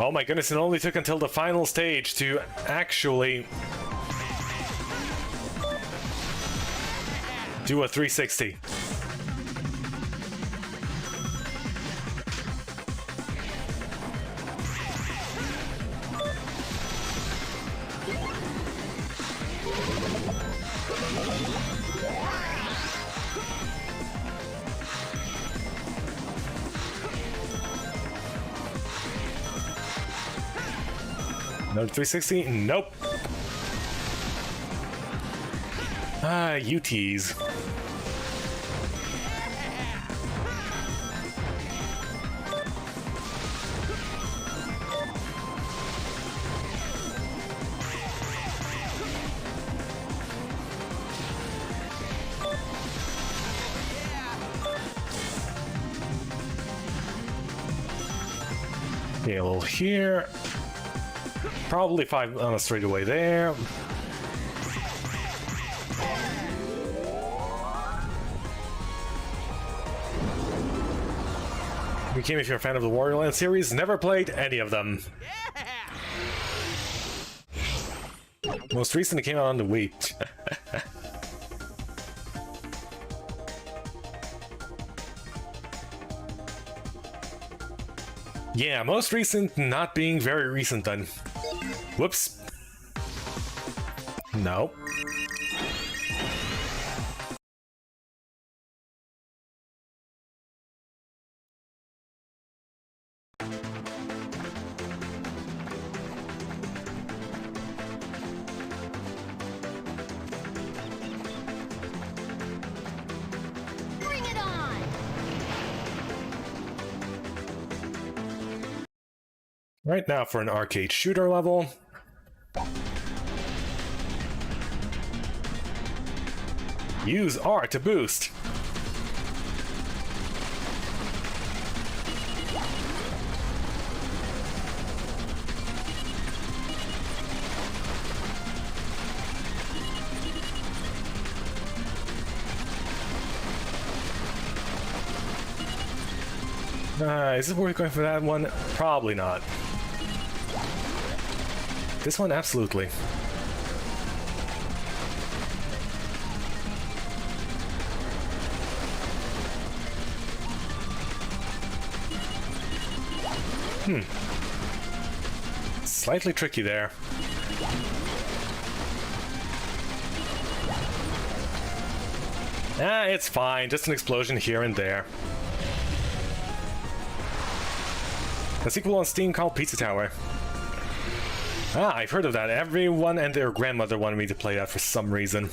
S1: Oh my goodness, it only took until the final stage to actually do a 360. Another 360? Nope. Ah, you tease. Okay, a little here. Probably 5 on a straightaway there. Became if you're a fan of the Wario Land series, never played any of them. Most recently came out on the Wii. Yeah, most recent not being very recent then. Whoops. No.
S3: Bring it on!
S1: Right now for an arcade shooter level. Use R to boost. Is this worth going for that one? Probably not. This one, absolutely. Slightly tricky there. It's fine. Just an explosion here and there. A sequel on Steam called Pizza Tower. I've heard of that. Everyone and their grandmother wanted me to play that for some reason.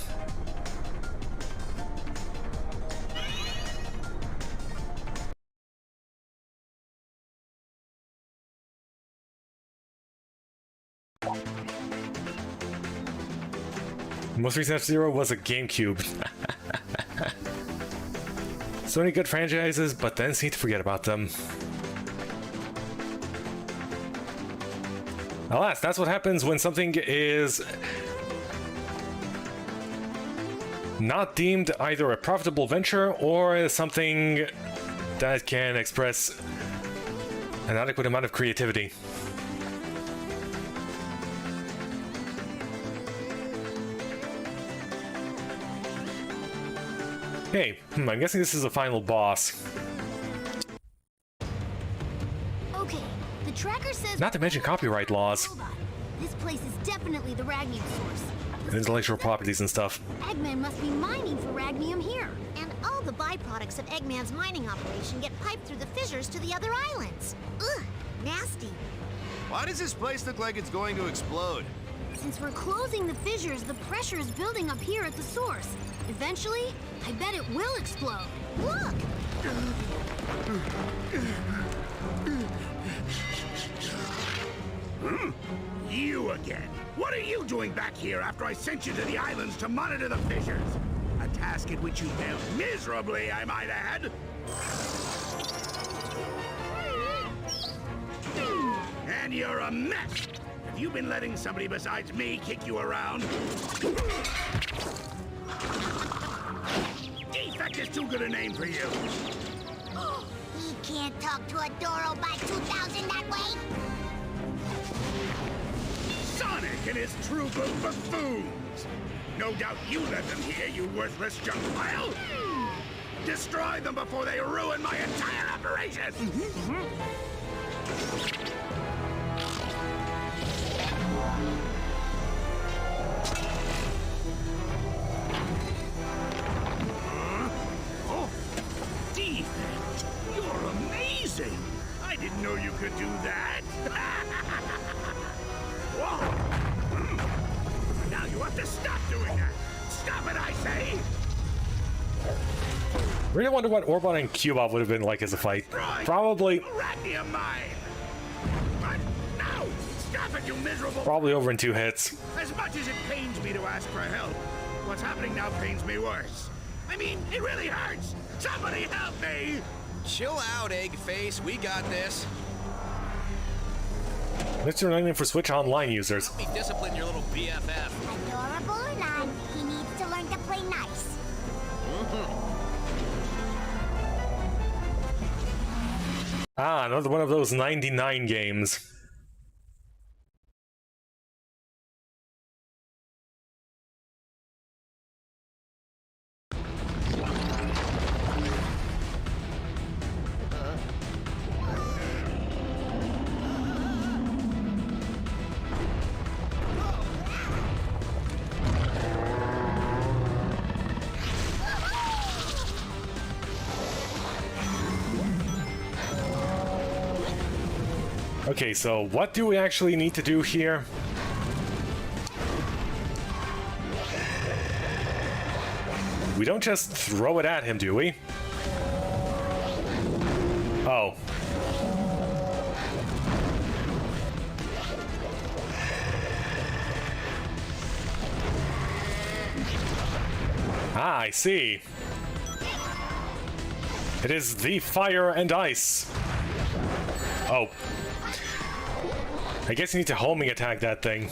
S1: Most recent F-Zero was a GameCube. So many good franchises, but then seem to forget about them. Alas, that's what happens when something is not deemed either a profitable venture or something that can express an adequate amount of creativity. Hey, I'm guessing this is the final boss.
S3: Okay, the tracker says...
S1: Not to mention copyright laws.
S3: This place is definitely the Ragnium source.
S1: Intellectual properties and stuff.
S3: Eggman must be mining for Ragnium here. And all the byproducts of Eggman's mining operation get piped through the fissures to the other islands. Ugh, nasty.
S4: Why does this place look like it's going to explode?
S3: Since we're closing the fissures, the pressure is building up here at the source. Eventually, I bet it will explode. Look!
S5: You again. What are you doing back here after I sent you to the islands to monitor the fissures? A task at which you failed miserably, I might add. And you're a mess. Have you been letting somebody besides me kick you around? Defect is too good a name for you.
S7: He can't talk to a Doro by 2000 that way.
S5: Sonic and his troop of buffoons. No doubt you led them here, you worthless junk pile. Destroy them before they ruin my entire operation. Oh, Defect, you're amazing. I didn't know you could do that. Whoa. Now you have to stop doing that. Stop it, I say.
S1: Really wonder what Orbot and Cubot would have been like as a fight.
S5: Right.
S1: Probably
S5: Ragnium mine. But no, stop it, you miserable.
S1: Probably over in 2 hits.
S5: As much as it pains me to ask for help, what's happening now pains me worse. I mean, it really hurts. Somebody help me.
S6: Chill out, Eggface. We got this.
S1: Mr. Nightmare for Switch Online users.
S6: Be disciplined, your little BFF.
S7: Adorable Ulan. He needs to learn to play nice.
S1: Ah, another one of those 99 games. Okay, so what do we actually need to do here? We don't just throw it at him, do we? Oh. Ah, I see. It is the fire and ice. Oh. I guess you need to homing attack that thing.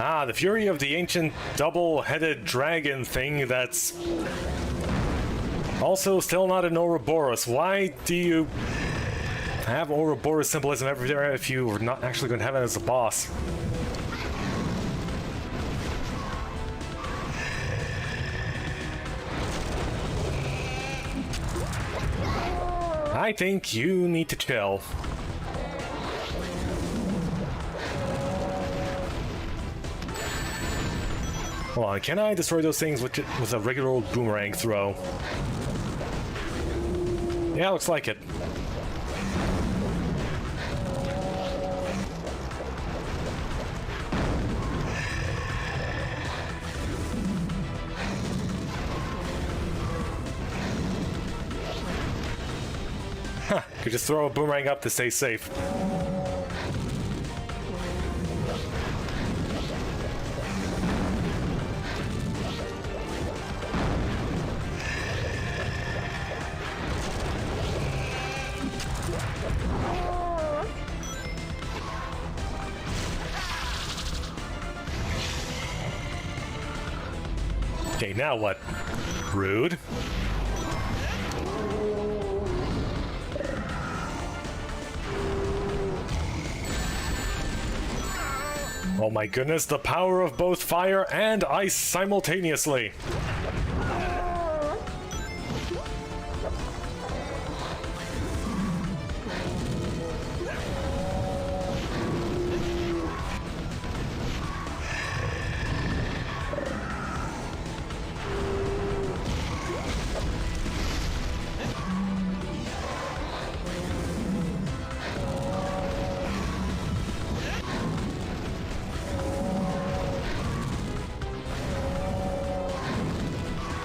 S1: Ah, the fury of the ancient double-headed dragon thing that's also still not an Ouroboros. Why do you have Ouroboros symbolism everywhere if you are not actually going to have it as a boss? I think you need to chill. Hold on, can I destroy those things with a regular old boomerang throw? Yeah, looks like it. Huh, could just throw a boomerang up to stay safe. Okay, now what? Rude. Oh my goodness, the power of both fire and ice simultaneously.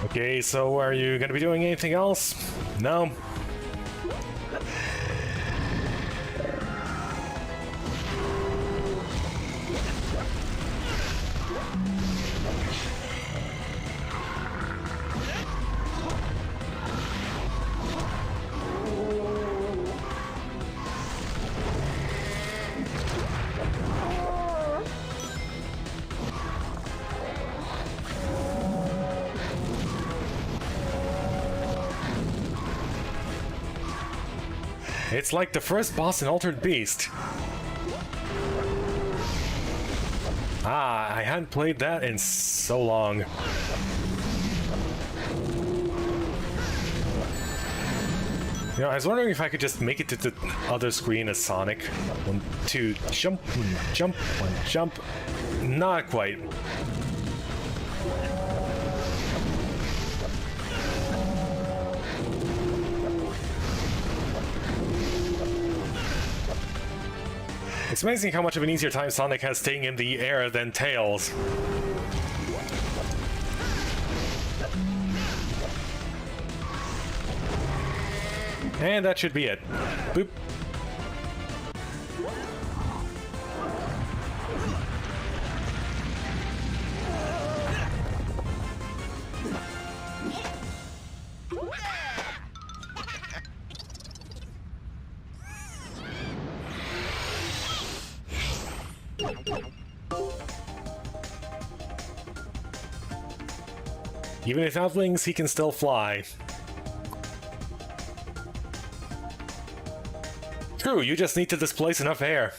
S1: Okay, so are you gonna be doing anything else? No? It's like the first boss in Altered Beast. Ah, I hadn't played that in so long. You know, I was wondering if I could just make it to the other screen as Sonic. 1, 2, jump, 1, jump, 1, jump. Not quite. It's amazing how much of an easier time Sonic has staying in the air than Tails. And that should be it. Boop. Even without wings, he can still fly. True, you just need to displace enough air.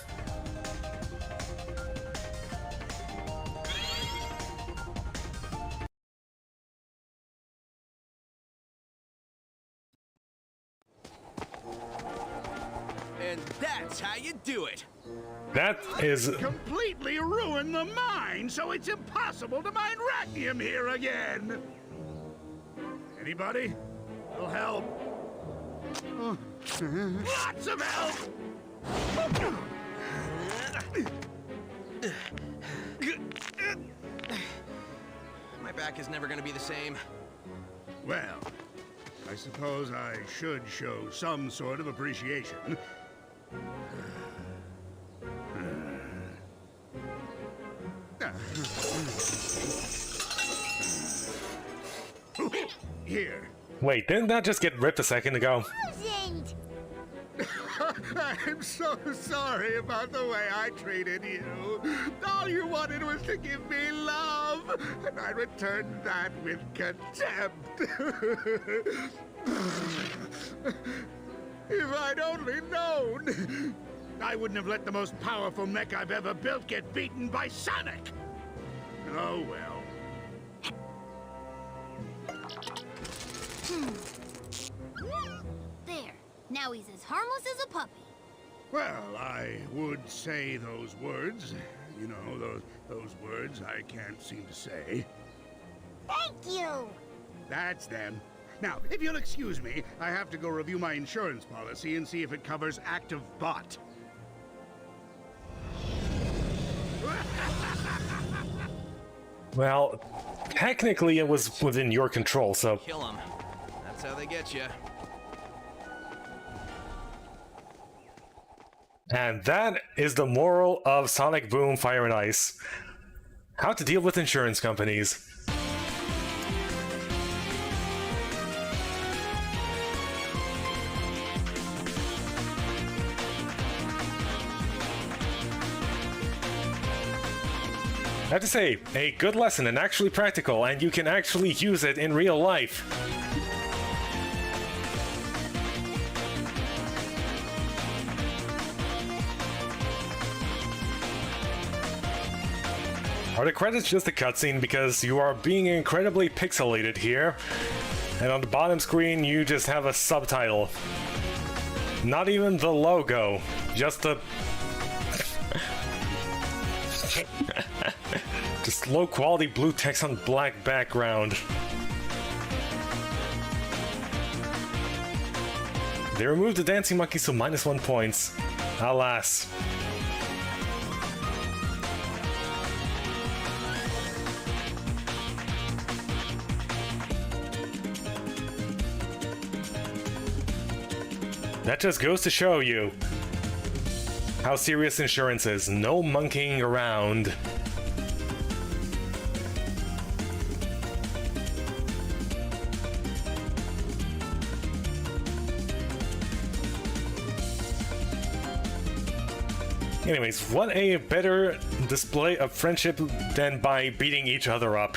S6: And that's how you do it.
S1: That is...
S5: Completely ruin the mine, so it's impossible to mine rhenium here again. Anybody? Will help. Lots of help!
S6: My back is never gonna be the same.
S5: Well, I suppose I should show some sort of appreciation. Here.
S1: Wait, didn't that just get ripped a second ago?
S3: Thousand!
S5: I'm so sorry about the way I treated you. All you wanted was to give me love, and I returned that with contempt. If I'd only known, I wouldn't have let the most powerful mech I've ever built get beaten by Sonic. Oh well.
S3: There. Now he's as harmless as a puppy.
S5: Well, I would say those words. You know, those words I can't seem to say.
S3: Thank you!
S5: That's them. Now, if you'll excuse me, I have to go review my insurance policy and see if it covers active bot.
S1: Well, technically it was within your control, so...
S6: Kill them. That's how they get you.
S1: And that is the moral of Sonic Boom Fire and Ice. How to deal with insurance companies. I have to say, a good lesson and actually practical, and you can actually use it in real life. Are the credits just a cutscene because you are being incredibly pixelated here? And on the bottom screen you just have a subtitle. Not even the logo, just the... just low quality blue text on black background. They removed the dancing monkey, so -1 points. Alas. That just goes to show you how serious insurance is. No monkeying around. Anyways, what a better display of friendship than by beating each other up.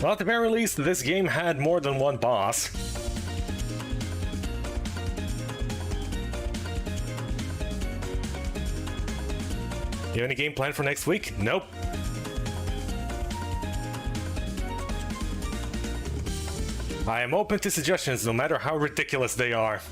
S1: Well, at the very least, this game had more than one boss. You have any game planned for next week? Nope. I am open to suggestions, no matter how ridiculous they are.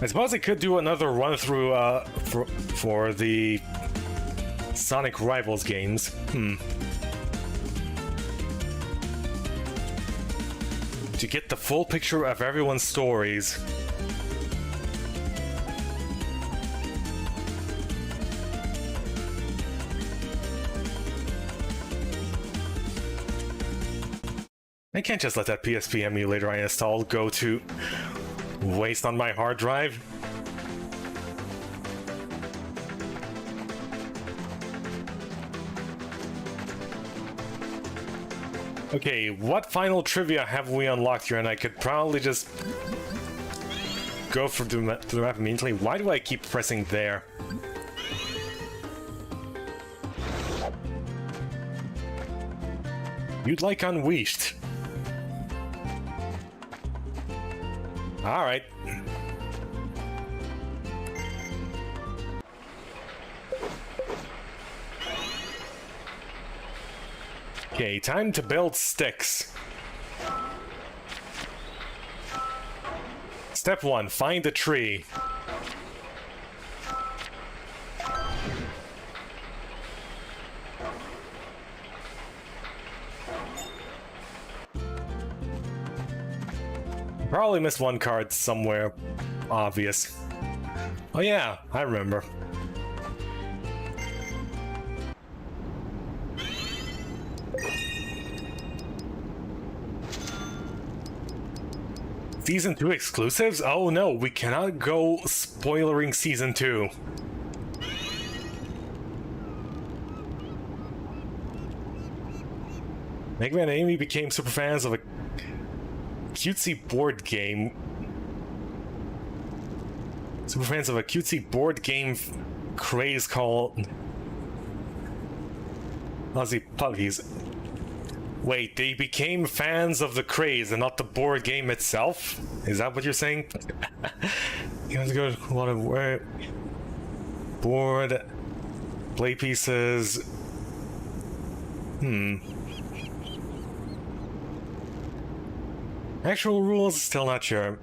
S1: I suppose I could do another run through for the Sonic Rivals games. To get the full picture of everyone's stories. I can't just let that PSP emulator I installed go to waste on my hard drive. Okay, what final trivia have we unlocked here? And I could probably just go through the map immediately. Why do I keep pressing there? You'd like Unleashed. Alright. Okay, time to build sticks. Step 1, find a tree. Probably missed one card somewhere obvious. Oh yeah, I remember. Season 2 exclusives? Oh no, we cannot go spoilering Season 2. Mega Man and Amy became super fans of a cutesy board game. Super fans of a cutesy board game craze called Fuzzy Puppies. Wait, they became fans of the craze and not the board game itself? Is that what you're saying? You have to go to a lot of board, play pieces. Actual rules, still not sure.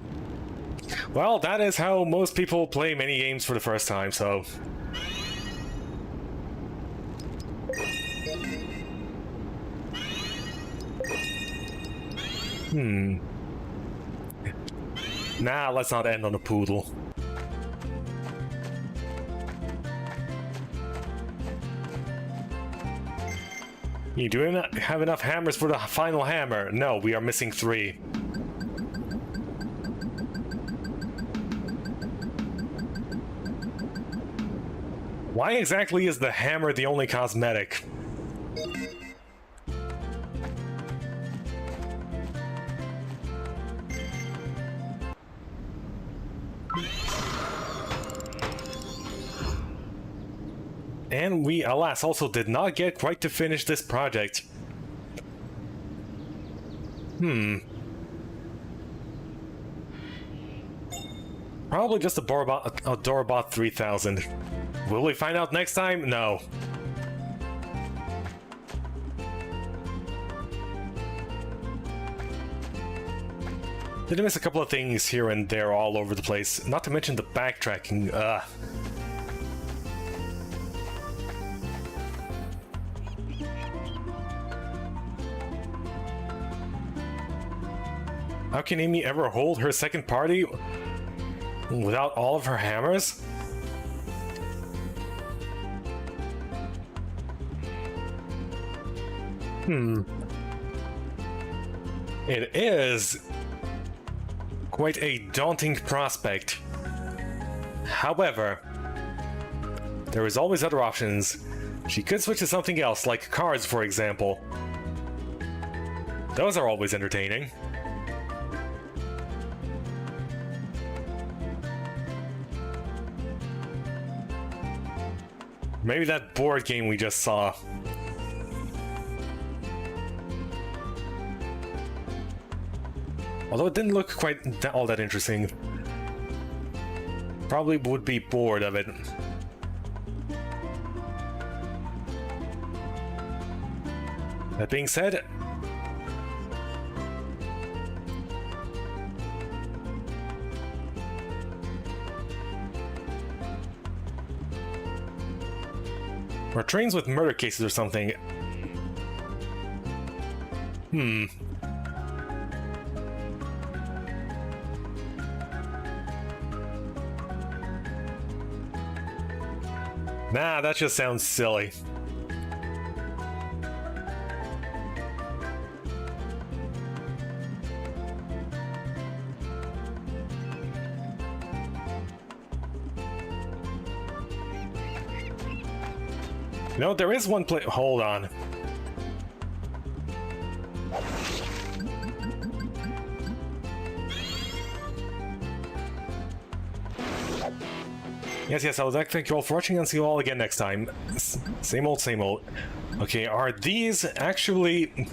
S1: Well, that is how most people play many games for the first time, so... Nah, let's not end on a poodle. You do not have enough hammers for the final hammer. No, we are missing 3. Why exactly is the hammer the only cosmetic? And we, alas, also did not get quite to finish this project. Probably just a Dorobot 3000. Will we find out next time? No. Did miss a couple of things here and there all over the place, not to mention the backtracking. How can Amy ever hold her second party without all of her hammers? It is quite a daunting prospect. However, there is always other options. She could switch to something else, like cards, for example. Those are always entertaining. Maybe that board game we just saw. Although it didn't look quite all that interesting. Probably would be bored of it. That being said, Or trains with murder cases or something. Nah, that just sounds silly. No, there is one place. Hold on. Yes, I would like to thank you all for watching and see you all again next time. Same old, same old. Okay, are these actually...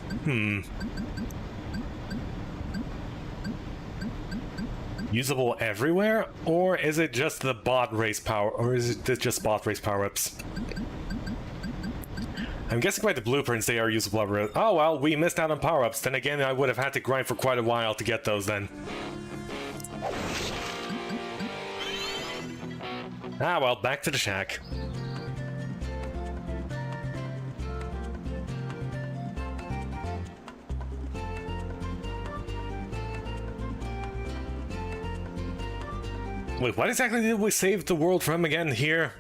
S1: usable everywhere? Or is it just the bot race power... or is it just bot race power-ups? I'm guessing by the blueprints they are usable everywhere. Oh well, we missed out on power-ups. Then again, I would have had to grind for quite a while to get those then. Ah well, back to the shack. Wait, what exactly did we save the world from again here?